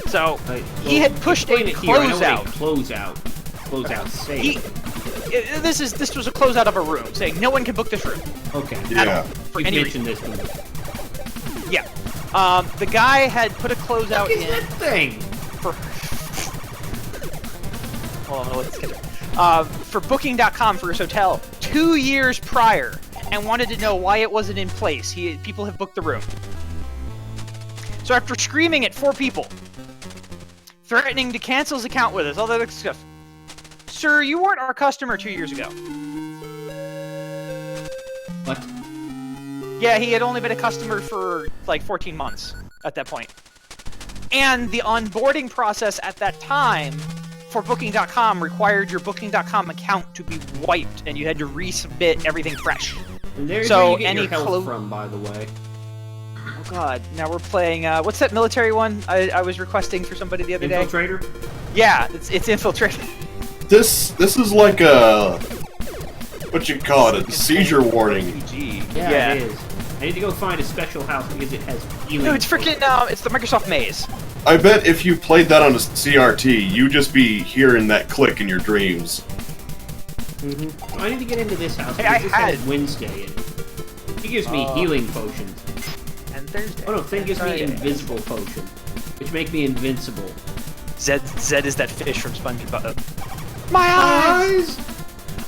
So, Well, he had pushed a closeout. Closeout sale. This was a closeout of a room, saying no one can book this room. Okay. Yeah. For You any mentioned reason. this one. Yeah. The guy had put a closeout What is in that thing? for... Hold on, let's get it. For Booking.com for his hotel 2 years prior, and wanted to know why it wasn't in place. People have booked the room. So after screaming at 4 people, threatening to cancel his account with us, all that other stuff. Sir, you weren't our customer 2 years ago. What? Yeah, he had only been a customer for like 14 months at that point. And the onboarding process at that time for Booking.com required your Booking.com account to be wiped, and you had to resubmit everything fresh. And there's So, where you get any your health clo- from, by the way. Oh god, now we're playing, what's that military one I was requesting for somebody the other day? Infiltrator? Yeah, it's Infiltrator. This is like a... what you call it? A seizure warning. RPG. Yeah. Yeah, it is. I need to go find a special house because it has healing. No, it's freaking, it's the Microsoft Maze. I bet if you played that on a CRT, you'd just be hearing that click in your dreams. Mm-hmm. I need to get into this house Hey, because I this had- has Wednesday in it. He gives me healing potions. And Thursday. Oh no, Thing and gives me Friday. invisible potion, which make me invincible. Zed is that fish from SpongeBob. My eyes!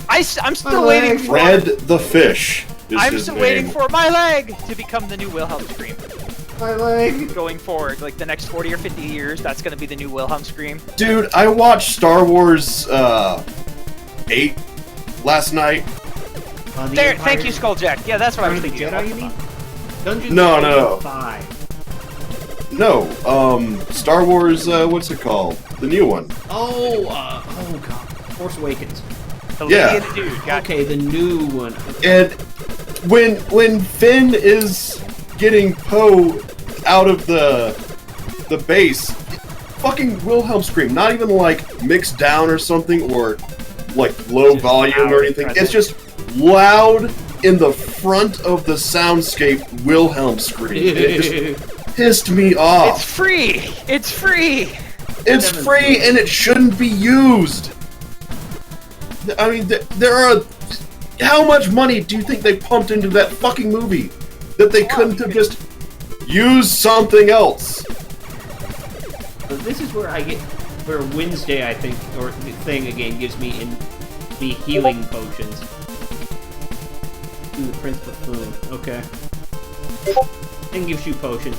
I'm still My waiting leg. for... Red the Fish is I'm his still name. waiting for my leg to become the new Wilhelm Scream. My leg. Going forward, like the next 40 or 50 years, that's gonna be the new Wilhelm Scream. Dude, I watched Star Wars 8 last night. There, thank you, Skulljack. Yeah, that's what I was Return of the thinking. Jedi, you mean? Dungeons No, & no. Dragons 5. No, Star Wars, what's it called? The new one. Oh god. Force Awakens. The Yeah. lady and the dude. Got Okay, the new one. And when Finn is getting Poe out of the base, fucking Wilhelm Scream, not even like mixed down or something or like low Just volume loud or anything. present. It's just loud in the front of the soundscape Wilhelm Scream. It just pissed me It's off. free! It's free! It's free and it shouldn't be used. I mean, there are how much money do you think they pumped into that fucking movie that they couldn't have just used something else? So this is where where Wednesday, I think, or the thing again, gives me the healing potions. Ooh, the Prince Buffoon. Okay. And gives you potions.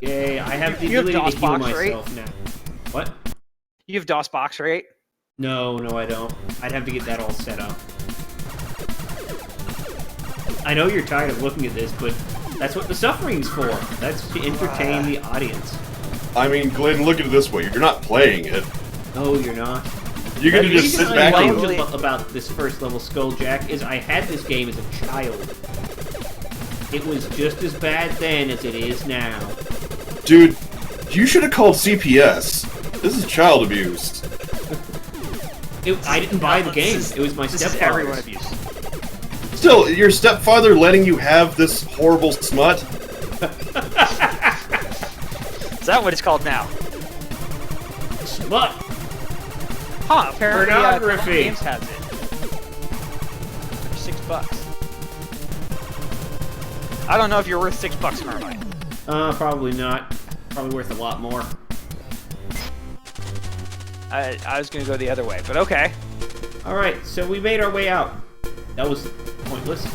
Yay, I have the ability to heal myself now. What? You have DOS box, right? No, I don't. I'd have to get that all set up. I know you're tired of looking at this, but that's what the suffering's for. That's to entertain the audience. I mean, Glenn, look at it this way. You're not playing it. No, you're not. You're gonna just sit back and... The reason about this first level Skulljack is I had this game as a child. It was just as bad then as it is now. Dude, you should have called CPS. This is child abuse. I didn't buy the game. It was my stepfather's. Abuse. Still, your stepfather letting you have this horrible smut? Is that what it's called now? Smut! Huh, apparently Pornography. Games has it. For $6. I don't know if you're worth $6, Carmine. Probably not. Probably worth a lot more. I was gonna go the other way, but okay. Alright, so we made our way out. That was pointless.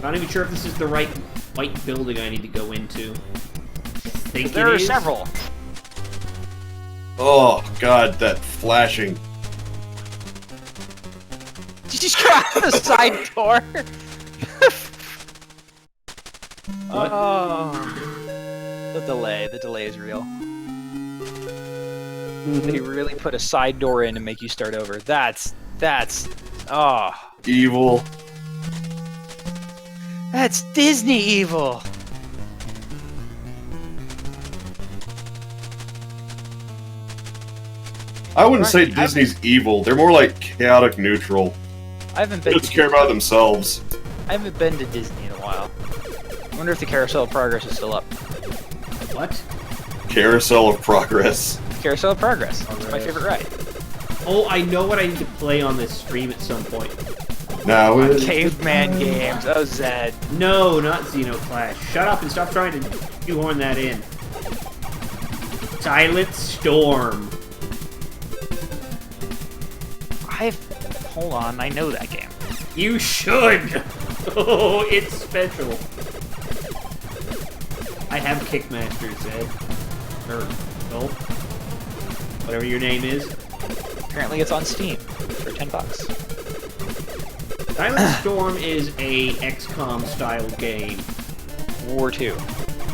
Not even sure if this is the right white building I need to go into. There are several. Oh, God, that flashing. Did you just go out the side door? What? Oh. The delay is real. They really put a side door in to make you start over. That's, oh. Evil. That's Disney evil. I wouldn't say Disney's evil. They're more like chaotic neutral. I haven't They been. just care about themselves. I haven't been to Disney in a while. I wonder if the Carousel of Progress is still up. What? Carousel of Progress. Carousel of Progress. It's my favorite ride. Oh, I know what I need to play on this stream at some point. Now Caveman games. Oh, Zed. No, not Xenoclash. Shut up and stop trying to shoehorn that in. Silent Storm. Hold on, I know that game. You should! Oh, it's special. I have Kickmaster, Zed. Or, Phil. Whatever your name is. Apparently it's on Steam for $10. Silent Storm is a XCOM style game. World War II.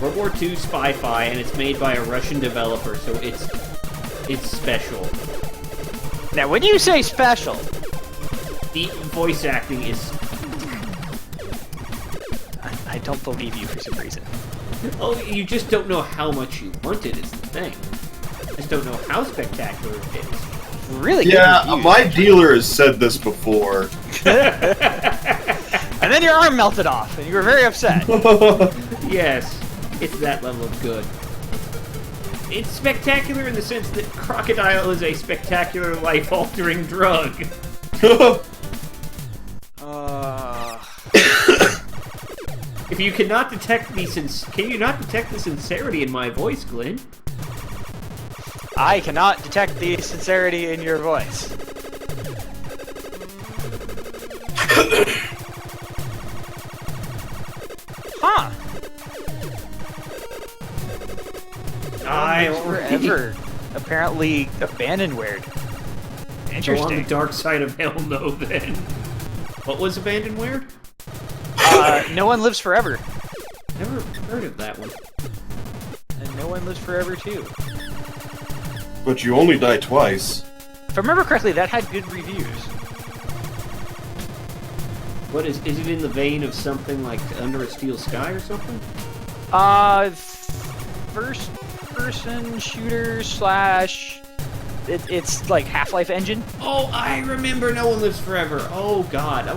World War II spy-fi, and it's made by a Russian developer, so it's special. Now, when you say special, The voice acting is... I don't believe you for some reason. Oh, you just don't know how much you want it is the thing. You just don't know how spectacular it is. Really good yeah, reviews. my dealer has said this before. And then your arm melted off, and you were very upset. Yes, it's that level of good. It's spectacular in the sense that crocodile is a spectacular life-altering drug. If you cannot detect can you not detect the sincerity in my voice, Glenn? I cannot detect the sincerity in your voice. Huh. I forever. Apparently abandonware. Go on Interesting. the dark side of hell, no then. What was abandonware? No One Lives Forever. Never heard of that one. And No One Lives Forever too. But you only die twice. If I remember correctly, that had good reviews. What is it in the vein of something like Under a Steel Sky or something? First person shooter slash it's like Half-Life engine. Oh, I remember No One Lives Forever. Oh god, that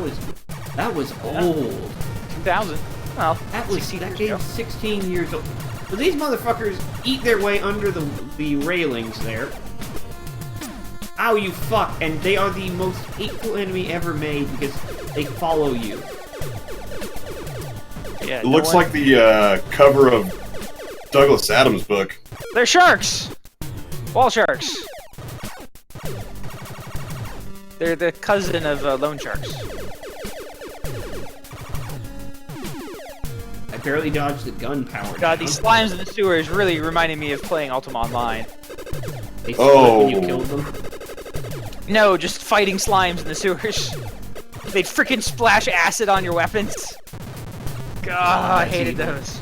was old. 2000. Well, That was 16 that years game's ago. 16 years old. So these motherfuckers eat their way under the railings there. Ow, you fuck! And they are the most hateful enemy ever made because they follow you. Yeah, It looks like the cover of Douglas Adams' book. They're sharks! Wall sharks. They're the cousin of loan sharks. I barely dodged the gunpowder. God, these slimes in the sewers really reminded me of playing Ultima Online. They split when you killed them. No, just fighting slimes in the sewers. They'd freaking splash acid on your weapons. God, I hated those.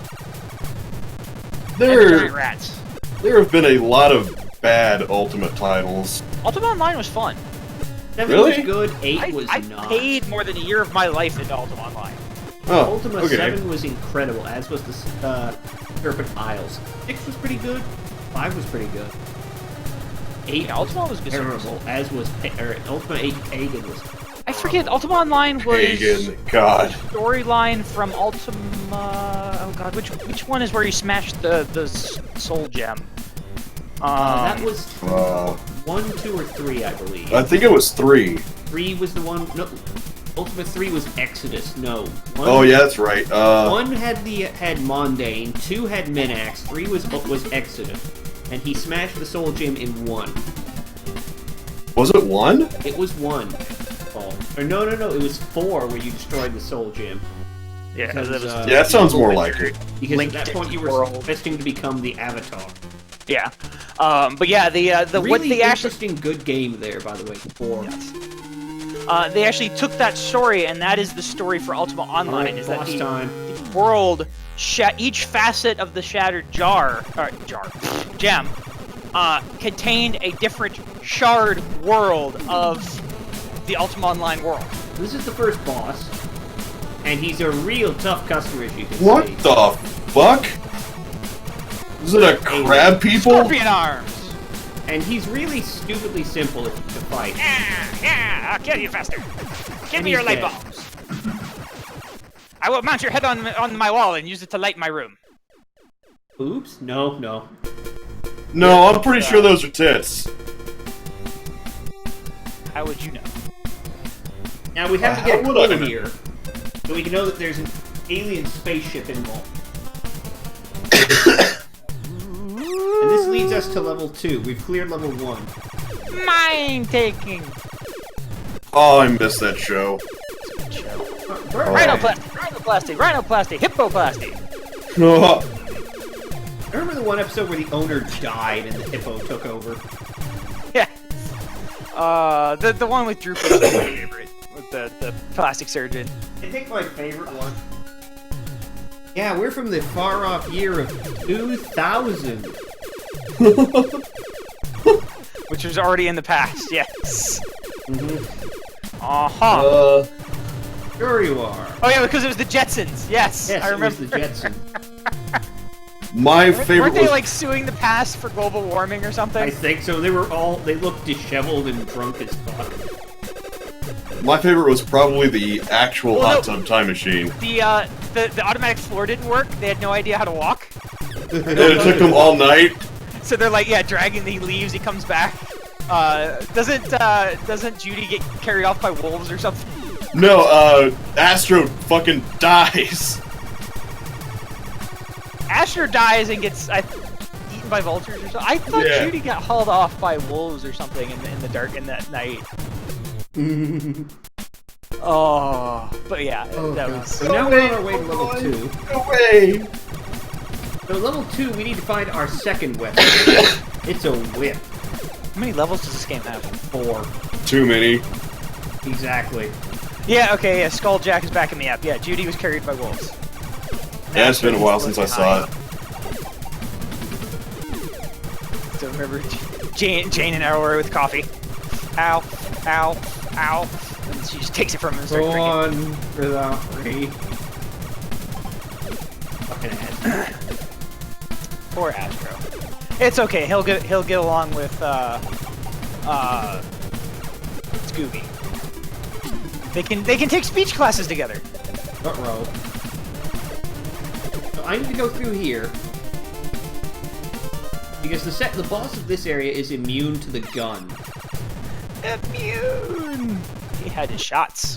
And the giant rats. There have been a lot of bad Ultimate titles. Ultima Online was fun. 7 Really? was good, 8 was I not. paid more than a year of my life into Ultima Online. Oh, Ultima okay. 7 was incredible, as was the Serpent Isles. 6 was pretty good, 5 was pretty good. 8 Yeah, Ultima was good. terrible, as was Ultima 8 Pagan was. I forget, Ultima Online was Pagan, God. storyline from Ultima. Oh God, which one is where you smash the soul gem? That was Uh, 1, 2, or 3, I believe. I think it was 3. 3 was the one. No, Ultima 3 was Exodus. No. 1, Oh yeah, that's right. 1 had Mondane, 2 had Minax, 3 was Exodus, and he smashed the soul gem in 1. Was it 1? It was 1. Oh. Or no, it was 4 where you destroyed the soul gem. Yeah, Because, Yeah, that sounds more like it. Because Linked at that point you were world. expecting to become the Avatar. yeah. But yeah, the Really what they actually interesting, good game there, by the way. 4. they actually took that story, and that is the story for Ultima Online. Alright, Is that boss the time. world, each facet of the shattered gem, contained a different shard world of the Ultima Online world. This is the first boss, and he's a real tough customer, as you can What see. the fuck? Is it a crab people? Scorpion arms! And he's really stupidly simple to fight. Yeah, I'll kill you faster. Give And me your he's light dead. bulbs. I will mount your head on my wall and use it to light my room. Oops? No. No, I'm pretty sure those are tits. How would you know? Now we have to get a How would I clue know? here, so we can know that there's an alien spaceship involved. And this leads us to level 2. We've cleared level 1. Mind taking. Oh, I missed that show. Rhinoplasty, hippoplasty. Remember the one episode where the owner died and the hippo took over? Yeah. The one with Droop was my favorite. With the plastic surgeon. I think my favorite one. Yeah, we're from the far-off year of 2000. Which was already in the past, yes. Mm-hmm. Uh-huh. Sure you are. Oh yeah, because it was the Jetsons. Yes, Yes, I remember. it was the Jetsons. My favorite Weren't they was... like suing the past for global warming or something? I think so. They looked disheveled and drunk as fuck. My favorite was probably the actual Well, hot no. tub time machine. The automatic floor didn't work. They had no idea how to walk. And it took them all night. So they're like, yeah, dragging the leaves. He comes back. Doesn't Judy get carried off by wolves or something? No, Astro fucking dies. Asher dies and gets eaten by vultures or something. I thought Yeah. Judy got hauled off by wolves or something in the dark in that night. Oh, but yeah, that was. So now we're on our way to level 2. No way. So level 2, we need to find our second weapon. It's a whip. How many levels does this game have? 4. Too many. Exactly. Yeah, okay, yeah, Skulljack is backing me up. Yeah, Judy was carried by wolves. Yeah, it's been a while since I saw it. So remember Jane and Arrow with coffee. Ow, ow, ow. And she just takes it from him and starts Go drinking. on without me. Fucking ass. Poor Astro. It's okay, he'll get along with Scooby. They can take speech classes together. Front row. So I need to go through here. Because the boss of this area is immune to the gun. Immune! He had his shots.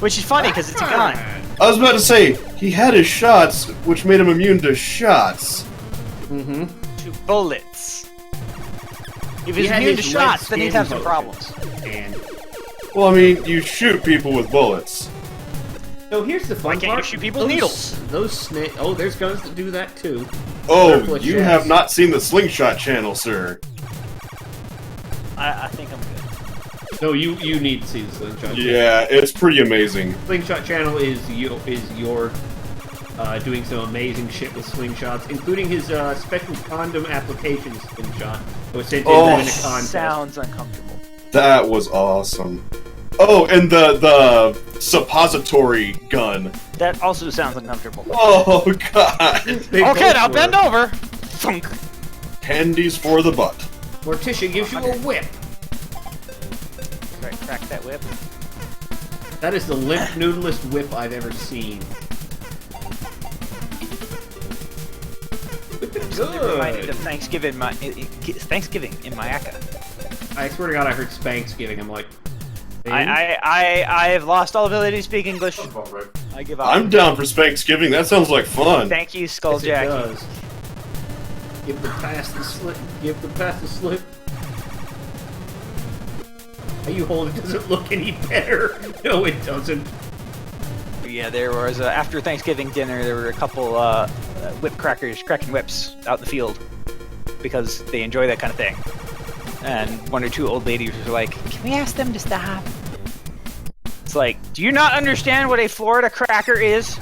Which is funny, because it's a gun. I was about to say, he had his shots, which made him immune to shots. Mm-hmm. To bullets. If he's immune to shots, then he'd have some problems. And Well, I mean, you shoot people with bullets. so here's the fun Why can't you part. shoot people with needles? Those snake. Oh, there's guns that do that too. Oh, Purplish you chest. have not seen the Slingshot channel, sir. I think I'm good. No, you need to see the Slingshot. Yeah, it's pretty amazing. Slingshot channel is your doing some amazing shit with slingshots, including his special condom application slingshot that was sent in Oh, in a contest. Sounds uncomfortable. That was awesome. Oh, and the suppository gun. That also sounds uncomfortable. Oh, God. They Okay, both now were. bend over. Thunk. Candies for the butt. Morticia gives you a whip. Right, crack that whip. That is the limp noodlest whip I've ever seen. Something reminded of Thanksgiving in my Aka. I swear to God, I heard Spanksgiving. I'm like, I have lost all ability to speak English. Sounds about right. I give up. I'm down for Spanksgiving. That sounds like fun. Thank you, yes, it Skulljack. does. Give the pass the slip. Give the pass the slip. How you hold it doesn't look any better. No, it doesn't. Yeah, there was after Thanksgiving dinner. There were a couple whip crackers cracking whips out in the field because they enjoy that kind of thing. And one or two old ladies were like, "Can we ask them to stop?" It's like, do you not understand what a Florida cracker is?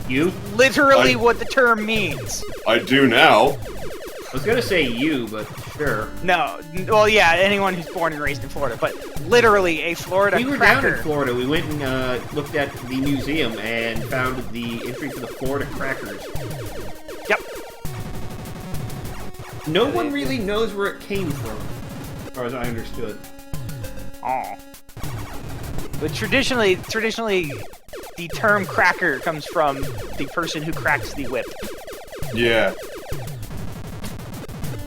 You? Literally, I- what the term means. I do now. I was gonna say you, but sure. No, well, yeah, anyone who's born and raised in Florida, but literally a Florida We were down cracker. in Florida. We went and looked at the museum and found the entry for the Florida crackers. Yep. No one really knows where it came from, as far as I understood. Oh. But traditionally, the term cracker comes from the person who cracks the whip. Yeah.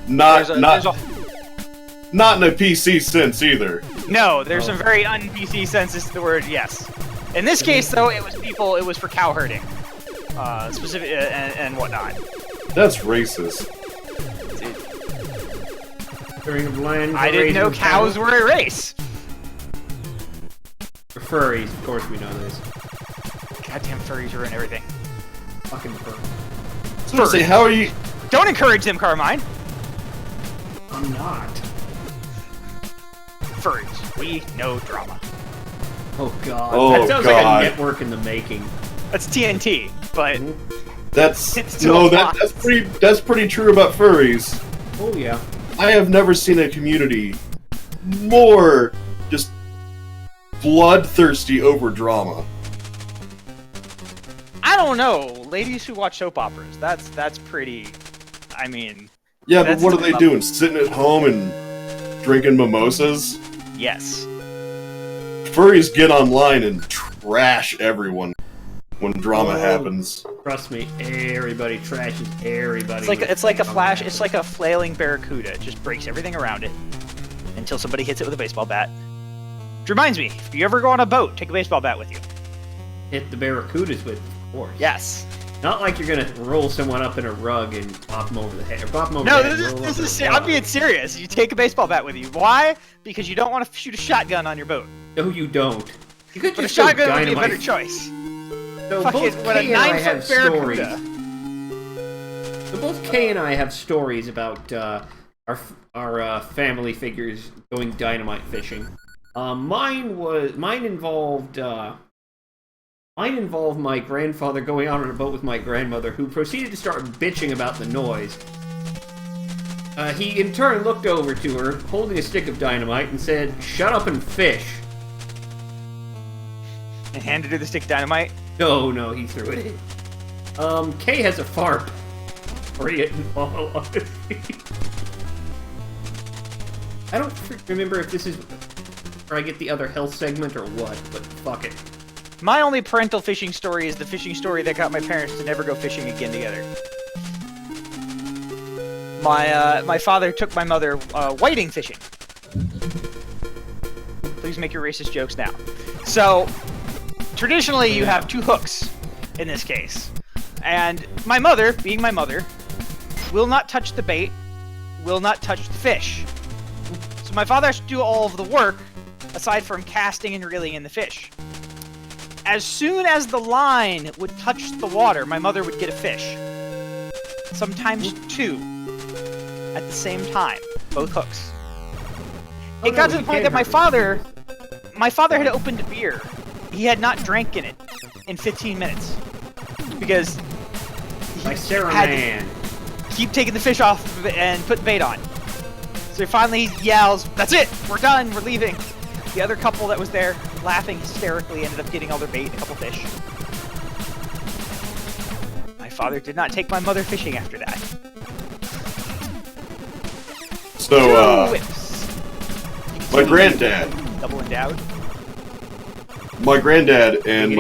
Not in a PC sense either. No, there's Oh. some very un-PC senses to the word yes. In this case, though, it was for cow herding, specific and whatnot. That's racist. During the land, I didn't know cows were a race. furries. Of course, we know this. Goddamn furries ruin everything. Fucking furry. So say, how are you? Don't encourage them, Carmine. I'm not. Furries, we know drama. Oh God. Oh, That sounds God. like a network in the making. That's TNT, but That's It's still no, a that, box. that's pretty true about furries. Oh yeah. I have never seen a community more just bloodthirsty over drama. I don't know. Ladies who watch soap operas, that's pretty. I mean, Yeah, but That's what are the they level. doing? Sitting at home and drinking mimosas? yes. Furries get online and trash everyone when drama Oh. happens. Trust me, everybody trashes everybody. It's like a flash. It's like a flailing barracuda. It just breaks everything around it until somebody hits it with a baseball bat. Which reminds me, if you ever go on a boat, take a baseball bat with you. hit the barracudas with, of course. Yes. Not like you're gonna roll someone up in a rug and pop them over the head. Or pop them over No, the head. this is. I'm being serious. You take a baseball bat with you. Why? Because you don't want to shoot a shotgun on your boat. No, you don't. You could But a just go shotgun would be a better dynamite. choice. So Fucking both what a Kay and I have 9-foot stories. barracuda. So both Kay and I have stories about our family figures going dynamite fishing. Mine involved my grandfather going out on a boat with my grandmother, who proceeded to start bitching about the noise. He in turn looked over to her, holding a stick of dynamite, and said, "Shut up and fish." And handed her the stick of dynamite. No, he threw it. Kay has a far story in all honesty. I don't remember if this is where I get the other health segment or what, but fuck it. My only parental fishing story is the fishing story that got my parents to never go fishing again together. my father took my mother whiting fishing. Please make your racist jokes now. So, traditionally, you have 2 hooks in this case. And my mother, being my mother, will not touch the bait, will not touch the fish. So my father has to do all of the work, aside from casting and reeling in the fish. As soon as the line would touch the water, my mother would get a fish. Sometimes 2 at the same time, both hooks. It got to the point that my father had opened a beer. He had not drank in it in 15 minutes because Like Sarah had Man. to keep taking the fish off and put bait on. So finally he yells, "That's it! We're done! We're leaving!" The other couple that was there, laughing hysterically, ended up getting all their bait and a couple fish. My father did not take my mother fishing after that. So, Two whips. my granddad, Double endowed. and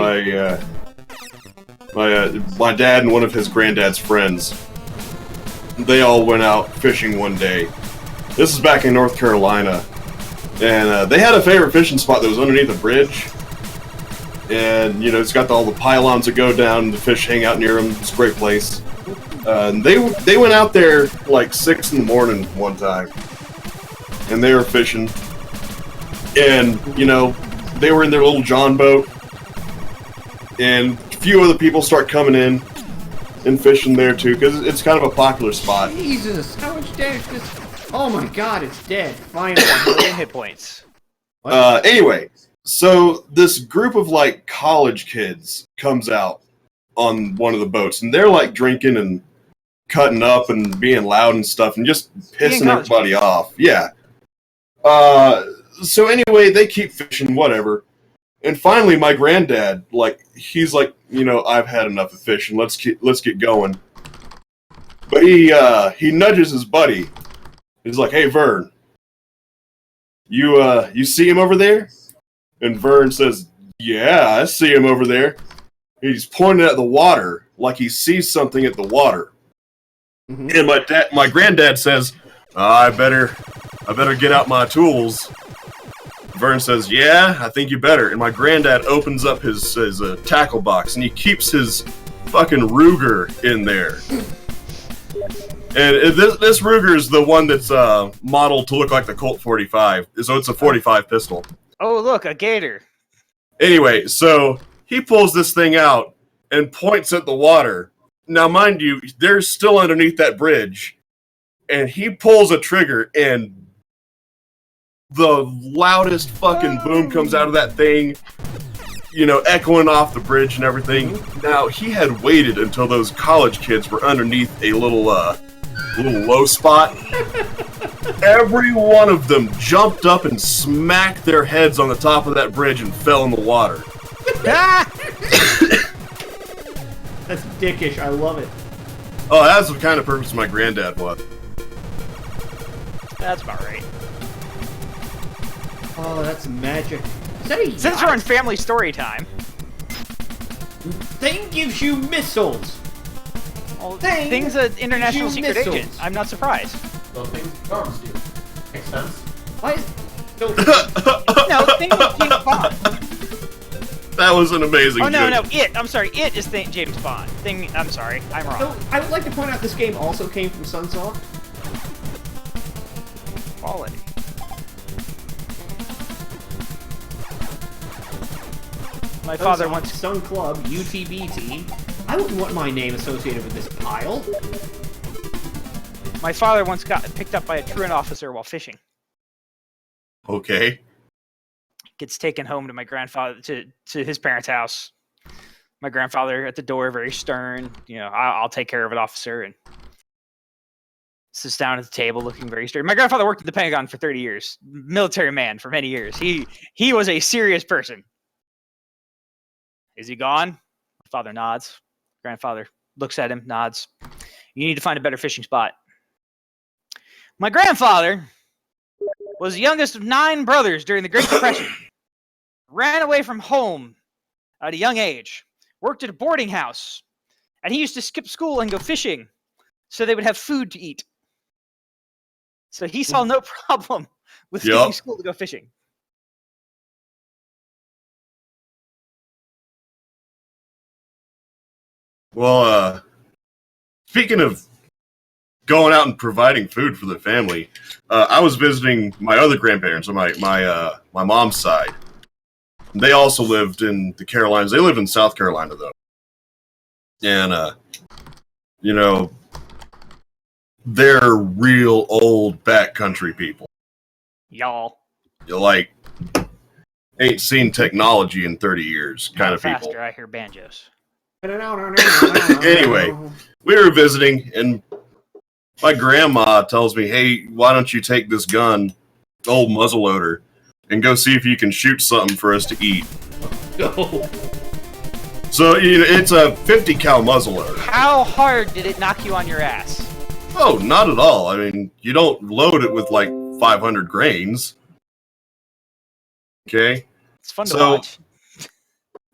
my dad and one of his granddad's friends, they all went out fishing one day. This is back in North Carolina, and they had a favorite fishing spot that was underneath a bridge. And you know, it's got all the pylons that go down, and the fish hang out near them. It's a great place. They went out there like 6 in the morning one time, and they were fishing. And you know, they were in their little John boat, and a few other people start coming in and fishing there too, because it's kind of a popular spot. Jesus, how much damage this? Oh my God, it's dead. Finally. 1 million hit points. Anyway, so this group of like college kids comes out on one of the boats, and they're like drinking and cutting up and being loud and stuff, and just pissing everybody off. Yeah. So anyway, they keep fishing, whatever. And finally, my granddad, like, he's like, you know, I've had enough of fishing. Let's get going. But he nudges his buddy. He's like, "Hey, Vern, you see him over there?" And Vern says, "Yeah, I see him over there." He's pointing at the water like he sees something at the water. Mm-hmm. And my granddad says, I better get out my tools." Vern says, "Yeah, I think you better." And my granddad opens up his tackle box, and he keeps his fucking Ruger in there. And this Ruger is the one that's modeled to look like the Colt 45. So it's a 45 pistol. Oh, look, a gator. Anyway, so he pulls this thing out and points at the water. Now, mind you, they're still underneath that bridge. And he pulls a trigger, and the loudest fucking boom comes out of that thing, you know, echoing off the bridge and everything. Now, he had waited until those college kids were underneath a little low spot. Every one of them jumped up and smacked their heads on the top of that bridge and fell in the water. That's dickish. I love it. Oh, that's the kind of purpose my granddad was. That's about right. Oh, that's magic. Is that a Since we're on family story time, thing gives you missiles. well, Thing Thing's an international gives you secret missiles. agent. I'm not surprised. Those things arms do. Makes sense. Why is no? No, Thing was James Bond. That was an amazing Oh, no, joke. no, It. I'm sorry, It is James Bond. Thing, I'm sorry, I'm wrong. So, I would like to point out this game also came from Sunsoft. Quality. My father Sunsoft, once... Sun Club, UTBT. I wouldn't want my name associated with this pile. My father once got picked up by a truant officer while fishing. Okay. Gets taken home to my grandfather, to his parents' house. My grandfather at the door, very stern. You know, I'll take care of it, officer. And sits down at the table, looking very stern. My grandfather worked at the Pentagon for 30 years, military man for many years. He was a serious person. Is he gone? My father nods. Grandfather looks at him, nods. You need to find a better fishing spot. My grandfather was the youngest of 9 brothers during the Great Depression. Ran away from home at a young age. Worked at a boarding house. And he used to skip school and go fishing so they would have food to eat. So he saw no problem with Yup. skipping school to go fishing. Well, speaking of going out and providing food for the family, I was visiting my other grandparents on my mom's side. They also lived in the Carolinas. They live in South Carolina, though. And, you know, they're real old backcountry people. Y'all. You like, ain't seen technology in 30 years kind of Faster, people. I hear banjos. Anyway, we were visiting, and my grandma tells me, hey, why don't you take this gun, old muzzleloader, and go see if you can shoot something for us to eat. No. So, it's a 50 cal muzzleloader. How hard did it knock you on your ass? Oh, not at all. I mean, you don't load it with like 500 grains. Okay? It's fun to watch.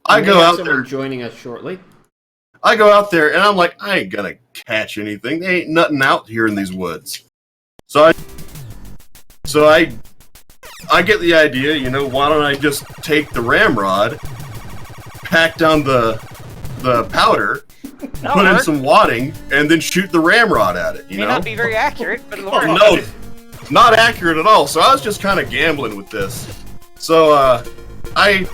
I go out there. Joining us shortly. I go out there and I'm like, I ain't gonna catch anything. There ain't nothing out here in these woods. So I get the idea, why don't I just take the ramrod, pack down the powder, put in some wadding, and then shoot the ramrod at it, May not be very accurate, but it'll work. No, not accurate at all. So I was just kind of gambling with this. So I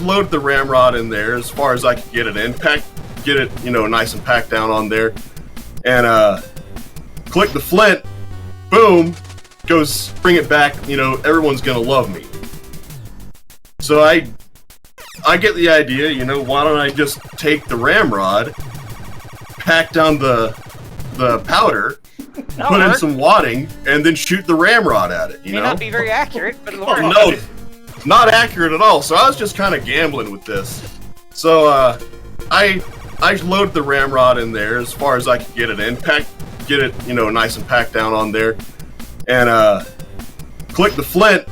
loaded the ramrod in there as far as I could get it in, get it, nice and packed down on there, and click the flint, boom, goes, bring it back, everyone's gonna love me. So I get the idea, why don't I just take the ramrod, pack down the powder, put in some wadding, and then shoot the ramrod at it, May not be very accurate, but it'll work. No, not accurate at all. So I was just kind of gambling with this. So I loaded the ramrod in there as far as I could get it in, get it, nice and packed down on there, and click the flint,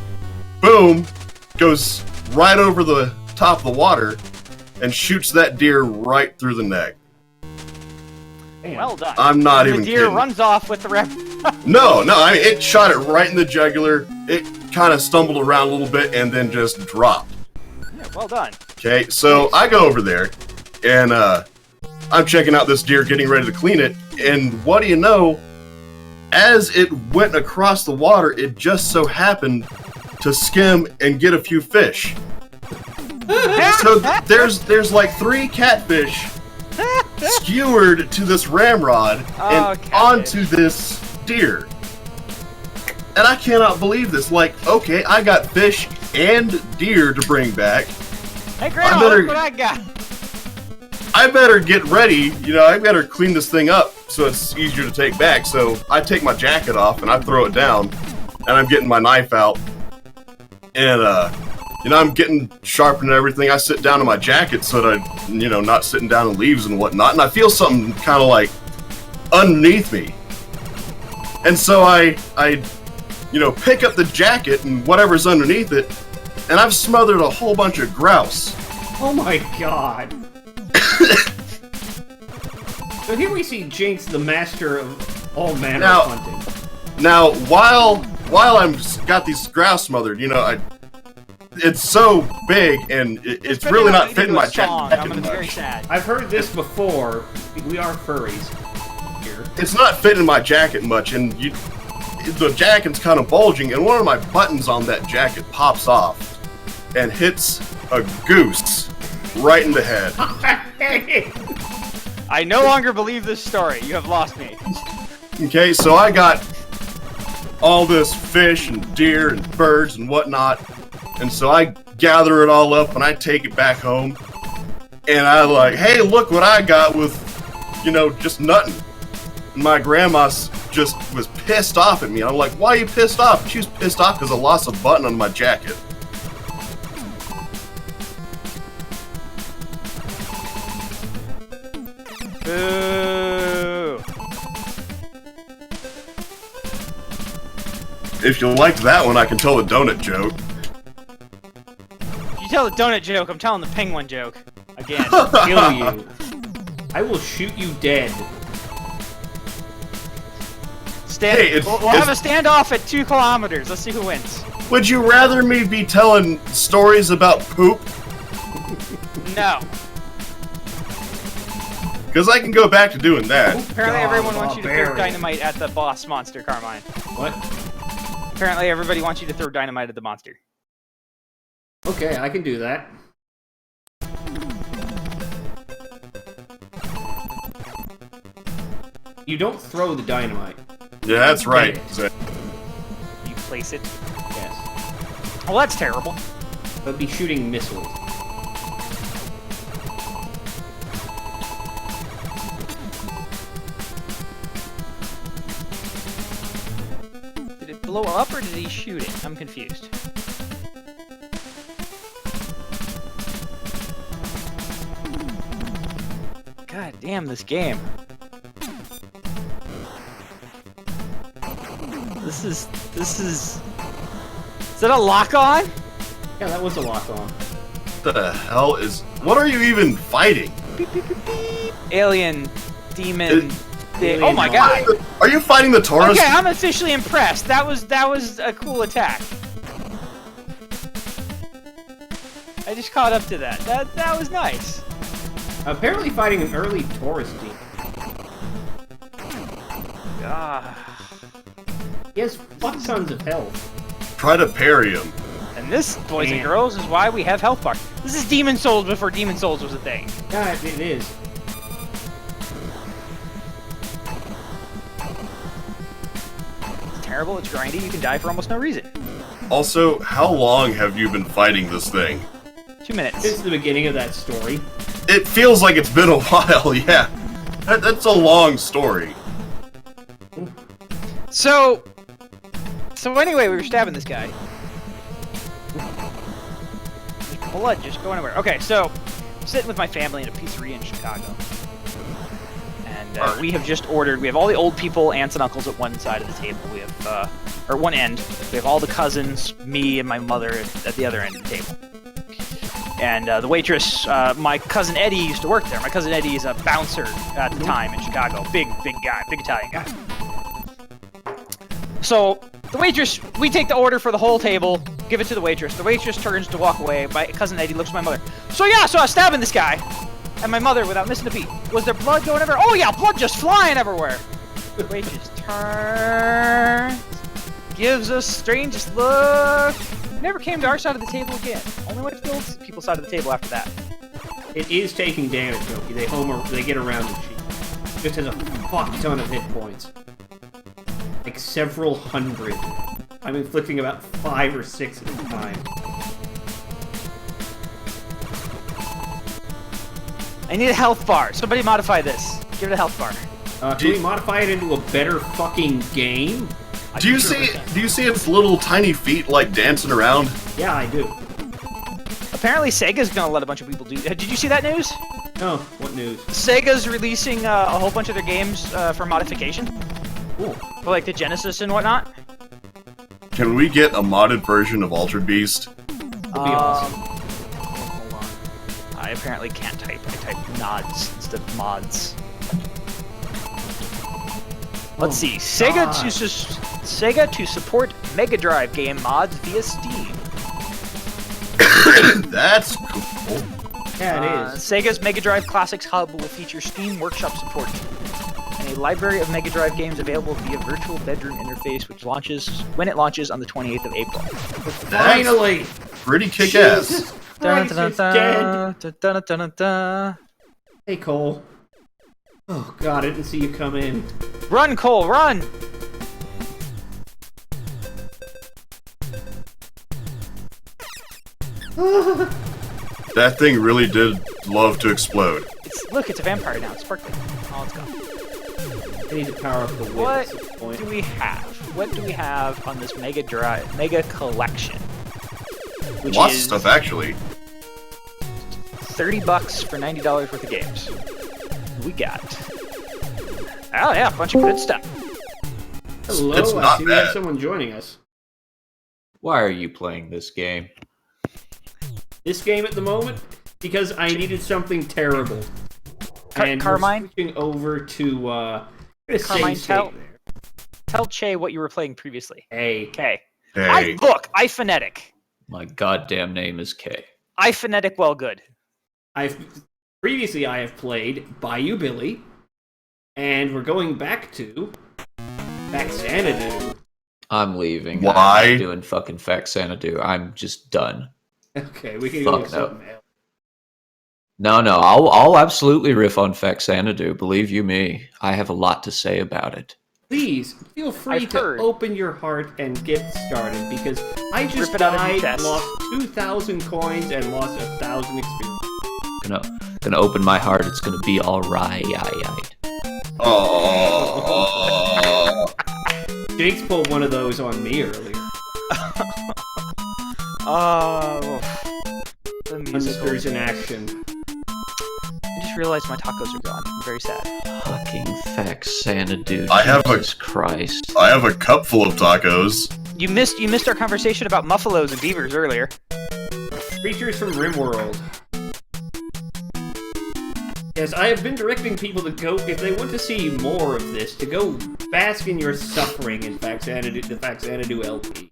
boom, goes right over the top of the water and shoots that deer right through the neck. Well done. I'm not even kidding. The deer runs off with the No, I mean, it shot it right in the jugular. It kind of stumbled around a little bit and then just dropped. Yeah, well done. Okay, so I go over there and I'm checking out this deer, getting ready to clean it, and what do you know? As it went across the water, it just so happened to skim and get a few fish. So there's like 3 catfish skewered to this ramrod and onto this deer. And I cannot believe this. Like, okay, I got fish and deer to bring back. Hey, Grandma, look what I got. I better get ready. I better clean this thing up so it's easier to take back. So I take my jacket off and I throw it down, and I'm getting my knife out. And, I'm getting sharpened and everything. I sit down in my jacket so that I'm, not sitting down in leaves and whatnot. And I feel something kind of like underneath me. And so I pick up the jacket and whatever's underneath it, and I've smothered a whole bunch of grouse. Oh my god. So here we see Jinx, the master of all manner of hunting. Now, while I'm got these grouse smothered, it's so big and it's really not fitting my jacket. I'm gonna be very sad. I've heard this before. We are furries here. It's not fitting my jacket much, and the jacket's kind of bulging, and one of my buttons on that jacket pops off and hits a goose right in the head. I no longer believe this story. You have lost me. Okay, so I got all this fish and deer and birds and whatnot, and so I gather it all up and I take it back home, and I like, hey, look what I got with, just nothing. And my grandma just was pissed off at me. I'm like, why are you pissed off? She was pissed off because I lost a button on my jacket. Boo! If you liked that one, I can tell the donut joke. If you tell the donut joke, I'm telling the penguin joke. Again. Kill you. I will shoot you dead. Hey, we'll have a standoff at 2 kilometers. Let's see who wins. Would you rather me be telling stories about poop? No. Because I can go back to doing that. Apparently God, everyone wants you to throw barbarian. dynamite at the boss monster, Carmine. What? Apparently everybody wants you to throw dynamite at the monster. Okay, I can do that. You don't throw the dynamite. Yeah, that's right. You place it. Yes. Well, that's terrible. But be shooting missiles. Did it blow up or did he shoot it? I'm confused. God damn this game. This is... Is that a lock-on? Yeah, that was a lock-on. What the hell is... What are you even fighting? Alien, demon... Alien oh my god! Are you fighting the Taurus? Okay, I'm officially impressed. That was a cool attack. I just caught up to that. That was nice. Apparently fighting an early Taurus team. Ah. He has fuck tons of health. Try to parry him. And this, boys and Damn. girls, is why we have health bars. This is Demon Souls before Demon Souls was a thing. Yeah, it is. It's terrible, it's grindy, you can die for almost no reason. Also, how long have you been fighting this thing? 2 minutes. Since the beginning of that story. It feels like it's been a while, yeah. That's a long story. So anyway, we were stabbing this guy. Blood just going everywhere. Okay, so I'm sitting with my family in a pizzeria in Chicago, and we have just ordered. We have all the old people, aunts and uncles at one side of the table. We have, or one end. We have all the cousins, me and my mother at the other end of the table. And the waitress, my cousin Eddie used to work there. My cousin Eddie is a bouncer at the time in Chicago. Big guy, big Italian guy. So, the waitress, we take the order for the whole table, give it to the waitress. The waitress turns to walk away. My cousin Eddie looks at my mother. So I was stabbing this guy. And my mother, without missing a beat, was there blood going everywhere? Oh yeah, blood just flying everywhere. The waitress turns, gives us strangest look. Never came to our side of the table again. Only went to the old people's side of the table after that. It is taking damage, Milky. They get around the cheek. Just has a fuck ton of hit points. Like several hundred. I'm inflicting about 5 or 6 at a time. I need a health bar. Somebody modify this. Give it a health bar. Can we modify it into a better fucking game? Do you see its little tiny feet like dancing around? Yeah, I do. Apparently Sega's gonna let a bunch of people do... Did you see that news? Oh, what news? Sega's releasing a whole bunch of their games for modification. Cool. For like the Genesis and whatnot. Can we get a modded version of Altered Beast? That'd be awesome. Hold on. I apparently can't type. I type nods instead of mods. Let's see. Sega to support Mega Drive game mods via Steam. That's cool. Yeah, it is. Sega's Mega Drive Classics Hub will feature Steam Workshop support and a library of Mega Drive games available via virtual bedroom interface, which launches when it launches on the 28th of April. Finally! Pretty kick-ass. Jesus Christ, it's dead. Hey, Cole. Oh god, I didn't see you come in. Run, Cole, run! That thing really did love to explode. Look, it's a vampire now. It's sparkling. Oh, it's gone. I need to power up the whip What at this point. do we have? What do we have on this Mega Drive, Mega Collection? Which Lots of is stuff, actually. $30 for $90 worth of games. We got. Oh yeah, a bunch of good stuff. Hello, It's I not see we have bad. someone joining us. Why are you playing this game? This game at the moment, because I needed something terrible. And Carmine? we're switching over to, Carmine, save state there. tell Che what you were playing previously. Hey. Okay. Hey. I phonetic. My goddamn name is K. I phonetic well good. Previously I have played Bayou Billy, and we're going back to Xanadu. I'm leaving. Why? I'm not doing fucking Xanadu. I'm just done. Okay, we can go with something else. No, I'll absolutely riff on Xanadu. Believe you me, I have a lot to say about it. Please, feel free I've to heard. open your heart and get started, because I just Rip it out of your died, chest. lost 2,000 coins, and lost 1,000 experience. Gonna open my heart. It's gonna be all right. Oh. Jake's pulled one of those on me earlier. Oh, the music. Monsters in action. I just realized my tacos are gone. I'm very sad. Fucking Xanadu. I have Jesus Christ. I have a cup full of tacos. You missed our conversation about muffalos and beavers earlier. Creatures from Rimworld. Yes, I have been directing people to go, if they want to see more of this, to go bask in your suffering in the Xanadu LP.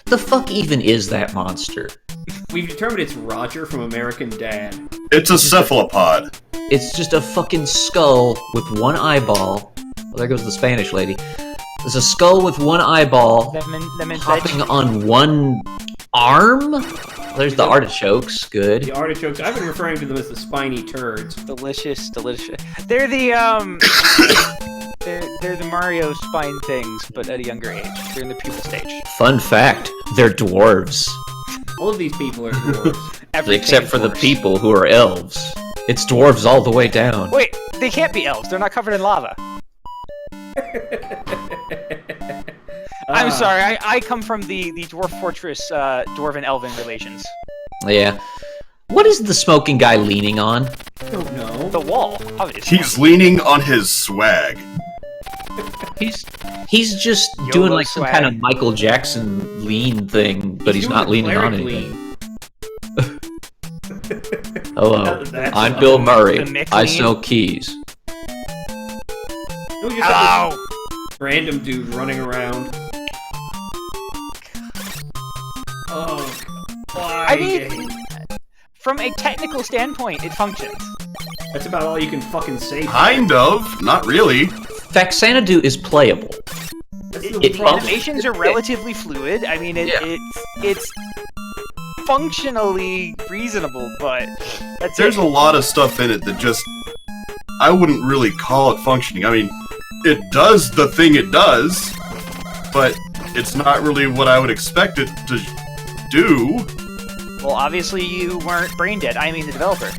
The fuck even is that monster? We've determined it's Roger from American Dad. It's a cephalopod. It's just a fucking skull with one eyeball. Well, there goes the Spanish lady. There's a skull with one eyeball Lemon hopping veg. on one arm? There's the artichokes. Good. The artichokes, I've been referring to them as the spiny turds. Delicious. They're the they're the Mario spine things, but at a younger age. They're in the pupil stage. Fun fact, they're dwarves. All of these people are dwarves. Except for the people who are elves. It's dwarves all the way down. Wait, they can't be elves. They're not covered in lava. I'm sorry. I come from the Dwarf Fortress Dwarven Elven relations. Yeah. What is the smoking guy leaning on? I don't know. The wall, obviously. He's leaning on his swag. He's just YOLO doing like some swag. kind of Michael Jackson lean thing, but he's doing not the leaning on cleric anything. lean. Hello, That's I'm Bill Murray. The Mick I lean? sell keys. No, just have Hello. this random dude running around. Oh, why? I mean, from a technical standpoint, it functions. That's about all you can fucking say. Kind of. Not really. Xanadu is playable. That's the it- problem. Animations are relatively fluid. I mean, it's functionally reasonable, but that's There's it. a lot of stuff in it that just... I wouldn't really call it functioning. I mean, it does the thing it does, but it's not really what I would expect it to do. Well, obviously you weren't brain dead. I mean, the developer.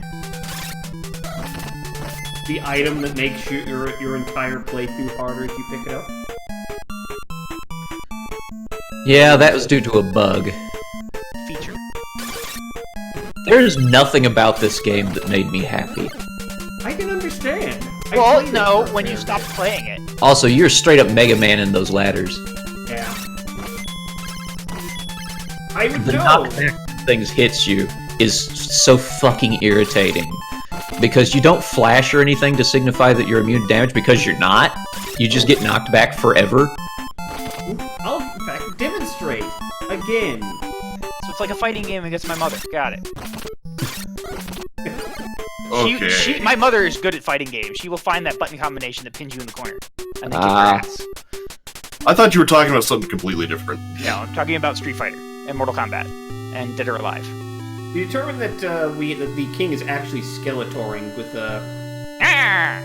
The item that makes your entire playthrough harder if you pick it up. Yeah, that was due to a bug. Feature. There's nothing about this game that made me happy. I can understand. I Well, played it no, for a when you fair stop bit. playing it. Also, you're straight up Mega Man in those ladders. Yeah. I would The know. knockback things hits you is so fucking irritating. Because you don't flash or anything to signify that you're immune to damage, because you're not. You just get knocked back forever. I'll in fact demonstrate again. So it's like a fighting game against my mother. Got it. Okay. My mother is good at fighting games. She will find that button combination that pins you in the corner, and then kick your Ah. ass. I thought you were talking about something completely different. No, I'm talking about Street Fighter and Mortal Kombat and Dead or Alive. We determined that that the king is actually Skeletoring with Ah!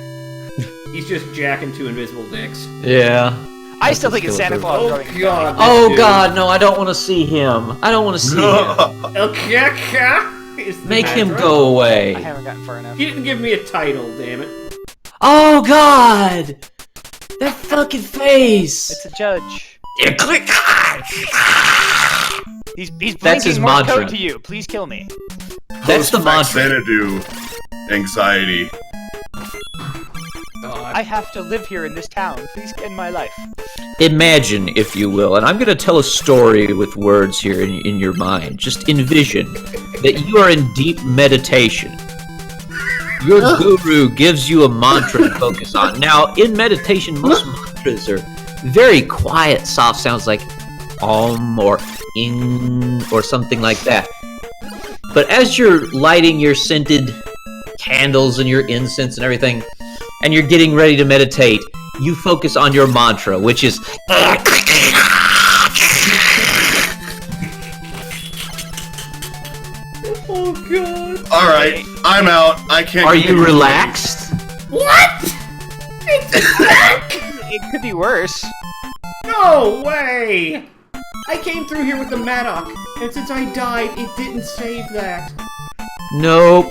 he's just jacking two invisible dicks. Yeah. I still think it's Santa Claus. Oh running god. Oh Dude. god, no, I don't want to see him. I don't want to see him. El Kaka is the Make him address. go I away. haven't gotten far enough. He didn't give me a title, damn it. Oh god! That fucking face! It's a judge. Yeah, click. He's That's his blinking Morse mantra. code to you. Please kill me. That's the mantra. Xanadu anxiety. God. I have to live here in this town. Please end my life. Imagine, if you will, and I'm going to tell a story with words here in your mind. Just envision that you are in deep meditation. Your guru gives you a mantra to focus on. Now, in meditation, most mantras are very quiet, soft sounds like or ing or something like that. But as you're lighting your scented candles and your incense and everything, and you're getting ready to meditate, you focus on your mantra, which is Oh god. Alright, I'm out. I can't. Are continue you this. relaxed? What? It could be worse. No way! I came through here with the Madoc, and since I died, it didn't save that. Nope.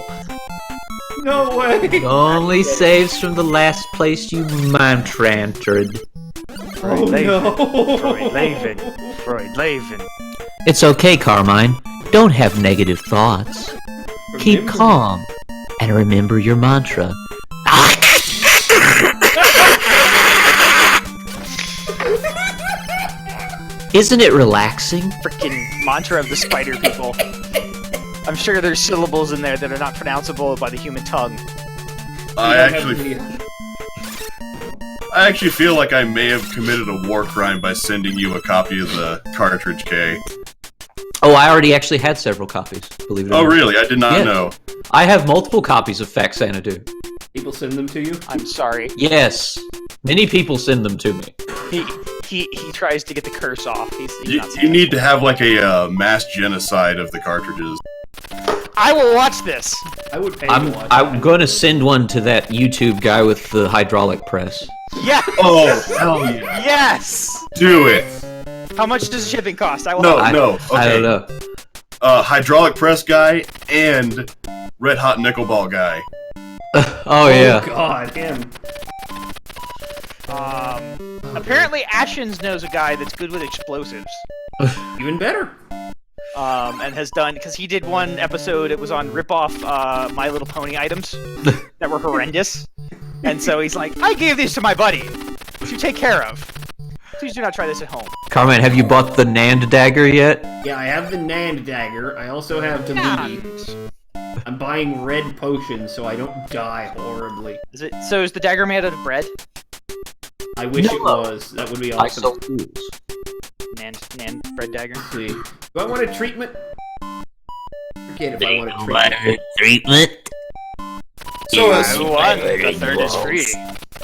No way! It only saves from the last place you mantra entered. Oh no! Freud Laven. It's okay, Carmine. Don't have negative thoughts. Keep Remember- calm and remember your mantra. Isn't it relaxing? Freaking mantra of the spider people. I'm sure there's syllables in there that are not pronounceable by the human tongue. I We don't actually, have I actually feel like I may have committed a war crime by sending you a copy of the cartridge K. Oh, I already actually had several copies, believe it or Oh, not. really? I did not Yeah. know. I have multiple copies of Fact Xanadu. people send them to you. I'm sorry. Yes. Many people send them to me. He tries to get the curse off. He's You, not you successful. need to have like a mass genocide of the cartridges. I will watch this. I would pay I'm to watch I'm that. going to send one to that YouTube guy with the hydraulic press. Yeah. Oh, hell yeah. Yes. Do it. How much does shipping cost? I will. No, I- no. Okay. I don't know. Hydraulic press guy and red hot nickel ball guy. Oh yeah. God, him. Apparently, Ashens knows a guy that's good with explosives. Even better. And has done because he did one episode. It was on rip-off My Little Pony items that were horrendous, and so he's like, "I gave these to my buddy to take care of. Please do not try this at home." Carmine, have you bought the Nand dagger yet? Yeah, I have the Nand dagger. I also have Tamidi. I'm buying red potions so I don't die horribly. Is it so? Is the dagger made out of bread? I wish No. it was. That would be I awesome. sell tools. Nan bread dagger. Let's see. Do I want a treatment? Forget if I want a treatment. Treatment. So, The third is free.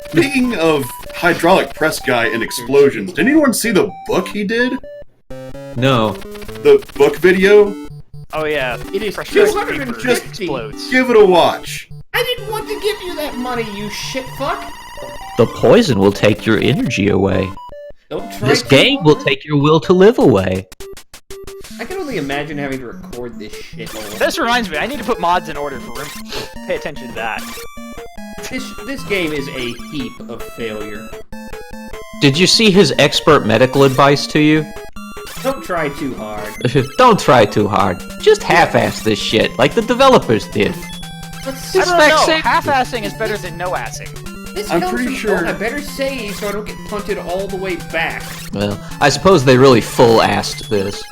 speaking of hydraulic press guy and explosions, did anyone see the book he did? No. The book video? Oh yeah. It is Pressurized 250. paper explodes. Give it a watch. I didn't want to give you that money, you shit fuck. The poison will take your energy away. Don't try This too game will hard. take your will to live away. I can only imagine having to record this shit. This reminds me, I need to put mods in order for room. Pay attention to that. This game is a heap of failure. Did you see his expert medical advice to you? Don't try too hard. Don't try too hard. Just half-ass this shit, like the developers did. Let's I It's don't know. vexing. Half-assing is better than no-assing. This I'm comes pretty from- sure- Oh, I better save so I don't get punted all the way back. Well, I suppose they really full-assed this.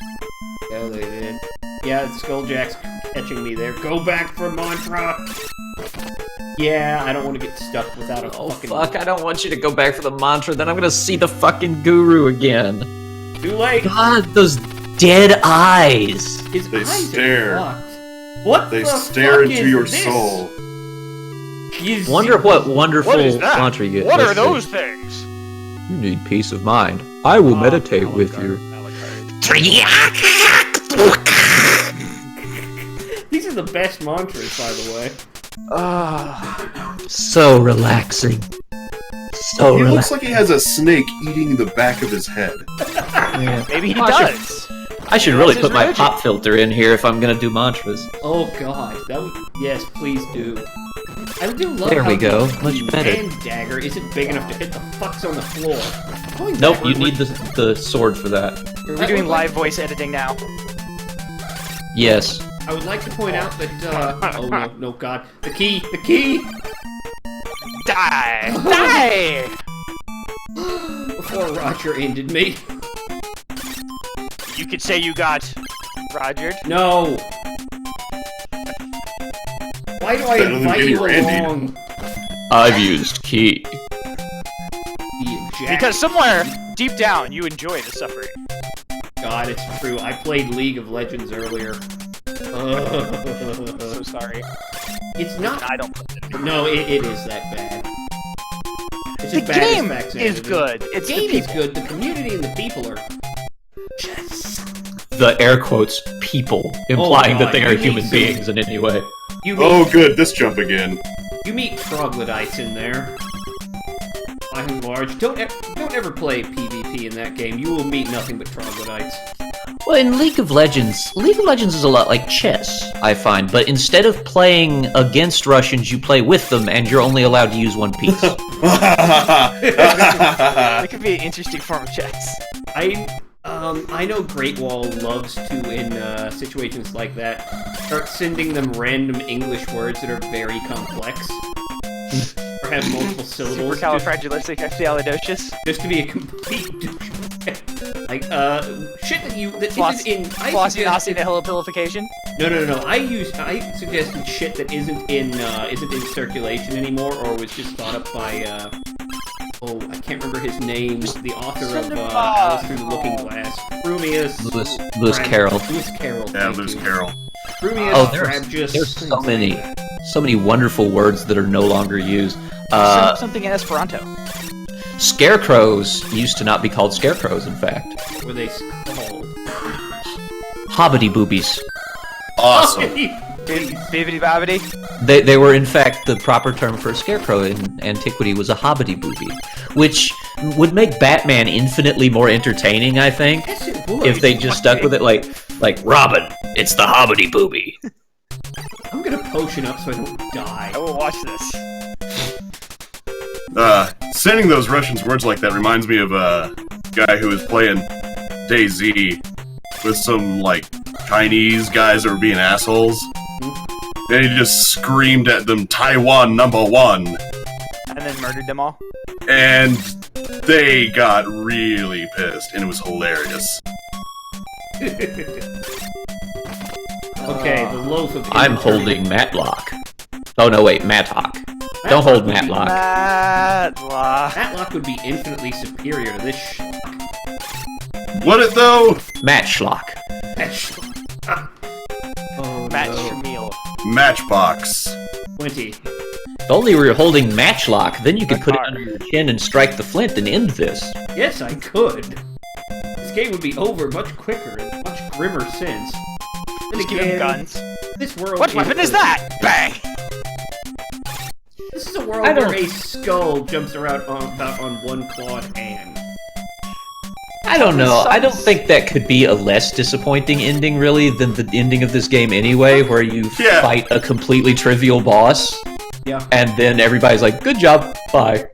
Yeah, they did. Yeah, Skulljack's catching me there. Go back for mantra. Yeah, I don't want to get stuck without a Oh fucking. fuck, I don't want you to go back for the mantra, then I'm gonna see the fucking guru again. Too late. God, those dead eyes! His They eyes stare. are fucked. What They the stare fuck into is your this? soul. Is- Wonder what wonderful What is that? mantra you get. What are Let's see. those things? You need peace of mind. I will meditate with you. These are the best mantras, by the way. So relaxing. So He looks relaxing. like he has a snake eating the back of his head. Maybe he Oh, I should- does. I should That's really his put my religion. pop filter in here if I'm gonna do mantras. Oh god, that would. Yes, please do. I do love There how we go, the much better. hand dagger isn't big enough to hit the fucks on the floor. Going Nope, backward you need the sword for that. Are we doing live voice editing now? Yes. I would like to point out that, oh no, no god. The key! The key! Die! Die! Before Roger ended me. You could say you got Rogered. No! Why do I Better than invite getting you randied. along? I've used key. The Jack. Because somewhere deep down, you enjoy the suffering. God, it's true. I played League of Legends earlier. So sorry. It's not. I don't. No, it is that bad. It's The as bad as game Facts is Anime. good. The It's game the is good. The community and the people are just. The air quotes people, implying God, that they are you human need beings in any way. You meet, Oh, good. This jump again. you meet troglodytes in there. By and large, don't ever play PvP in that game. You will meet nothing but troglodytes. Well, in League of Legends is a lot like chess, I find, but instead of playing against Russians, you play with them, and you're only allowed to use one piece. That could be an interesting form of chess. I know Great Wall loves to, in situations like that, start sending them random English words that are very complex. Or have multiple syllables. Supercalifragilisticexpialidocious. Just to be a complete like, shit that isn't in... Flossy-nossy-nihilipilification. No. I suggested shit that isn't in circulation anymore, or was just thought up by, I can't remember his name, the author of Alice Through the Looking Glass. Lewis Carroll. Lewis Carroll. Yeah, Lewis Carroll. Oh, there's so many wonderful words that are no longer used. Something in Esperanto. Scarecrows used to not be called scarecrows, in fact. Were they called? Hobbity boobies. Awesome. Bibbidi bobbidi. They were, in fact, the proper term for a scarecrow in antiquity was a hobbity boobie, which would make Batman infinitely more entertaining, I think, Yes, it would. if they just stuck with it like Robin, it's the hobbity boobie. I'm gonna potion up so I don't die. I will watch this. Saying those Russians words like that reminds me of a guy who was playing DayZ with some, like, Chinese guys that were being assholes. And he just screamed at them, Taiwan #1. And then murdered them all. And they got really pissed, and it was hilarious. Okay, the loaf of... I'm holding Matlock. Oh no, wait, Mattock. Don't hold Matlock. Matlock would be infinitely superior to this Would it, though? Matchlock. Oh, Matt no. Shamil. Matchbox. 20. If only we were holding Matchlock, then you could put it under your chin and strike the flint and end this. Yes, I could. This game would be over much quicker and much grimmer since. And Just give him guns. This world What weapon is that? Bang! This is a world where a skull jumps around about on one clawed hand. I don't know. I don't think that could be a less disappointing ending, really, than the ending of this game anyway, where you fight a completely trivial boss. Yeah. And then everybody's like, good job, bye.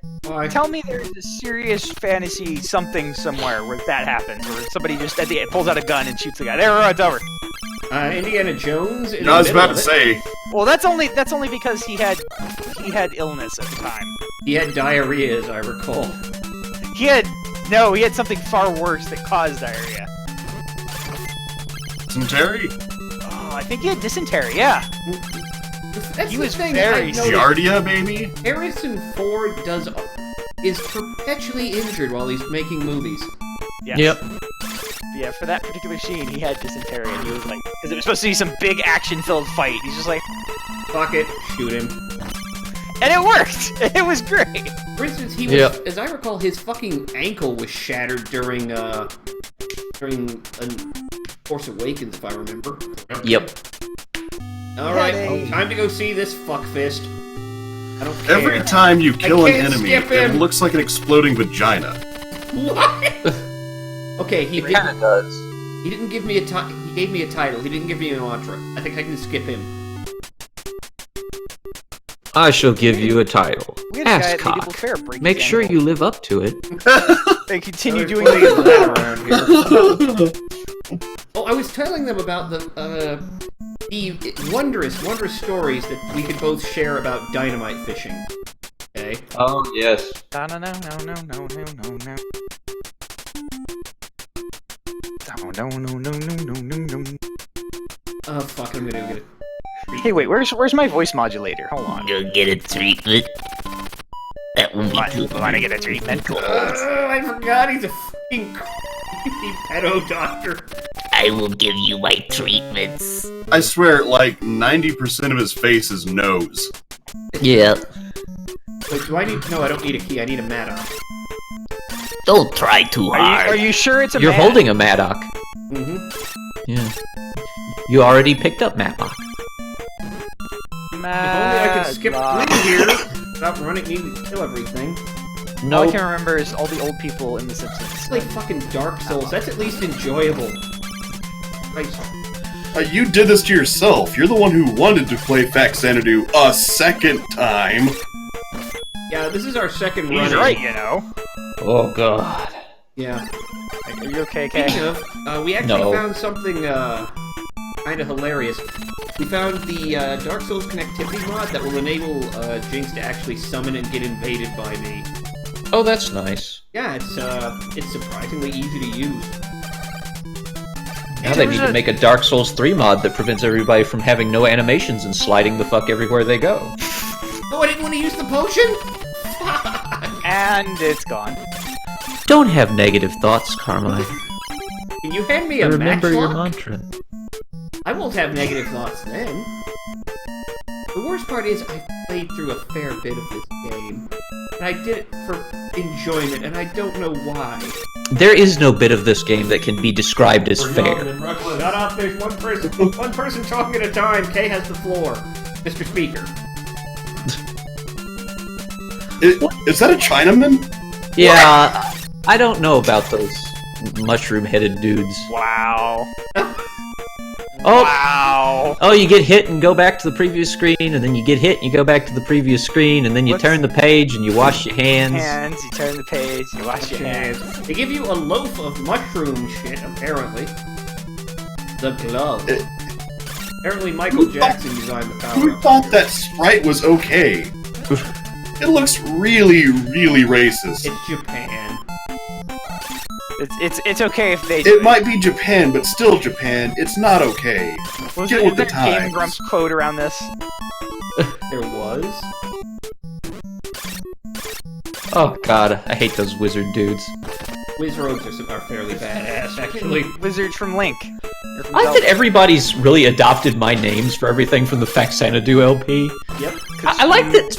Tell me there's a serious fantasy something somewhere where that happens, where somebody just at the end pulls out a gun and shoots the guy. There, it's over. Indiana Jones. I was about to say. Well, that's only because he had illness at the time. He had diarrhea, as I recall. He had something far worse that caused diarrhea. Dysentery? Oh, I think he had dysentery. Yeah. That's He the was thing very I noticed. Giardia, baby? Harrison Ford is perpetually injured while he's making movies. Yes. Yep. Yeah, for that particular scene, he had dysentery, and he was like, because it was supposed to be some big action-filled fight. He's just like, Fuck it, shoot him. and it worked. It was great. For instance, he was, as I recall, his fucking ankle was shattered during Force Awakens, if I remember. Yep. Alright, time to go see this fuckfist. I don't care. Every time you kill an enemy, skip it him. looks like an exploding vagina. What? Okay, he Kinda does. He didn't give me he gave me a title. He didn't give me an mantra. I think I can skip him. I shall give you a title. We had a guy at the Asscock. Medieval Fair break Make his sure ankle. you live up to it. They continue doing Playing the that around here. Oh, I was telling them about the wondrous stories that we could both share about dynamite fishing. Okay. Oh, yes. No. Oh fuck! I'm gonna get it. Hey, wait, where's my voice modulator? Hold on. Go get a treatment. That won't be too Want to get a treatment? Cool. I forgot he's a fucking creepy pedo doctor. I will give you my treatments. I swear, like 90% of his face is nose. Yeah. Wait, do I need? No, I don't need a key. I need a Maddox. Don't try too hard. Are you sure it's a You're man? holding a Maddock. Mm-hmm. Yeah. You already picked up Matlock. If only I could skip through here without running, needing to kill everything. All I can remember is all the old people in The Simpsons. It's like fucking Dark Souls. That's at least enjoyable. Christ. You did this to yourself. You're the one who wanted to play Faxanadu a second time. Yeah, this is our second run. He's right, you know. Oh god. Yeah. Are you okay, Kay? Speaking of, we actually No. found something kind of hilarious. We found the Dark Souls connectivity mod that will enable Jinx to actually summon and get invaded by me. Oh, that's nice. Yeah, it's surprisingly easy to use. Now they need to make a Dark Souls 3 mod that prevents everybody from having no animations and sliding the fuck everywhere they go. Oh, I didn't want to use the potion? And it's gone. Don't have negative thoughts, Carmine. Can you hand me a Remember your matchlock? mantra. I won't have negative thoughts then. The worst part is I played through a fair bit of this game. And I did it for enjoyment, and I don't know why. There is no bit of this game that can be described as fair. Shut up, there's one person talking at a time. Kay has the floor. Mr. Speaker. Is that a Chinaman? Yeah, I don't know about those mushroom-headed dudes. Wow. Oh, Wow. oh, you get hit and go back to the previous screen, and then you get hit and you go back to the previous screen, and then you What's- turn the page and you wash your hands. Hands, you turn the page, you wash your hands. They give you a loaf of mushroom shit, apparently. The glove. Apparently Michael Jackson designed the power. Who thought that sprite was okay? It looks really, really racist. It's Japan. It's okay if they do It might be Japan, but still Japan. It's not okay. Was Get there, with is the there a Game times. Grumps quote around this? There was. Oh god, I hate those wizard dudes. Wizrogues are fairly badass, actually. Wizards from Link. Or from I like Zelda. that everybody's really adopted my names for everything from the Faxanadu LP. Yep. I like that.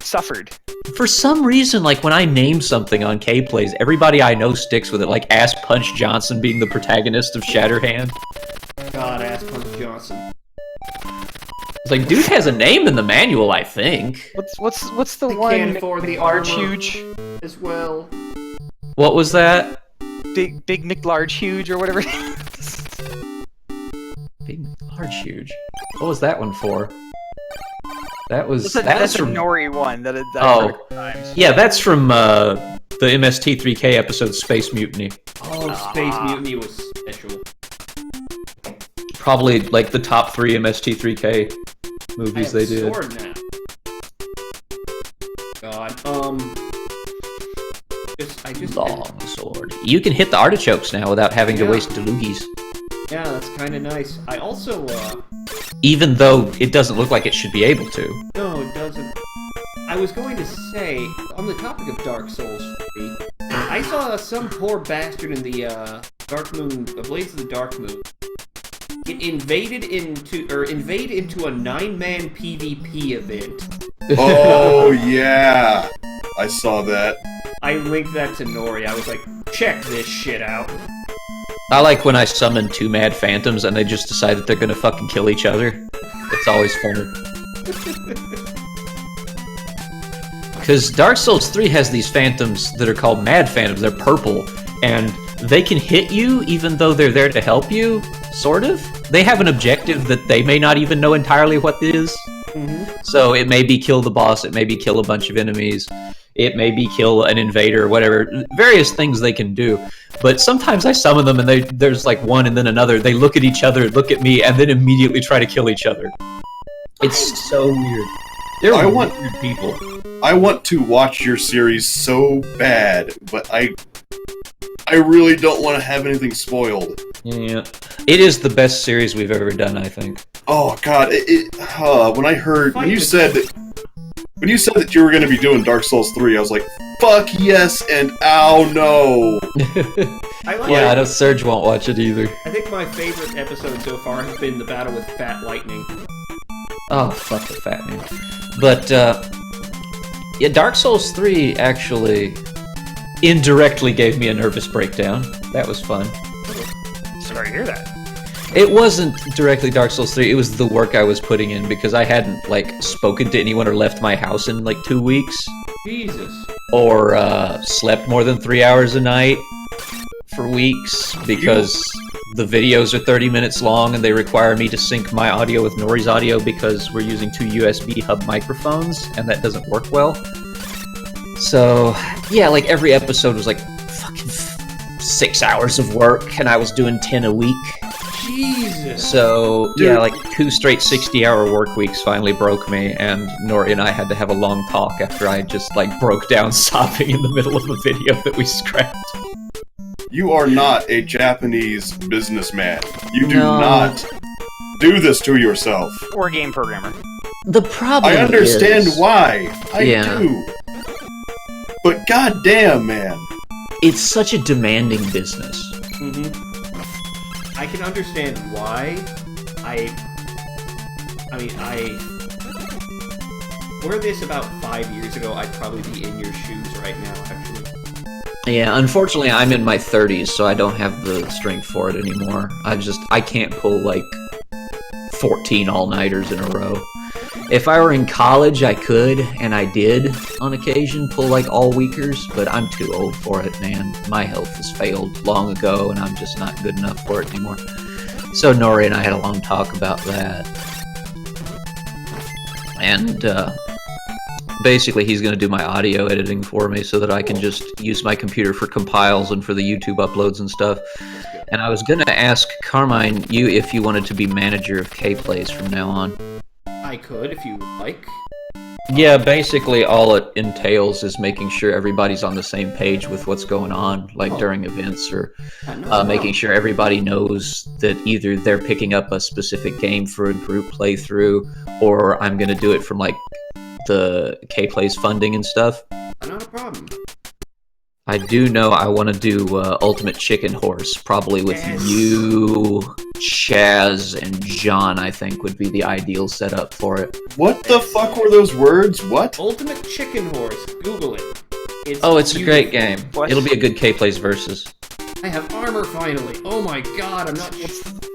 Suffered. For some reason, like when I name something on K-Plays, everybody I know sticks with it, like Ass Punch Johnson being the protagonist of Shatterhand. God, Ass Punch Johnson. It's like, dude has a name in the manual, I think. What's the I one can't afford the large armor. huge? As well. What was that? Big McLarge huge or whatever. Big, large, huge. What was that one for? That was that's a from Nori one that I've Oh. heard times. yeah, that's from the MST3K episode Space Mutiny. Oh, Space Mutiny was special. Probably like the top 3 MST3K movies they did. Sword now. God, I just Long sword. You can hit the artichokes now without having to Yeah. waste loogies. Yeah, that's kind of nice. I also, Even though it doesn't look like it should be able to. no, it doesn't. I was going to say, on the topic of Dark Souls 3, I saw some poor bastard in the, Dark Moon, Blaze of the Dark Moon, get invade into a 9-man PvP event. Oh, yeah. I saw that. I linked that to Nori. I was like, check this shit out. I like when I summon 2 mad phantoms and they just decide that they're gonna fucking kill each other. It's always funny. Because Dark Souls 3 has these phantoms that are called mad phantoms. They're purple, and they can hit you even though they're there to help you, sort of. They have an objective that they may not even know entirely what it is. So it may be kill the boss, it may be kill a bunch of enemies, it may be kill an invader, whatever. Various things they can do. But sometimes I summon them and there's like one and then another. They look at each other, look at me, and then immediately try to kill each other. It's so weird. They're weird people. I want to watch your series so bad, but I really don't want to have anything spoiled. Yeah. It is the best series we've ever done, I think. Oh god, when when you said that you were going to be doing Dark Souls 3, I was like, fuck yes and ow no. Yeah, I know Serge won't watch it either. I think my favorite episode so far has been the battle with Fat Lightning. Oh, fuck the fat man. But, yeah, Dark Souls 3 actually indirectly gave me a nervous breakdown. That was fun. Sorry to hear that. It wasn't directly Dark Souls 3, it was the work I was putting in because I hadn't, like, spoken to anyone or left my house in, like, 2 weeks. Jesus. Or, slept more than 3 hours a night for weeks because the videos are 30 minutes long and they require me to sync my audio with Nori's audio because we're using 2 USB hub microphones and that doesn't work well. So, yeah, like, every episode was, like, fucking 6 hours of work and I was doing 10 a week. Jesus. So, yeah, like 2 straight 60-hour work weeks finally broke me, and Nori and I had to have a long talk after I just, like, broke down sobbing in the middle of a video that we scrapped. You are not a Japanese businessman. You do No. not do this to yourself. Or a game programmer. The problem I understand is, why. I Yeah. do. But goddamn, man. it's such a demanding business. I can understand why. Were this about 5 years ago, I'd probably be in your shoes right now, actually. Yeah, unfortunately, I'm in my 30s, so I don't have the strength for it anymore. I can't pull, like, 14 all-nighters in a row. If I were in college, I could, and I did, on occasion, pull, like, all-weekers, but I'm too old for it, man. My health has failed long ago, and I'm just not good enough for it anymore. So Nori and I had a long talk about that. And, basically, he's going to do my audio editing for me so that I can just use my computer for compiles and for the YouTube uploads and stuff. And I was going to ask Carmine, you if you wanted to be manager of K-Plays from now on. I could, if you would like. Yeah, basically all it entails is making sure everybody's on the same page with what's going on, like during events, or making sure everybody knows that either they're picking up a specific game for a group playthrough, or I'm going to do it from, like, the K-Plays funding and stuff. Not a problem. I do know I want to do Ultimate Chicken Horse, probably with you, Chaz, and John, I think, would be the ideal setup for it. What the fuck were those words? What? Ultimate Chicken Horse. Google it. It's a great game. What? It'll be a good K-Plays versus. I have armor finally. Oh my god, I'm not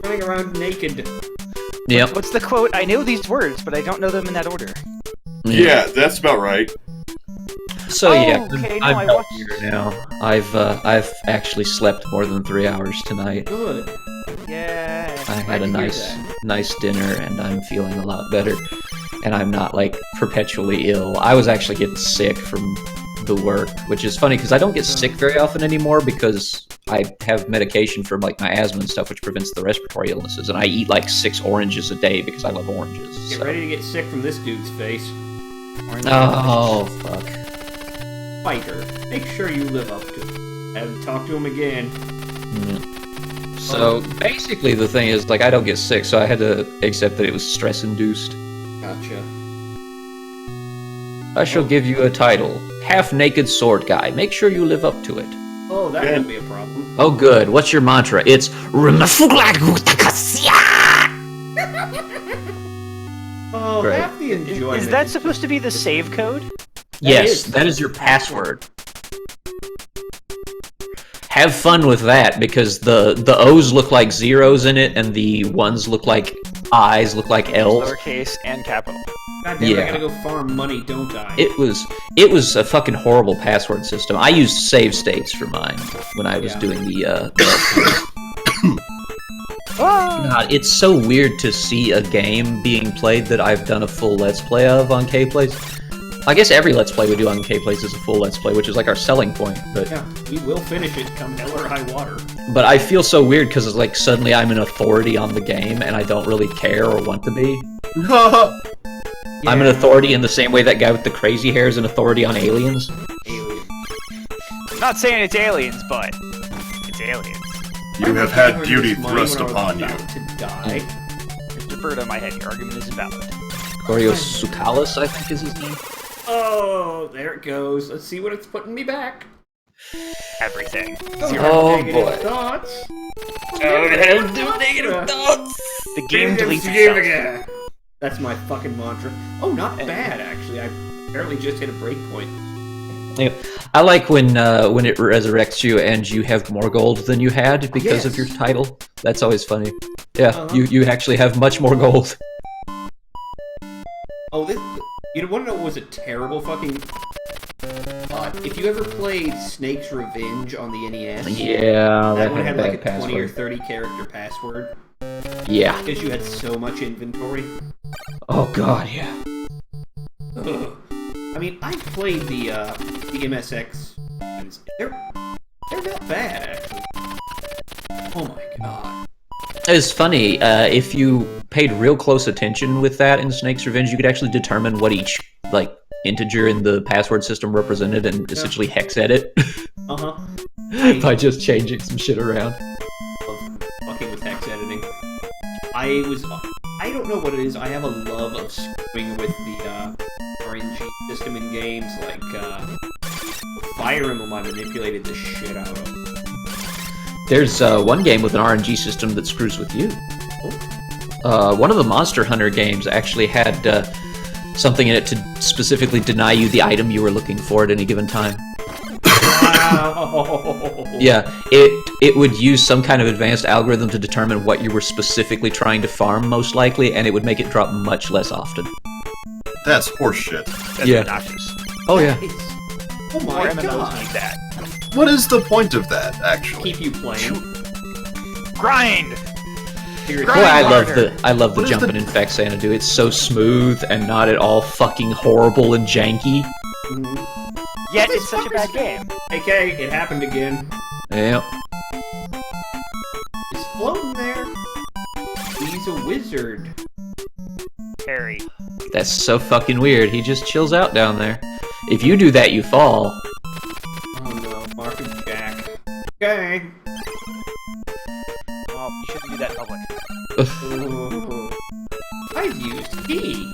running around naked. Yep. What's the quote? I know these words, but I don't know them in that order. Yeah, that's about right. So yeah, okay, no, I'm I healthier watched- now. I've actually slept more than 3 hours tonight. Good. Yeah. I had Glad a to hear nice dinner, and I'm feeling a lot better. And I'm not, like, perpetually ill. I was actually getting sick from the work, which is funny because I don't get sick very often anymore because I have medication for, like, my asthma and stuff, which prevents the respiratory illnesses. And I eat like 6 oranges a day because I love oranges. Get so. ready to get sick from this dude's face. Oh fuck. Fighter. Make sure you live up to it. And talk to him again. So basically the thing is, like, I don't get sick, so I had to accept that it was stress induced. Gotcha. I shall give you a title. Half-naked sword guy. Make sure you live up to it. Oh, that won't be a problem. Oh good. What's your mantra? It's Oh, Great. half the enjoyment. Is that supposed to be the save code? Yes, that is your password. Have fun with that, because the O's look like zeros in it, and the ones look like I's, look like L's. Lowercase and capital. God damn, Yeah. I gotta go farm money, don't I? It was a fucking horrible password system. I used save states for mine when I was doing the God, it's so weird to see a game being played that I've done a full Let's Play of on K-Plays. I guess every Let's Play we do on K-Plays is a full Let's Play, which is like our selling point, but... Yeah, we will finish it come hell or high water. But I feel so weird because it's like suddenly I'm an authority on the game and I don't really care or want to be. I'm an authority in the same way that guy with the crazy hair is an authority on aliens. Alien. I'm not saying it's aliens, but it's aliens. You have had beauty thrust upon you. To die. Mr. Bird on my head, your argument is invalid. Coriosucalis, I think is his name. Oh, there it goes. Let's see what it's putting me back. Everything. Oh, Negative boy. Thoughts. Negative thoughts. The game deletes itself. That's my fucking mantra. Oh, not bad actually. I barely just hit a breakpoint. Yeah. I like when it resurrects you and you have more gold than you had because of your title. That's always funny. Yeah, you actually have much more gold. Oh, you want to know what was a terrible fucking... if you ever played Snake's Revenge on the NES... Yeah, that one had like a password. 20 or 30 character password. Yeah. Because you had so much inventory. Oh god, yeah. Ugh. I mean, I played the MSX, and they're not bad, actually. Oh my god. It's funny, if you paid real close attention with that in Snake's Revenge, you could actually determine what each, like, integer in the password system represented and essentially hex edit. By just changing some shit around. Love fucking with hex editing. I don't know what it is, I have a love of screwing with the, RNG system in games, like, Fire Emblem I manipulated the shit out of. There's one game with an RNG system that screws with you. One of the Monster Hunter games actually had something in it to specifically deny you the item you were looking for at any given time. Wow. Yeah, it would use some kind of advanced algorithm to determine what you were specifically trying to farm, most likely, and it would make it drop much less often. That's horseshit. That's Yeah. obnoxious. Oh yeah. Oh my More MMOs god. need that. What is the point of that, actually? Keep you playing. Grind! Seriously. Boy, I love harder. the What is jumping in Xanadu. It's so smooth and not at all fucking horrible and janky. Mhm. Yet it's such a bad game. Okay, it happened again. Yeah. He's floating there. He's a wizard. Harry. That's so fucking weird. He just chills out down there. If you do that, you fall. Oh no, Mark and Jack. Okay. Well, you shouldn't do that in public. Ooh. I've used key.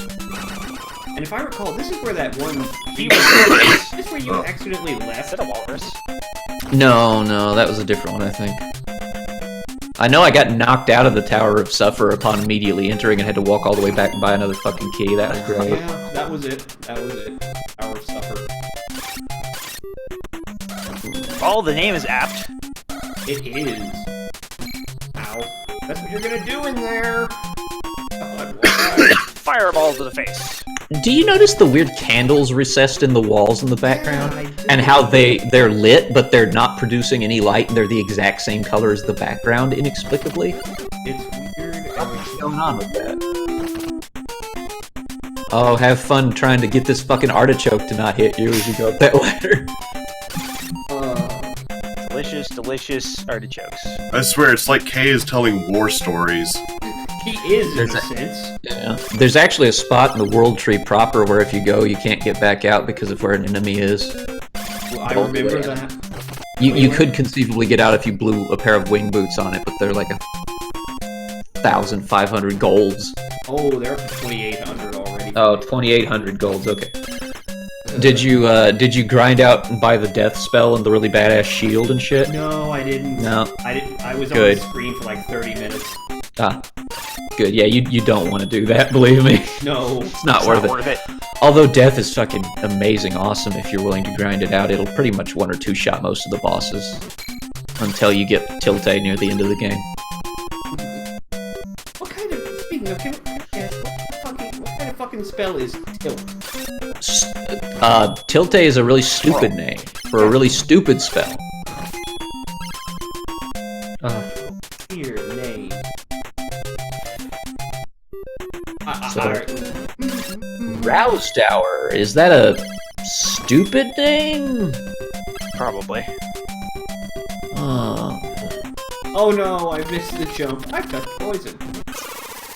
And if I recall, this is where that one... This is where you accidentally Is left. that a walrus? No, that was a different one, I think. I know I got knocked out of the Tower of Suffer upon immediately entering and had to walk all the way back and buy another fucking key. That was great. Yeah, that was it. That was it. Tower of Suffer. Oh, the name is apt. It is. Ow. That's what you're gonna do in there. God, why? Fireball to the face. Do you notice the weird candles recessed in the walls in the background? Yeah, I do. And how they're lit, but they're not producing any light, and they're the exact same color as the background, inexplicably? It's weird. What's going on with that? Oh, have fun trying to get this fucking artichoke to not hit you as you go up that ladder. Delicious, delicious artichokes. I swear, it's like Kay is telling war stories. He is, in There's a a- sense. Yeah. There's actually a spot in the World Tree proper where if you go, you can't get back out because of where an enemy is. Well, I All the remember way. that. You could conceivably get out if you blew a pair of wing boots on it, but they're like 1,500 golds. Oh, they're up to 2,800 already. Oh, 2,800 golds, okay. Did you grind out and buy the death spell and the really badass shield and shit? No, I didn't. No. I didn't. I was Good. on the screen for like 30 minutes. Ah, good. Yeah, you don't want to do that, believe me. No. It's not It's worth not it. worth it. Although death is fucking amazing awesome if you're willing to grind it out. It'll pretty much one or two shot most of the bosses until you get Tilte near the end of the game. What kind of, speaking of, what kind of fucking spell is tilt? Tilte is a really stupid name for a really stupid spell. Here, name. So- Rouse Tower, is that a stupid name? Probably. Oh. Oh no, I missed the jump. I've got poison.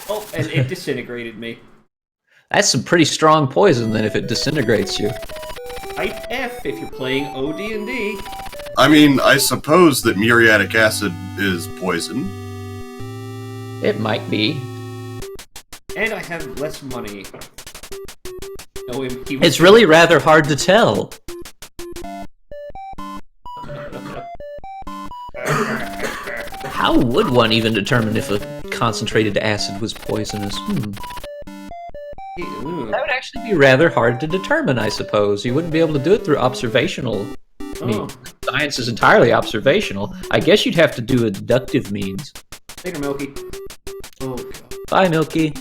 Oh, and it disintegrated me. That's some pretty strong poison then if it disintegrates you. Type F if you're playing OD&D. I mean, I suppose that muriatic acid is poison. It might be. And I have less money. No, It's really rather hard to tell. How would one even determine if a concentrated acid was poisonous? That would actually be rather hard to determine, I suppose. You wouldn't be able to do it through observational means. Science is entirely observational. I guess you'd have to do a deductive means. Later, Milky. Oh, God. Bye, Milky.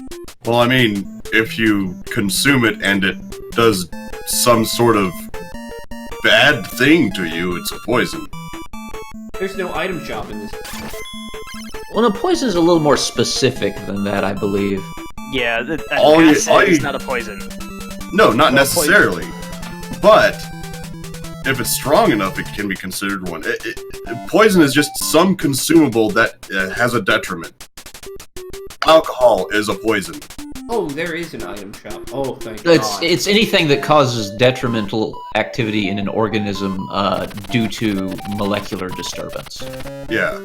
Well, I mean, if you consume it and it does some sort of bad thing to you, it's a poison. There's no item shop in this. Well, no, poison is a little more specific than that, I believe. Yeah, All you- acid is not a poison. No, not necessarily. But if it's strong enough, it can be considered one. Poison is just some consumable that has a detriment. Alcohol is a poison. Oh, there is an item shop. Oh, thank God. It's anything that causes detrimental activity in an organism due to molecular disturbance. Yeah.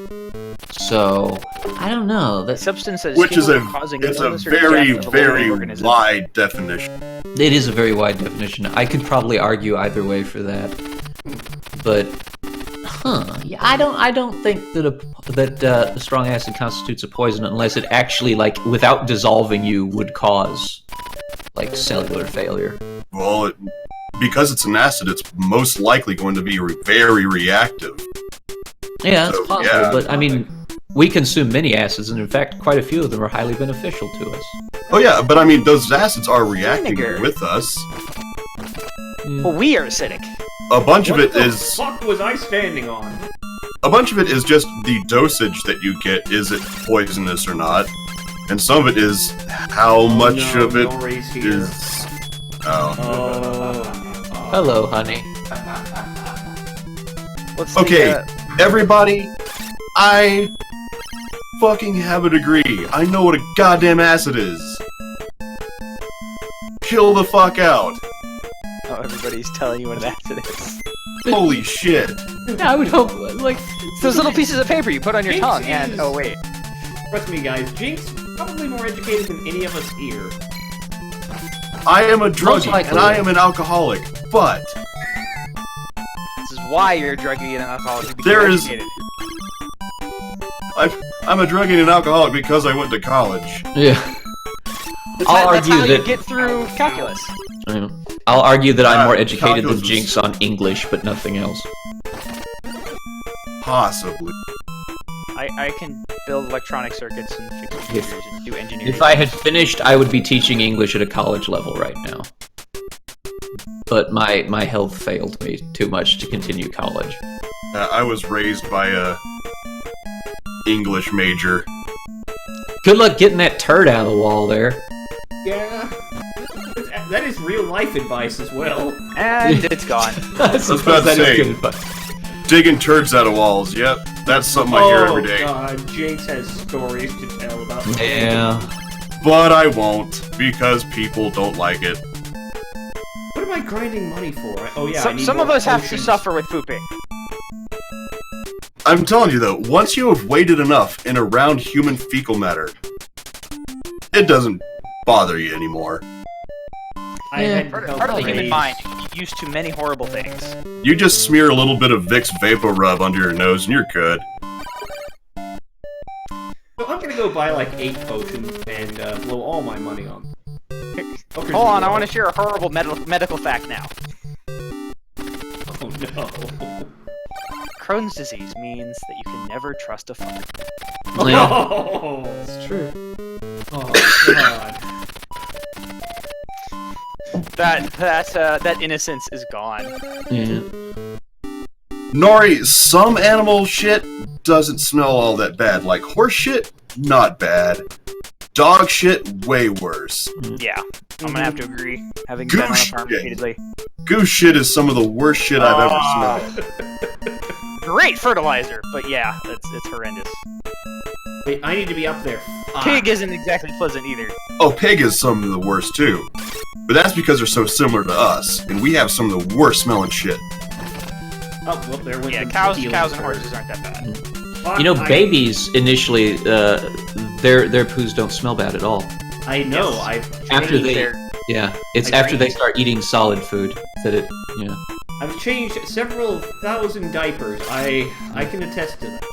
So, I don't know. That's, Substances Which is causing it's a illness or very, death of a very living organism. wide definition. it is a very wide definition. I could probably argue either way for that. But, yeah, I don't think that strong acid constitutes a poison unless it actually, like, without dissolving you, would cause, like, cellular failure. Well, because it's an acid, it's most likely going to be very reactive. Yeah, that's So, possible, yeah. but, I mean, we consume many acids, and in fact, quite a few of them are highly beneficial to us. Oh yeah, but I mean, those acids are reacting Vinegar. with us. Well, we are acidic. A bunch of What it the is fuck was I standing on? a bunch of it is just the dosage that you get. Is it poisonous or not? And some of it is how much no, of it Nori's here. is. Oh. Oh. Hello, honey. What's Okay, The, everybody, I fucking have a degree. I know what a goddamn acid is. Chill the fuck out. oh, everybody's telling you what an acid is. Holy shit. I would hope, like, It's those little pieces of paper you put on your Jinx tongue, and is- oh wait, Trust me, guys. Jinx probably more educated than any of us here. I am a druggie likely. and I am an alcoholic, but this is why you're a druggie and an alcoholic. You became There is- educated. I'm a druggie and an alcoholic because I went to college. yeah. I'll That's argue how that you get through calculus. I'll argue that I'm more Ah, educated than calculus is- Jinx on English, but nothing else. Possibly. I can build electronic circuits and fix computers and do engineering. If I had finished, I would be teaching English at a college level right now. But my health failed me too much to continue college. I was raised by a English major. Good luck getting that turd out of the wall there. Yeah. That is real life advice as well. and it's gone. I was about to say. good advice. Digging turds out of walls. Yep, that's something I hear every day. God, Jinx has stories to tell about. Yeah. But I won't because people don't like it. What am I grinding money for? Oh yeah, I Some, need some more of us have to potions. suffer with pooping. I'm telling you though, once you have waited enough in around human fecal matter, it doesn't bother you anymore. I Yeah. had Part, help part of the human raise- mind used to many horrible things. You just smear a little bit of Vicks Vapor Rub under your nose and you're good. So I'm gonna go buy like 8 potions and blow all my money on them. Hold on, I want to share a horrible medical fact now. Oh no. Crohn's disease means that you can never trust a fucker. Yeah. Oh, It's true. oh god. That innocence is gone. Yeah. Nori, some animal shit doesn't smell all that bad. Like horse shit, not bad. Dog shit, way worse. Yeah, I'm gonna have to agree. Having Goose been on a farm shit. repeatedly. Goose shit is some of the worst shit I've Ah. ever smelled. Great fertilizer, but yeah, it's horrendous. Wait, I need to be up there. Fuck. Pig isn't exactly pleasant either. Oh, pig is some of the worst too. But that's because they're so similar to us, and we have some of the worst smelling shit. Oh, well, there went Yeah, the cows healing and curve. horses aren't that bad. Fuck, You know, I- babies initially, their poos don't smell bad at all. I know. Yes. I've After changed they- They're Yeah, it's I after they agree. start eating solid food that it, I've changed several thousand diapers. I can attest to that.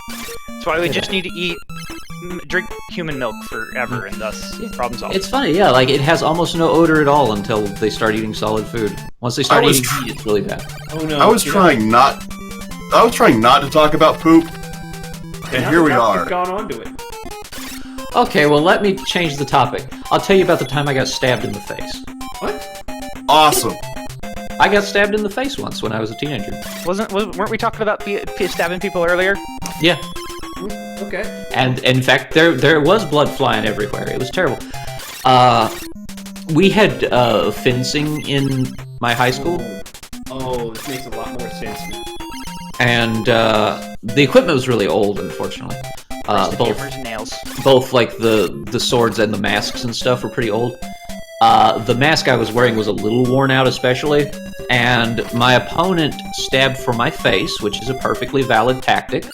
That's why we just need to drink human milk forever, and thus problem solved. It's funny, yeah, like it has almost no odor at all until they start eating solid food. Once they start eating meat, it's really bad. Oh no! I was trying not to talk about poop, and here we are. Gone on to it. Okay, well, let me change the topic. I'll tell you about the time I got stabbed in the face. What? Awesome. I got stabbed in the face once when I was a teenager. Weren't we talking about stabbing people earlier? Yeah, Okay. and in fact, there was blood flying everywhere. It was terrible. We had fencing in my high school, Oh, this makes a lot more sense now. and the equipment was really old, unfortunately. Both Hammers and nails. both like the swords and the masks and stuff were pretty old. The mask I was wearing was a little worn out, especially, and my opponent stabbed for my face, which is a perfectly valid tactic.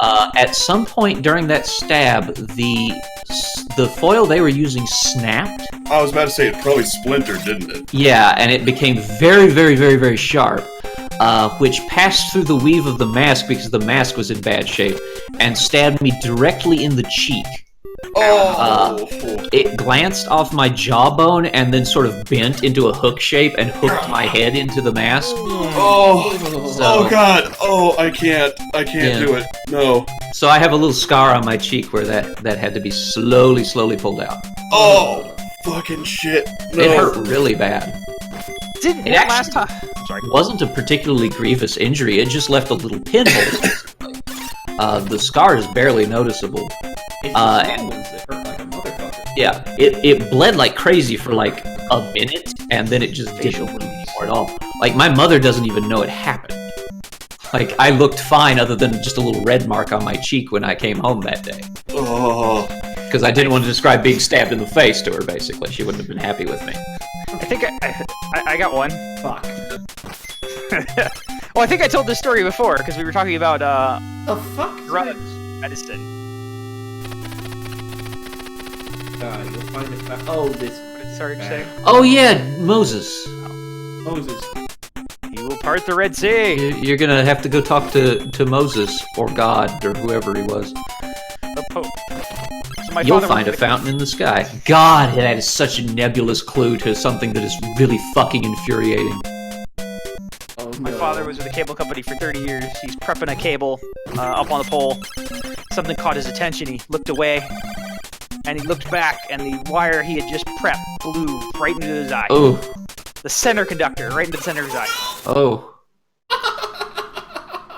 At some point during that stab, the foil they were using snapped. I was about to say it probably splintered, didn't it? Yeah, and it became very, very, very, very sharp, which passed through the weave of the mask because the mask was in bad shape, and stabbed me directly in the cheek. Oh. It glanced off my jawbone and then sort of bent into a hook shape and hooked my head into the mask. Oh. So- Oh God. Oh, I can't Yeah. do it. No. So I have a little scar on my cheek where that had to be slowly pulled out. Oh. Fucking shit. No. It hurt really bad. Didn't It last time? Sorry. It wasn't a particularly grievous injury. It just left a little pinhole. The scar is barely noticeable. It's the small ones that hurt like a motherfucker. Yeah, it bled like crazy for like a minute, and then it just didn't bleed anymore at all. Like, my mother doesn't even know it happened. Like, I looked fine other than just a little red mark on my cheek when I came home that day. Oh. Because I didn't want to describe being stabbed in the face to her, basically. She wouldn't have been happy with me. I think I got one. Fuck. Well, I think I told this story before because we were talking about The fuck? drugs, medicine. You'll find it. Oh, this Sorry to say. Oh yeah, Moses. Moses. He will part the Red Sea. You're gonna have to go talk to Moses, or God, or whoever he was. The Pope. So my You'll father find a was- fountain in the sky. God, that is such a nebulous clue to something that is really fucking infuriating. Oh, My no. father was with a cable company for 30 years. He's prepping a cable up on the pole. Something caught his attention. He looked away, and he looked back, and the wire he had just prepped blew right into his eye. Oh, The center conductor, right into the center of his eye. oh.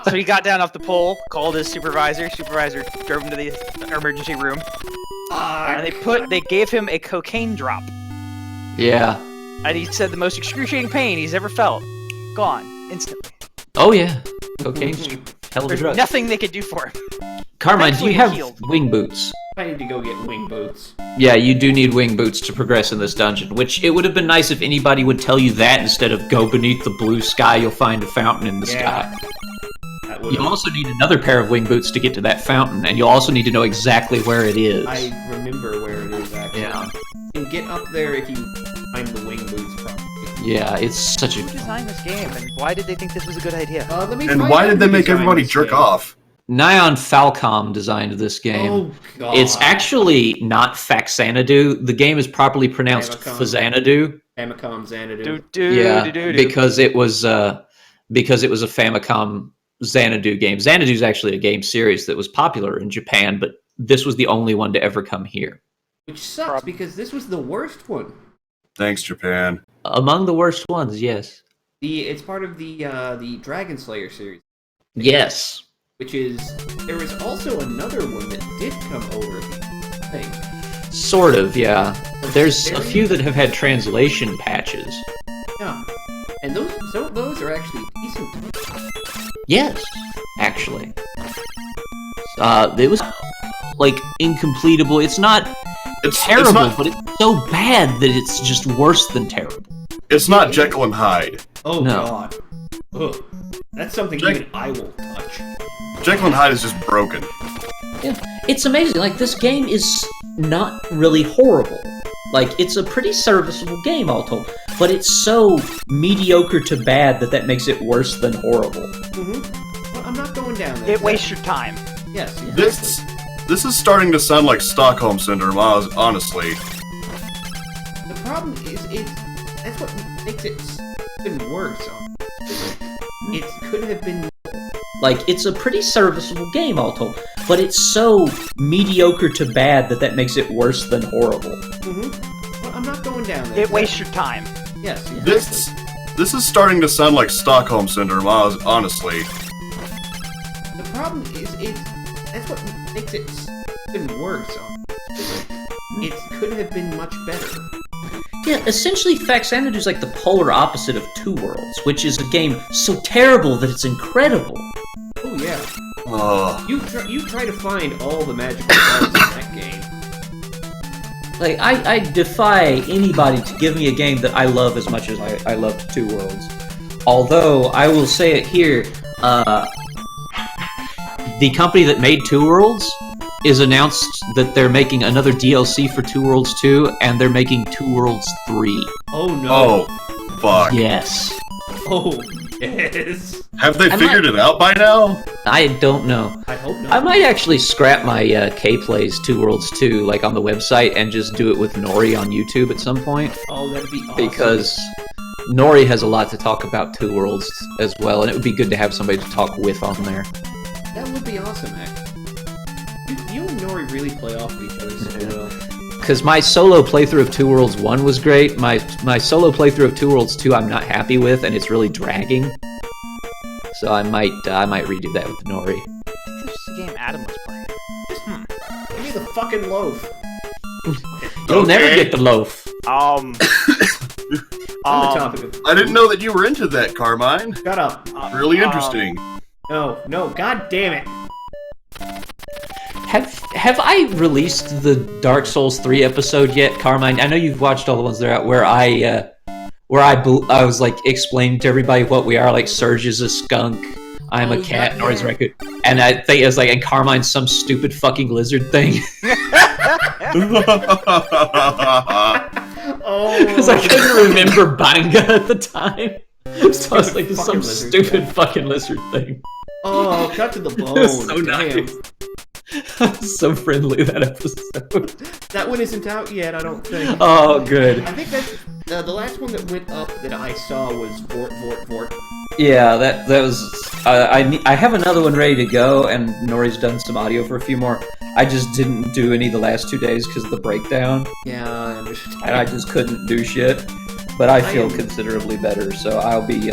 So he got down off the pole, called his supervisor. Supervisor drove him to the emergency room, and they gave him a cocaine drop. Yeah. And he said the most excruciating pain he's ever felt. Gone instantly. Oh yeah. Cocaine's hell of a There's drug. nothing they could do for him. Carmine, do you have Healed. wing boots? I need to go get wing boots. Yeah, you do need wing boots to progress in this dungeon, which it would have been nice if anybody would tell you that instead of go beneath the blue sky, you'll find a fountain in the Yeah. sky. That You'll would've- also need another pair of wing boots to get to that fountain, and you'll also need to know exactly where it is. I remember where it is, actually. Yeah. You can get up there if you find the wing boots, probably. Yeah, it's such Who a... designed this game, and why did they think this was a good idea? Let me And find why out did they who make designed everybody this jerk game. off? Nyan Falcom designed this game. Oh, God. It's actually not Faxanadu. The game is properly pronounced Famicom. Fazanadu. Famicom Xanadu. Yeah, because it was a Famicom Xanadu game. Xanadu is actually a game series that was popular in Japan, but this was the only one to ever come here. Which sucks, because this was the worst one. Thanks, Japan. Among the worst ones, yes. It's part of the Dragon Slayer series, Yes. which is... There is also another one that did come over, I think. Sort of, yeah. There's a few that have had translation patches. Yeah. And some of those are actually decent. Yes, actually. It was, like, incompletable. It's not terrible, but it's so bad that it's just worse than terrible. It's not Jekyll and Hyde. Oh, No. God. Ugh. That's something even I will touch. Jekyll and Hyde is just broken. Yeah, it's amazing. Like, this game is not really horrible. Like, it's a pretty serviceable game, all told. But it's so mediocre to bad that makes it worse than horrible. Well, I'm not going down there. It wastes your time. Yes. This is starting to sound like Stockholm Syndrome, honestly. The problem is, that's what makes it even worse. It could have been. Like, it's a pretty serviceable game, all told. But it's so mediocre to bad that makes it worse than horrible. Well, I'm not going down there. It wastes your time. Yes. This is starting to sound like Stockholm Syndrome, honestly. The problem is, that's what makes it even worse. It could have been much better. Yeah, essentially, Faxanadu is like the polar opposite of Two Worlds, which is a game so terrible that it's incredible. Oh yeah. You try to find all the magical cards in that game. Like, I defy anybody to give me a game that I love as much as I loved Two Worlds. Although, I will say it here, the company that made Two Worlds is announced that they're making another DLC for Two Worlds 2, and they're making Two Worlds 3. Oh no. Oh, fuck. Yes. Oh, yes. Have they figured it out by now? I don't know. I hope not. I might actually scrap my K-Plays Two Worlds 2, like, on the website, and just do it with Nori on YouTube at some point. Oh, that'd be awesome. Because Nori has a lot to talk about Two Worlds as well, and it would be good to have somebody to talk with on there. That would be awesome, actually. You and Nori really play off of each other so well. Because my solo playthrough of Two Worlds 1 was great. My solo playthrough of Two Worlds 2 I'm not happy with, and it's really dragging. So I might redo that with Nori. This is the game Adam was playing. Give me the fucking loaf. You'll never get the loaf. On the topic of... I didn't know that you were into that, Carmine. Shut up. Really interesting. No, god damn it. Have I released the Dark Souls 3 episode yet, Carmine? I know you've watched all the ones that are out where I was like explaining to everybody what we are. Like, Serge is a skunk, I'm a cat, Nori's a raccoon, and I think it's like, and Carmine's some stupid fucking lizard thing. Because I couldn't remember Banga at the time, so I was like, some stupid fucking lizard thing. Oh, cut to the bone. So nice. So friendly, that episode. That one isn't out yet, I don't think. Oh, good. I think that's the last one that went up that I saw was Vort. Yeah, that was. I have another one ready to go, and Nori's done some audio for a few more. I just didn't do any the last 2 days because of the breakdown. Yeah, I understand. And I just couldn't do shit. But I feel considerably better, so I'll be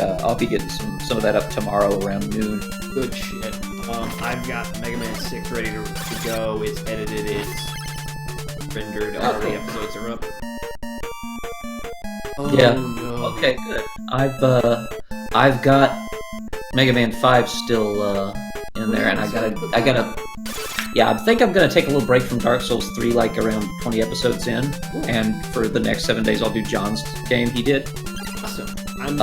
getting some of that up tomorrow around noon. Good shit. I've got Mega Man 6 ready to go. It's edited. It's rendered. All the episodes are up. Oh, yeah. No. Okay, good. I've got Mega Man 5 still in there, and I gotta. Yeah, I think I'm gonna take a little break from Dark Souls 3, like around 20 episodes in, and for the next 7 days I'll do John's game he did. Awesome. And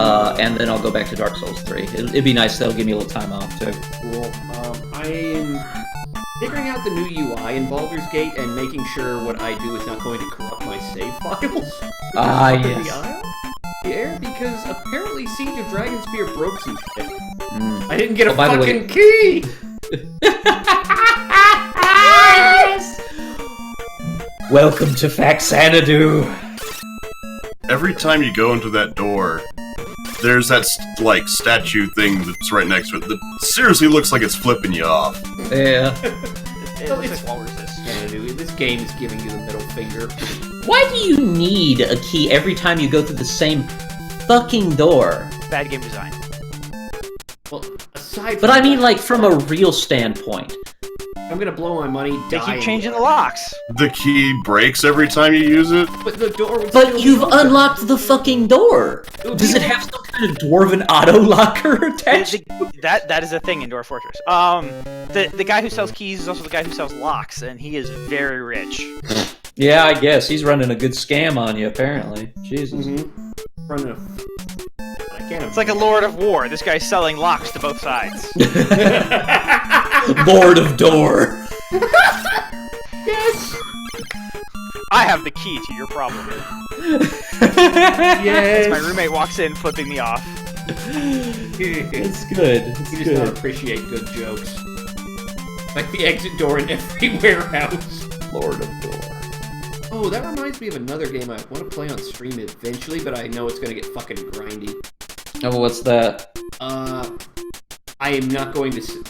then I'll go back to Dark Souls 3. It'd be nice. That'll give me a little time off too. Cool. I am figuring out the new UI in Baldur's Gate and making sure what I do is not going to corrupt my save files. Yes. The air, because apparently Siege of Dragonspear broke some shit. I didn't get a fucking key! Welcome to Faxanadu. Every time you go into that door, there's that like statue thing that's right next to it that seriously looks like it's flipping you off. Yeah. It's Xanadu. This game is giving you the middle finger. Why do you need a key every time you go through the same fucking door? Bad game design. Well, aside from But I mean, like, from a real standpoint. I'm gonna blow my money. They keep changing the locks. The key breaks every time you use it. But the door would But still you've be open. unlocked the fucking door. Does it have some kind of dwarven auto locker attached? That is a thing in Dwarf Fortress. The guy who sells keys is also the guy who sells locks, and he is very rich. Yeah, I guess he's running a good scam on you. Apparently, Jesus. Running a... I can't. It's like a Lord of War. This guy's selling locks to both sides. Lord of Door. Yes. I have the key to your problem. Yes. My roommate walks in, flipping me off. It's good. It's You just don't appreciate good jokes. Like the exit door in every warehouse. Lord of Door. Oh, that reminds me of another game I want to play on stream eventually, but I know it's gonna get fucking grindy. Oh, what's that? I am not going to.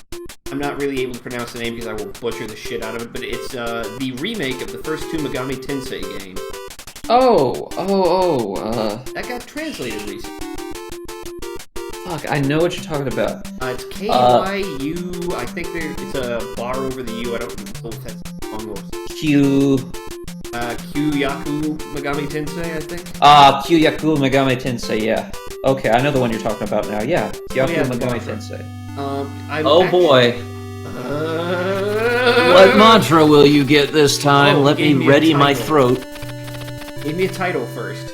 I'm not really able to pronounce the name because I will butcher the shit out of it, but it's the remake of the first two Megami Tensei games. That That got translated recently. Fuck, I know what you're talking about. It's KYU. I think it's a bar over the U. I don't know if that's wrong or Q. Kyu-Yaku Megami Tensei, I think. Kyu-Yaku Megami Tensei, yeah. Okay, I know the one you're talking about now, yeah. Yaku yeah, Megami mantra. Tensei. Boy. What mantra will you get this time? Oh, Let me gave me a ready my title. throat. Give me a title first.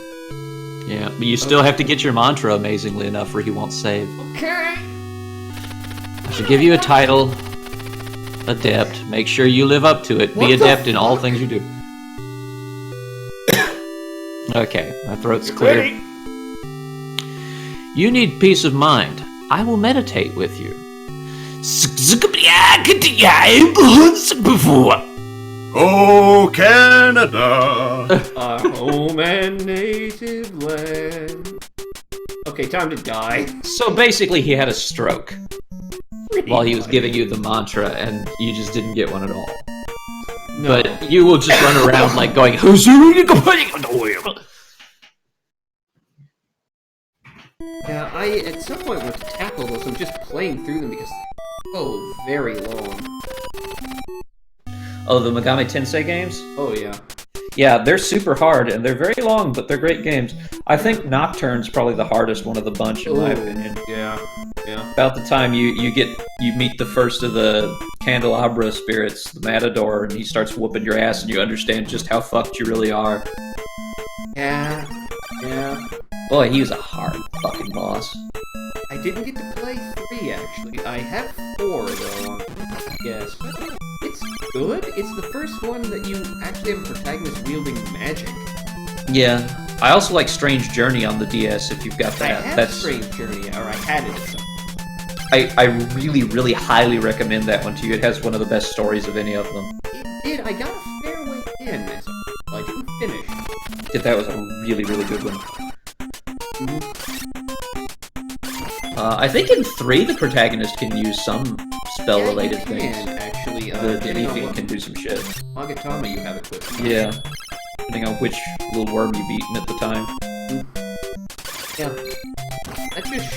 Yeah, but you still have to get your mantra amazingly enough or he won't save. Okay. I should give you a title. Adept. Make sure you live up to it. What Be the adept in all fuck? things you do. Okay, my throat's clear. Ready? You need peace of mind. I will meditate with you. Oh, Canada! Our home and native land. Okay, time to die. So basically, he had a stroke Pretty while he was much. giving you the mantra, and you just didn't get one at all. No. But you will just run around like going, Yeah, I at some point want to tackle those. I'm just playing through them because they're very long. Oh, the Megami Tensei games? Oh yeah. Yeah, they're super hard, and they're very long, but they're great games. I think Nocturne's probably the hardest one of the bunch, in my Ooh, opinion. Yeah. Yeah. About the time you meet the first of the candelabra spirits, the Matador, and he starts whooping your ass, and you understand just how fucked you really are. Yeah. Yeah. Boy, he was a hard fucking boss. I didn't get to play 3 actually. I have 4 though. Yes. It's good. It's the first one that you actually have a protagonist wielding magic. Yeah. I also like Strange Journey on the DS if you've got I that. have Strange Journey, or I had it at some point. I really, really highly recommend that one to you. It has one of the best stories of any of them. It did. I got a fair way in. I didn't finish. Yeah, that was a really, really good one. Mhm. I think in 3 the protagonist can use some spell-related Yeah, you things. can, actually. The Depending on Defiant what can do some shit. Magatama you have equipped. Yeah. Depending on which little worm you've eaten at the time. Yeah. That just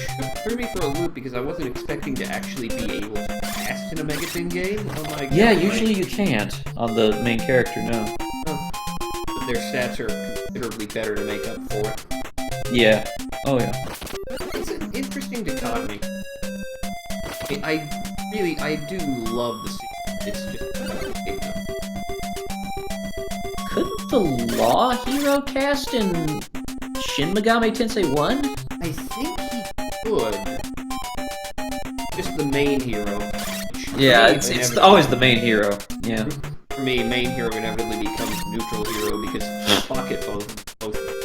threw me for a loop because I wasn't expecting to actually be able to cast in a Megaton game. I'm like, Yeah, like, usually you can't on the main character, no. oh, but their stats are considerably better to make up for it. Yeah. Oh, yeah. It's an interesting dichotomy. I do love the sequel. It's just Couldn't the Law Hero cast in Shin Megami Tensei 1? I think he could. Just the main hero. Yeah, it's always the main hero. Yeah. For me, main hero inevitably becomes neutral hero because fuck it, both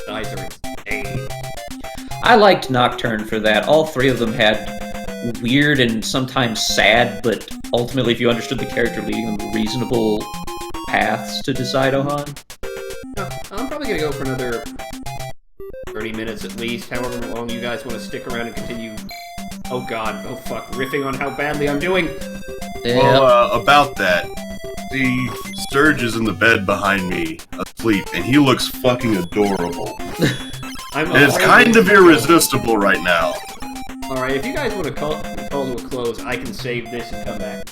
sides are insane. I liked Nocturne for that. All 3 of them had weird and sometimes sad, but ultimately, if you understood the character leading them, reasonable paths to decide on. I'm probably gonna go for another 30 minutes at least, however long you guys want to stick around and continue. Oh god, oh fuck, riffing on how badly I'm doing. Well, about that, see, Surge is in the bed behind me, asleep, and he looks fucking adorable. I'm And it's kind of irresistible right now. Alright, if you guys want to call to a close, I can save this and come back.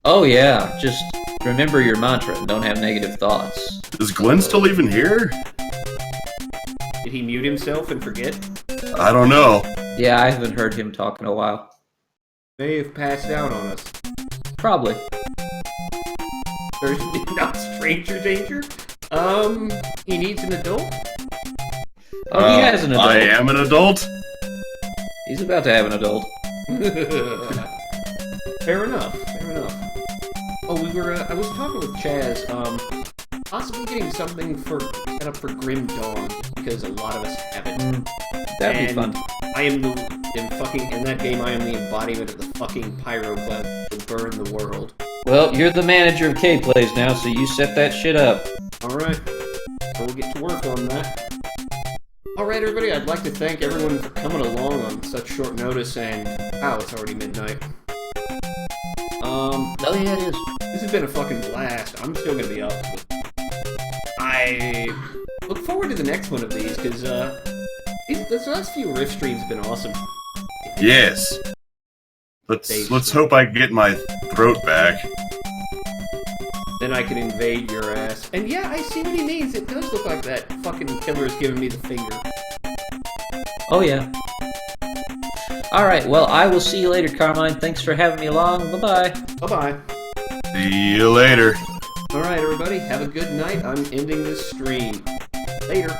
Oh yeah, just remember your mantra and don't have negative thoughts. Is Glenn still even here? Did he mute himself and forget? I don't know. Yeah, I haven't heard him talk in a while. May have passed out on us. Probably. There's not stranger danger? He needs an adult? Oh, he has an adult. I am an adult? He's about to have an adult. Fair enough, fair enough. Oh, I was talking with Chaz, possibly getting something set up for Grim Dawn, because a lot of us haven't. That'd be fun. I am in that game, I am the embodiment of the fucking pyro cloud to burn the world. Well, you're the manager of K-Plays now, so you set that shit up. Alright. We'll get to work on that. Alright, everybody, I'd like to thank everyone for coming along on such short notice, and wow, it's already midnight. Oh yeah, it is. This has been a fucking blast. I'm still gonna be up. I look forward to the next one of these, because, this last few Rift streams have been awesome. Yes. Let's hope I get my throat back. Then I can invade your ass. And yeah, I see what he means. It does look like that fucking killer's giving me the finger. Oh yeah. Alright, well, I will see you later, Carmine. Thanks for having me along. Bye-bye. Bye-bye. See you later. Alright, everybody, have a good night. I'm ending this stream. Later.